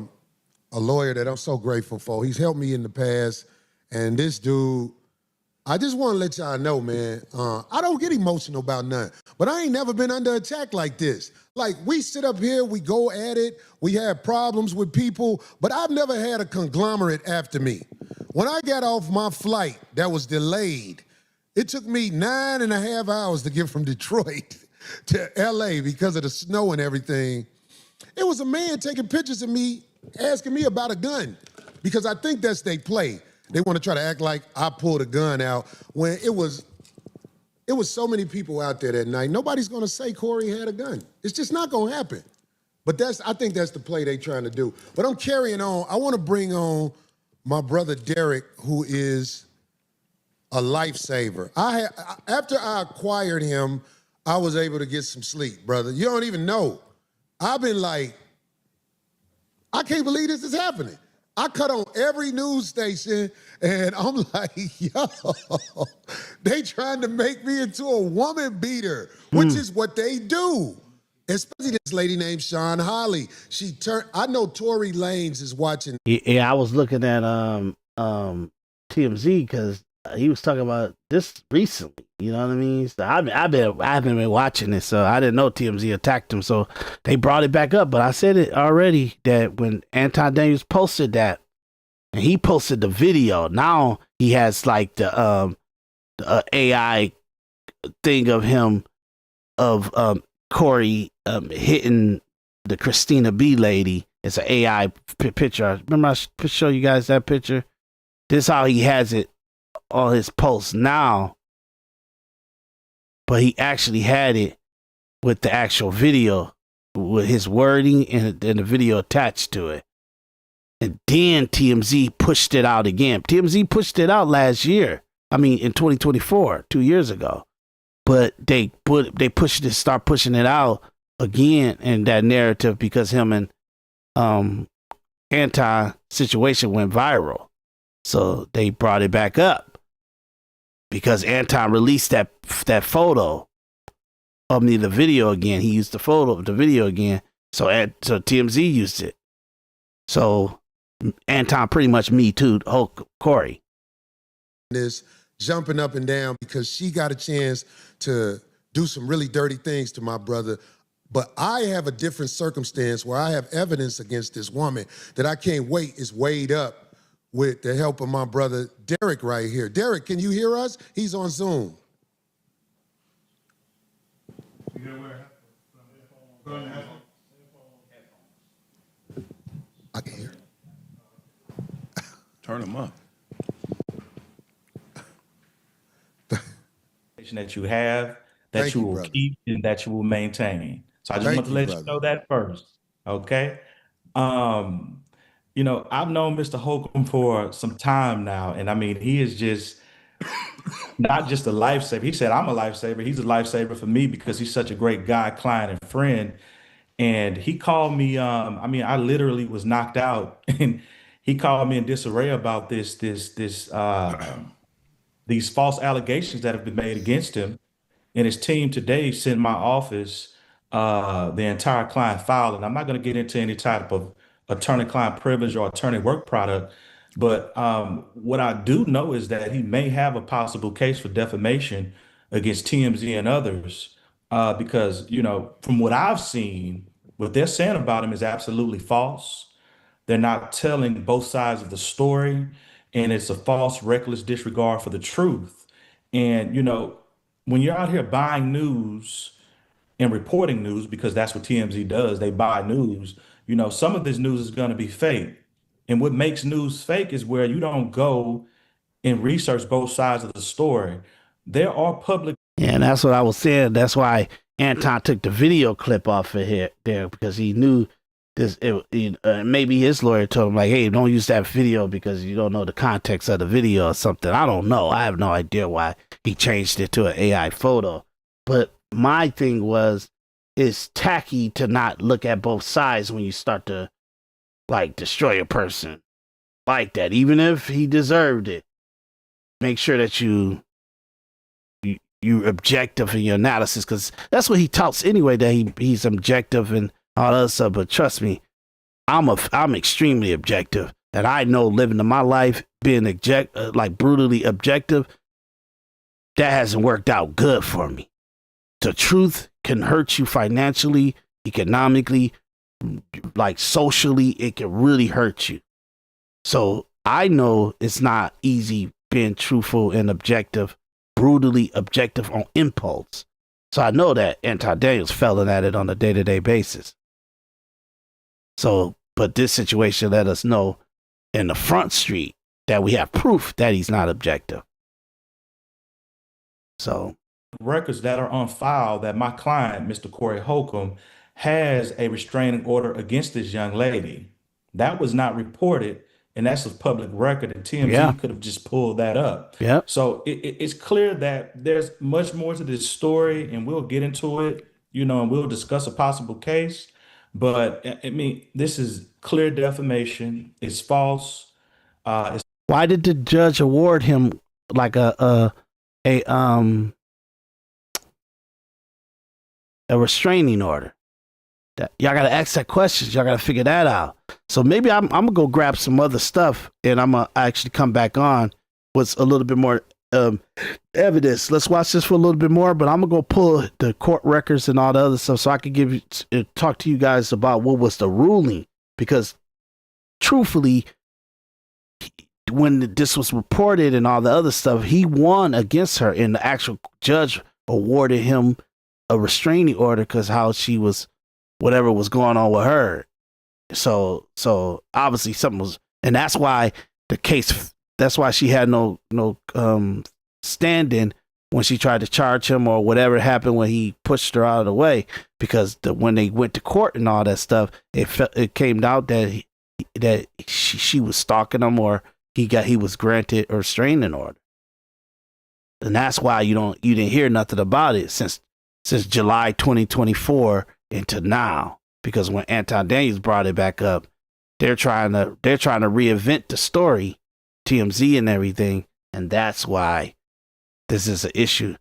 lawyer that I'm so grateful for. He's helped me in the past. And this dude, I just want to let y'all know, man, I don't get emotional about nothing, but I ain't never been under attack like this. Like, we sit up here, we go at it, we have problems with people, but I've never had a conglomerate after me. When I got off my flight that was delayed, it took me 9.5 hours to get from Detroit to LA because of the snow and everything. It was a man taking pictures of me, asking me about a gun, because I think that's they play. They want to try to act like I pulled a gun out when it was so many people out there that night. Nobody's going to say Corey had a gun. It's just not going to happen. But I think that's the play they trying to do. But I'm carrying on. I want to bring on my brother Derek, who is a lifesaver. After I acquired him, I was able to get some sleep, brother. You don't even know. I've been like, I can't believe this is happening. I cut on every news station, and I'm like, yo, they trying to make me into a woman beater, which is what they do. Especially this lady named Sean Holly. I know Tory Lanez is watching. Yeah, I was looking at TMZ because he was talking about this recently. You know what I mean? So I haven't been watching it, so I didn't know TMZ attacked him. So they brought it back up. But I said it already that when Anton Daniels posted that, and he posted the video, now he has like the AI thing of him of Corey hitting the Christina B lady. It's an AI picture. Remember I show you guys that picture? This is how he has it on his posts now, but he actually had it with the actual video, with his wording and the video attached to it. And then TMZ pushed it out again. TMZ pushed it out last year. I mean, in 2024, 2 years ago. But they start pushing it out again in that narrative because him and Anton situation went viral. So they brought it back up because Anton released that photo of me, the video again. He used the photo of the video again. So TMZ used it. So Anton pretty much me too, Corey. This jumping up and down because she got a chance to do some really dirty things to my brother. But I have a different circumstance where I have evidence against this woman that I can't wait is weighed up with the help of my brother Derek right here. Derek, can you hear us? He's on Zoom. I can hear. Turn them up. That you have, that Thank you you, will brother. keep, and that you will maintain. So I just Thank want to you, let brother. you know that first. Okay. You know, I've known Mr. Holcomb for some time now, and I mean, he is just not just a lifesaver. He said, I'm a lifesaver. He's a lifesaver for me because he's such a great guy, client, and friend. And he called me, I mean, I literally was knocked out, and he called me in disarray about these false allegations that have been made against him. And his team today sent my office the entire client file. And I'm not going to get into any type of attorney-client privilege or attorney work product. But what I do know is that he may have a possible case for defamation against TMZ and others because, you know, from what I've seen, what they're saying about him is absolutely false. They're not telling both sides of the story, and it's a false, reckless disregard for the truth. And, you know, when you're out here buying news and reporting news, because that's what TMZ does, they buy news, you know, some of this news is going to be fake. And what makes news fake is where you don't go and research both sides of the story. There are public. Yeah, and that's what I was saying. That's why Anton took the video clip off of here there because he knew this. Maybe his lawyer told him like, "Hey, don't use that video because you don't know the context of the video or something." I don't know. I have no idea why he changed it to an AI photo. But my thing was, it's tacky to not look at both sides when you start to like destroy a person like that, even if he deserved it. Make sure that you objective in your analysis, because that's what he touts anyway, that he's objective and all that other stuff. But trust me, I'm extremely objective, and I know living in my life being like brutally objective, that hasn't worked out good for me. The truth can hurt you financially, economically, like socially. It can really hurt you. So I know it's not easy being truthful and objective, brutally objective on impulse. So I know that Anton Daniels failing at it on a day-to-day basis. So, but this situation let us know in the front street that we have proof that he's not objective. So records that are on file that my client, Mr. Corey Holcomb, has a restraining order against this young lady. That was not reported, and that's a public record, and TMZ could have just pulled that up. Yeah. So it's clear that there's much more to this story, and we'll get into it, you know, and we'll discuss a possible case. But I mean, this is clear defamation. It's false. Why did the judge award him like a restraining order? Y'all gotta ask that question. Y'all gotta figure that out. So maybe I'm gonna go grab some other stuff, and I'm gonna actually come back on with a little bit more evidence. Let's watch this for a little bit more, but I'm gonna go pull the court records and all the other stuff so I can give you talk to you guys about what was the ruling, because truthfully, when this was reported and all the other stuff, he won against her, and the actual judge awarded him a restraining order because how she was, whatever was going on with her. So obviously something was, and that's why the case, that's why she had no stand-in when she tried to charge him or whatever happened when he pushed her out of the way, because when they went to court and all that stuff, it came out that she was stalking him, or he was granted a restraining order. And that's why you didn't hear nothing about it since July 2024 into now, because when Anton Daniels brought it back up, they're trying to reinvent the story, TMZ and everything, and that's why this is an issue.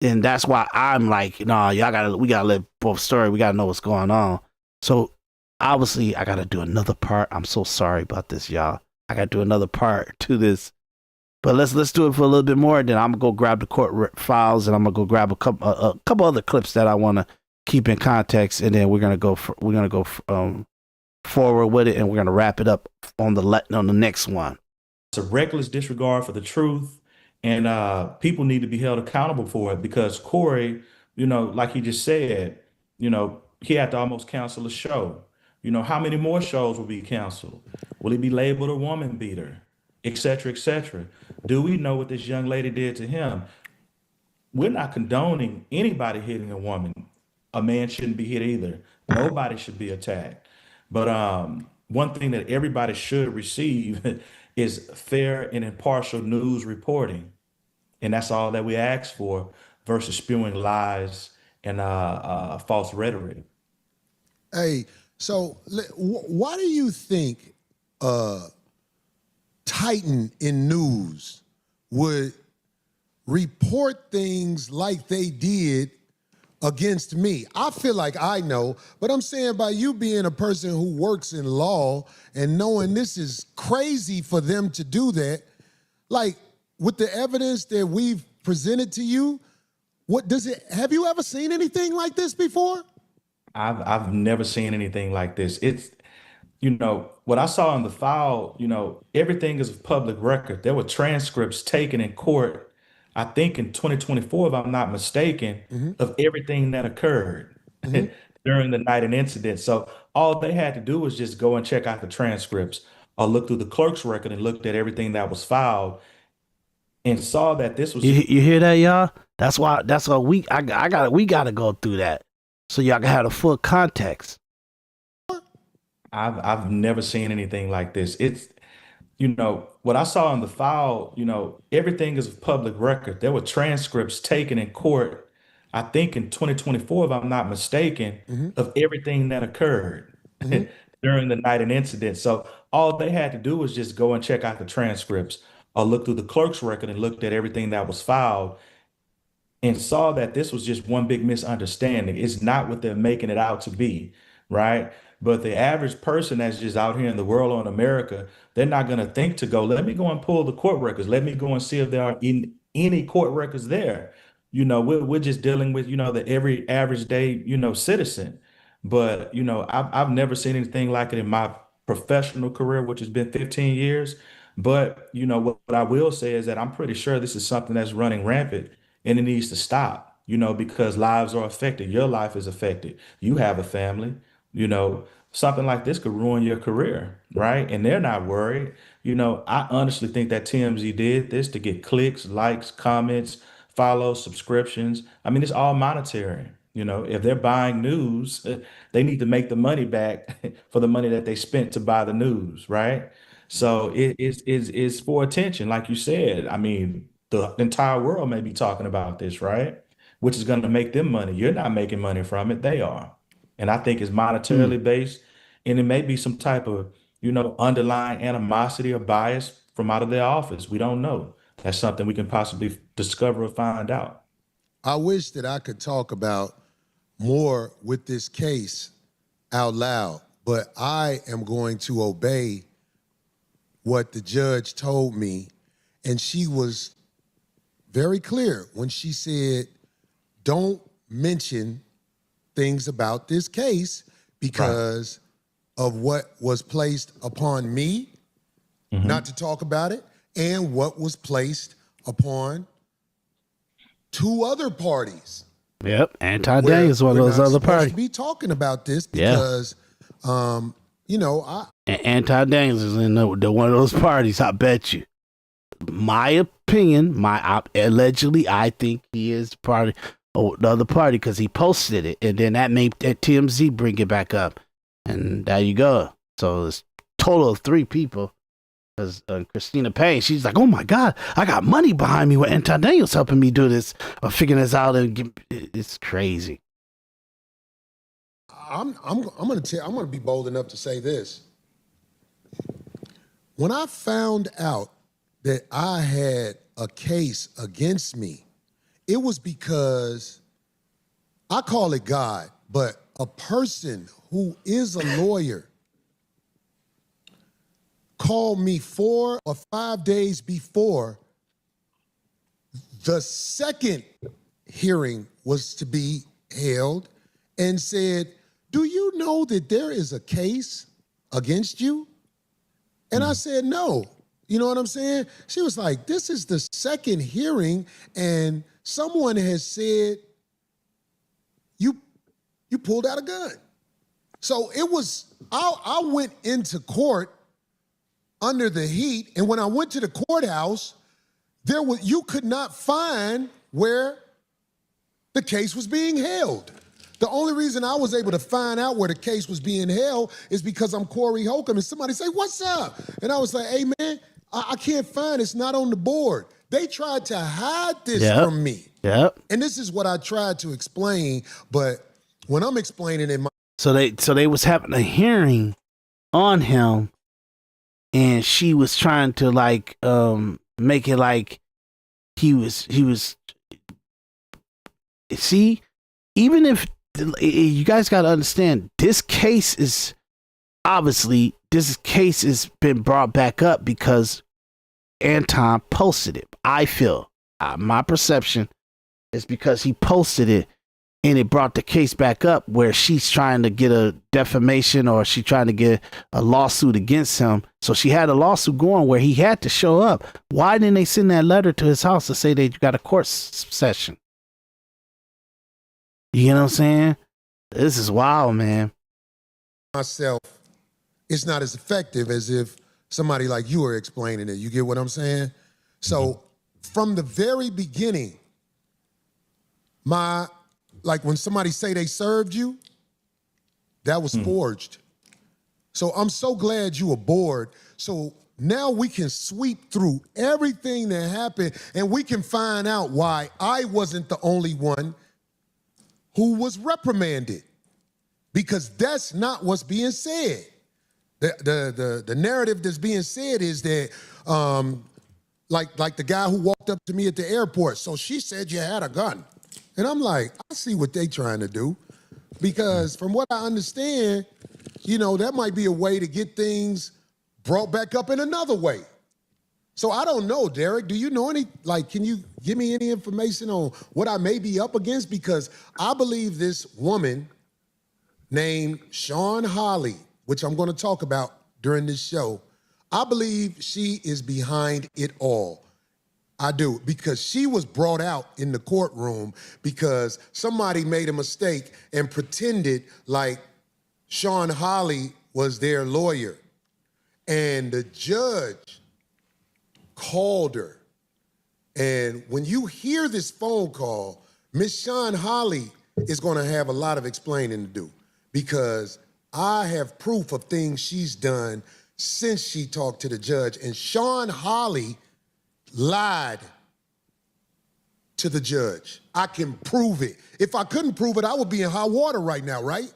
And that's why I'm like, no, we gotta let both story. We gotta know what's going on. So obviously I gotta do another part. I'm so sorry about this, y'all. I gotta do another part to this. But let's do it for a little bit more. Then I'm gonna go grab the court files, and I'm gonna go grab a couple other clips that I want to keep in context, and then we're gonna go forward with it, and we're gonna wrap it up on the next one. a reckless disregard for the truth, and people need to be held accountable for it because Corey, like he just said, he had to almost cancel a show. How many more shows will be canceled? Will he be labeled a woman beater, et cetera, et cetera? Do we know what this young lady did to him? We're not condoning anybody hitting a woman. A man shouldn't be hit either. Nobody should be attacked. But one thing that everybody should receive is fair and impartial news reporting. And that's all that we ask for versus spewing lies and false rhetoric. Hey, so why do you think Titan in news would report things like they did against me? I feel like I know, but I'm saying by you being a person who works in law and knowing this is crazy for them to do that, like with the evidence that we've presented to you, have you ever seen anything like this before? I've never seen anything like this. It's, what I saw in the file, everything is a public record. There were transcripts taken in court, I think in 2024, if I'm not mistaken, of everything that occurred during the night and incident. So all they had to do was just go and check out the transcripts or look through the clerk's record and looked at everything that was filed and saw that this was. You hear that, y'all? That's why we gotta go through that so y'all can have the full context. I've never seen anything like this. It's, what I saw in the file, everything is a public record. There were transcripts taken in court, I think in 2024, if I'm not mistaken, of everything that occurred during the night and incident. So all they had to do was just go and check out the transcripts or look through the clerk's record and looked at everything that was filed and saw that this was just one big misunderstanding. It's not what they're making it out to be, right? But the average person that's just out here in the world or in America, they're not going to think to go, let me go and pull the court records. Let me go and see if there are any court records there. We're just dealing with, the every average day, citizen. But, I've never seen anything like it in my professional career, which has been 15 years. But, what I will say is that I'm pretty sure this is something that's running rampant and it needs to stop, because lives are affected. Your life is affected. You have a family. Something like this could ruin your career, right? And they're not worried. I honestly think that TMZ did this to get clicks, likes, comments, follows, subscriptions. I mean, it's all monetary. If they're buying news, they need to make the money back for the money that they spent to buy the news, right? So it's for attention, like you said. I mean, the entire world may be talking about this, right? Which is going to make them money. You're not making money from it. They are. And I think it's monetarily based, and it may be some type of, underlying animosity or bias from out of their office. We don't know. That's something we can possibly discover or find out. I wish that I could talk about more with this case out loud, but I am going to obey what the judge told me. And she was very clear when she said, don't mention things about this case because of what was placed upon me, not to talk about it, and what was placed upon two other parties. Yep, Anton Day is one of those other parties. Be talking about this because, And Anton Daniels is in the one of those parties. I bet you. My opinion, allegedly, I think he is part of the other party because he posted it, and then that made that TMZ bring it back up, and there you go. So it's total of 3 people. Because Christina Payne, she's like, "Oh my God, I got money behind me with Anton Daniels helping me do this or figuring this out," and it's crazy. I'm gonna be bold enough to say this. When I found out that I had a case against me, it was because I call it God, but a person who is a lawyer called me 4 or 5 days before the second hearing was to be held and said, "Do you know that there is a case against you?" And I said, "No." You know what I'm saying? She was like, this is the second hearing, and someone has said you pulled out a gun. So it was, I went into court under the heat, and when I went to the courthouse, you could not find where the case was being held. The only reason I was able to find out where the case was being held is because I'm Corey Holcomb, and somebody say, what's up? And I was like, hey man, I can't find it. It's not on the board. They tried to hide this from me. Yep. And this is what I tried to explain, but when I'm explaining it, so they was having a hearing on him, and she was trying to like make it like he was see, even if you guys got to understand, this case has been brought back up because Anton posted it. I feel my perception is because he posted it, and it brought the case back up where she's trying to get a defamation, or she's trying to get a lawsuit against him. So she had a lawsuit going where he had to show up. Why didn't they send that letter to his house to say they got a court session? You know what I'm saying? This is wild, man. Myself, it's not as effective as if somebody like you are explaining it. You get what I'm saying? So from the very beginning, like when somebody say they served you, that was forged. So I'm so glad you aboard. So now we can sweep through everything that happened, and we can find out why I wasn't the only one who was reprimanded, because that's not what's being said. The narrative that's being said is that like the guy who walked up to me at the airport. So she said you had a gun. And I'm like, I see what they trying to do, because from what I understand, that might be a way to get things brought back up in another way. So I don't know, Derek, do you know can you give me any information on what I may be up against? Because I believe this woman named Sean Holly, which I'm going to talk about during this show, I believe she is behind it all. I do, because she was brought out in the courtroom because somebody made a mistake and pretended like Sean Holly was their lawyer. And the judge called her. And when you hear this phone call, Miss Sean Holly is going to have a lot of explaining to do, because I have proof of things she's done since she talked to the judge. And Sean Holly lied to the judge. I can prove it. If I couldn't prove it, I would be in hot water right now, right?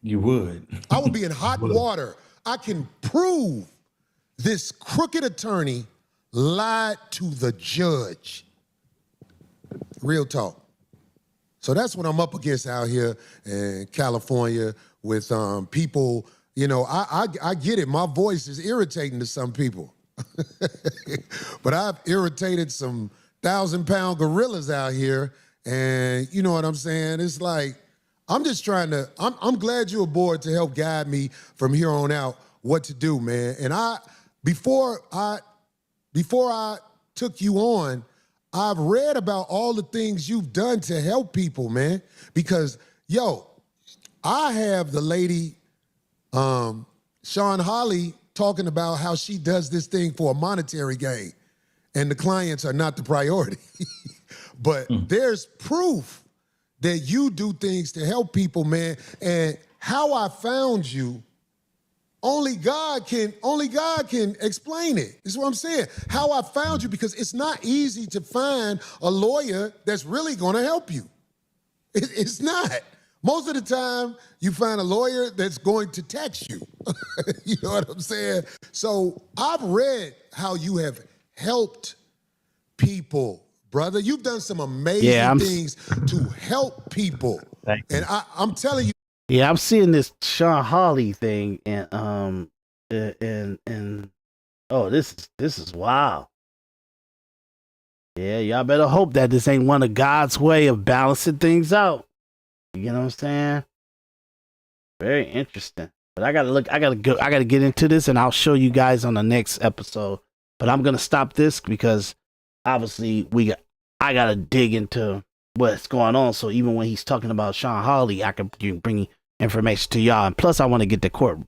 You would. I would be in hot water. I can prove this crooked attorney lied to the judge. Real talk. So that's what I'm up against out here in California with people. I get it. My voice is irritating to some people. But I've irritated some 1,000-pound gorillas out here, and you know what I'm saying? It's like, I'm just trying to, I'm glad you're aboard to help guide me from here on out what to do, man. And before I took you on, I've read about all the things you've done to help people, man. Because, I have the lady, Sean Holly, talking about how she does this thing for a monetary gain, and the clients are not the priority. But there's proof that you do things to help people, man. And how I found you, only God can explain it. This is what I'm saying. How I found you, because it's not easy to find a lawyer that's really gonna help you. It's not. Most of the time, you find a lawyer that's going to tax you. You know what I'm saying? So I've read how you have helped people, brother. You've done some amazing things to help people. And I'm telling you. Yeah, I'm seeing this Sean Holly thing, and oh, this is wild. Yeah, y'all better hope that this ain't one of God's way of balancing things out. You know what I'm saying? Very interesting. But I gotta get into this, and I'll show you guys on the next episode But I'm gonna stop this because obviously I gotta dig into what's going on. So even when he's talking about Sean Hawley, I can bring information to y'all. And plus, I want to get the court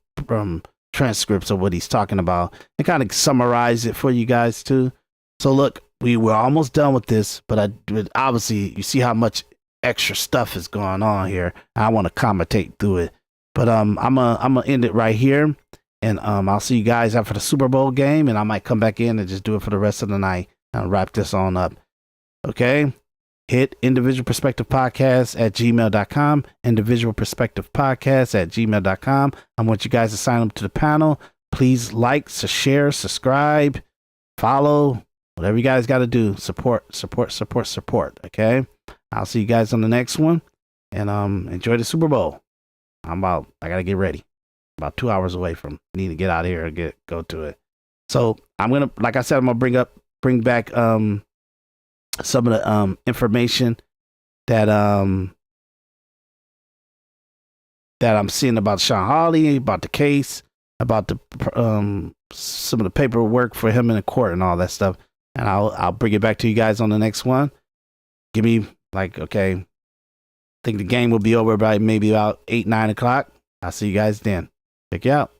transcripts of what he's talking about and kind of summarize it for you guys too. So look, we were almost done with this, but obviously you see how much extra stuff is going on here. I want to commentate through it, but I'm gonna end it right here, and I'll see you guys after the Super Bowl game, and I might come back in and just do it for the rest of the night and wrap this on up. Okay. Hit individualperspectivepodcast@gmail.com, individualperspectivepodcast@gmail.com. I want you guys to sign up to the panel. Please like, share, subscribe, follow, whatever you guys got to do. Support. Okay. I'll see you guys on the next one, and enjoy the Super Bowl. I gotta get ready. About 2 hours away from need to get out of here and go to it. So I'm gonna, like I said, I'm gonna bring back some of the information that I'm seeing about Sean Hawley, about the case, about the some of the paperwork for him in the court and all that stuff. And I'll bring it back to you guys on the next one. Give me okay, I think the game will be over by maybe about 8-9 o'clock. I'll see you guys then. Check you out.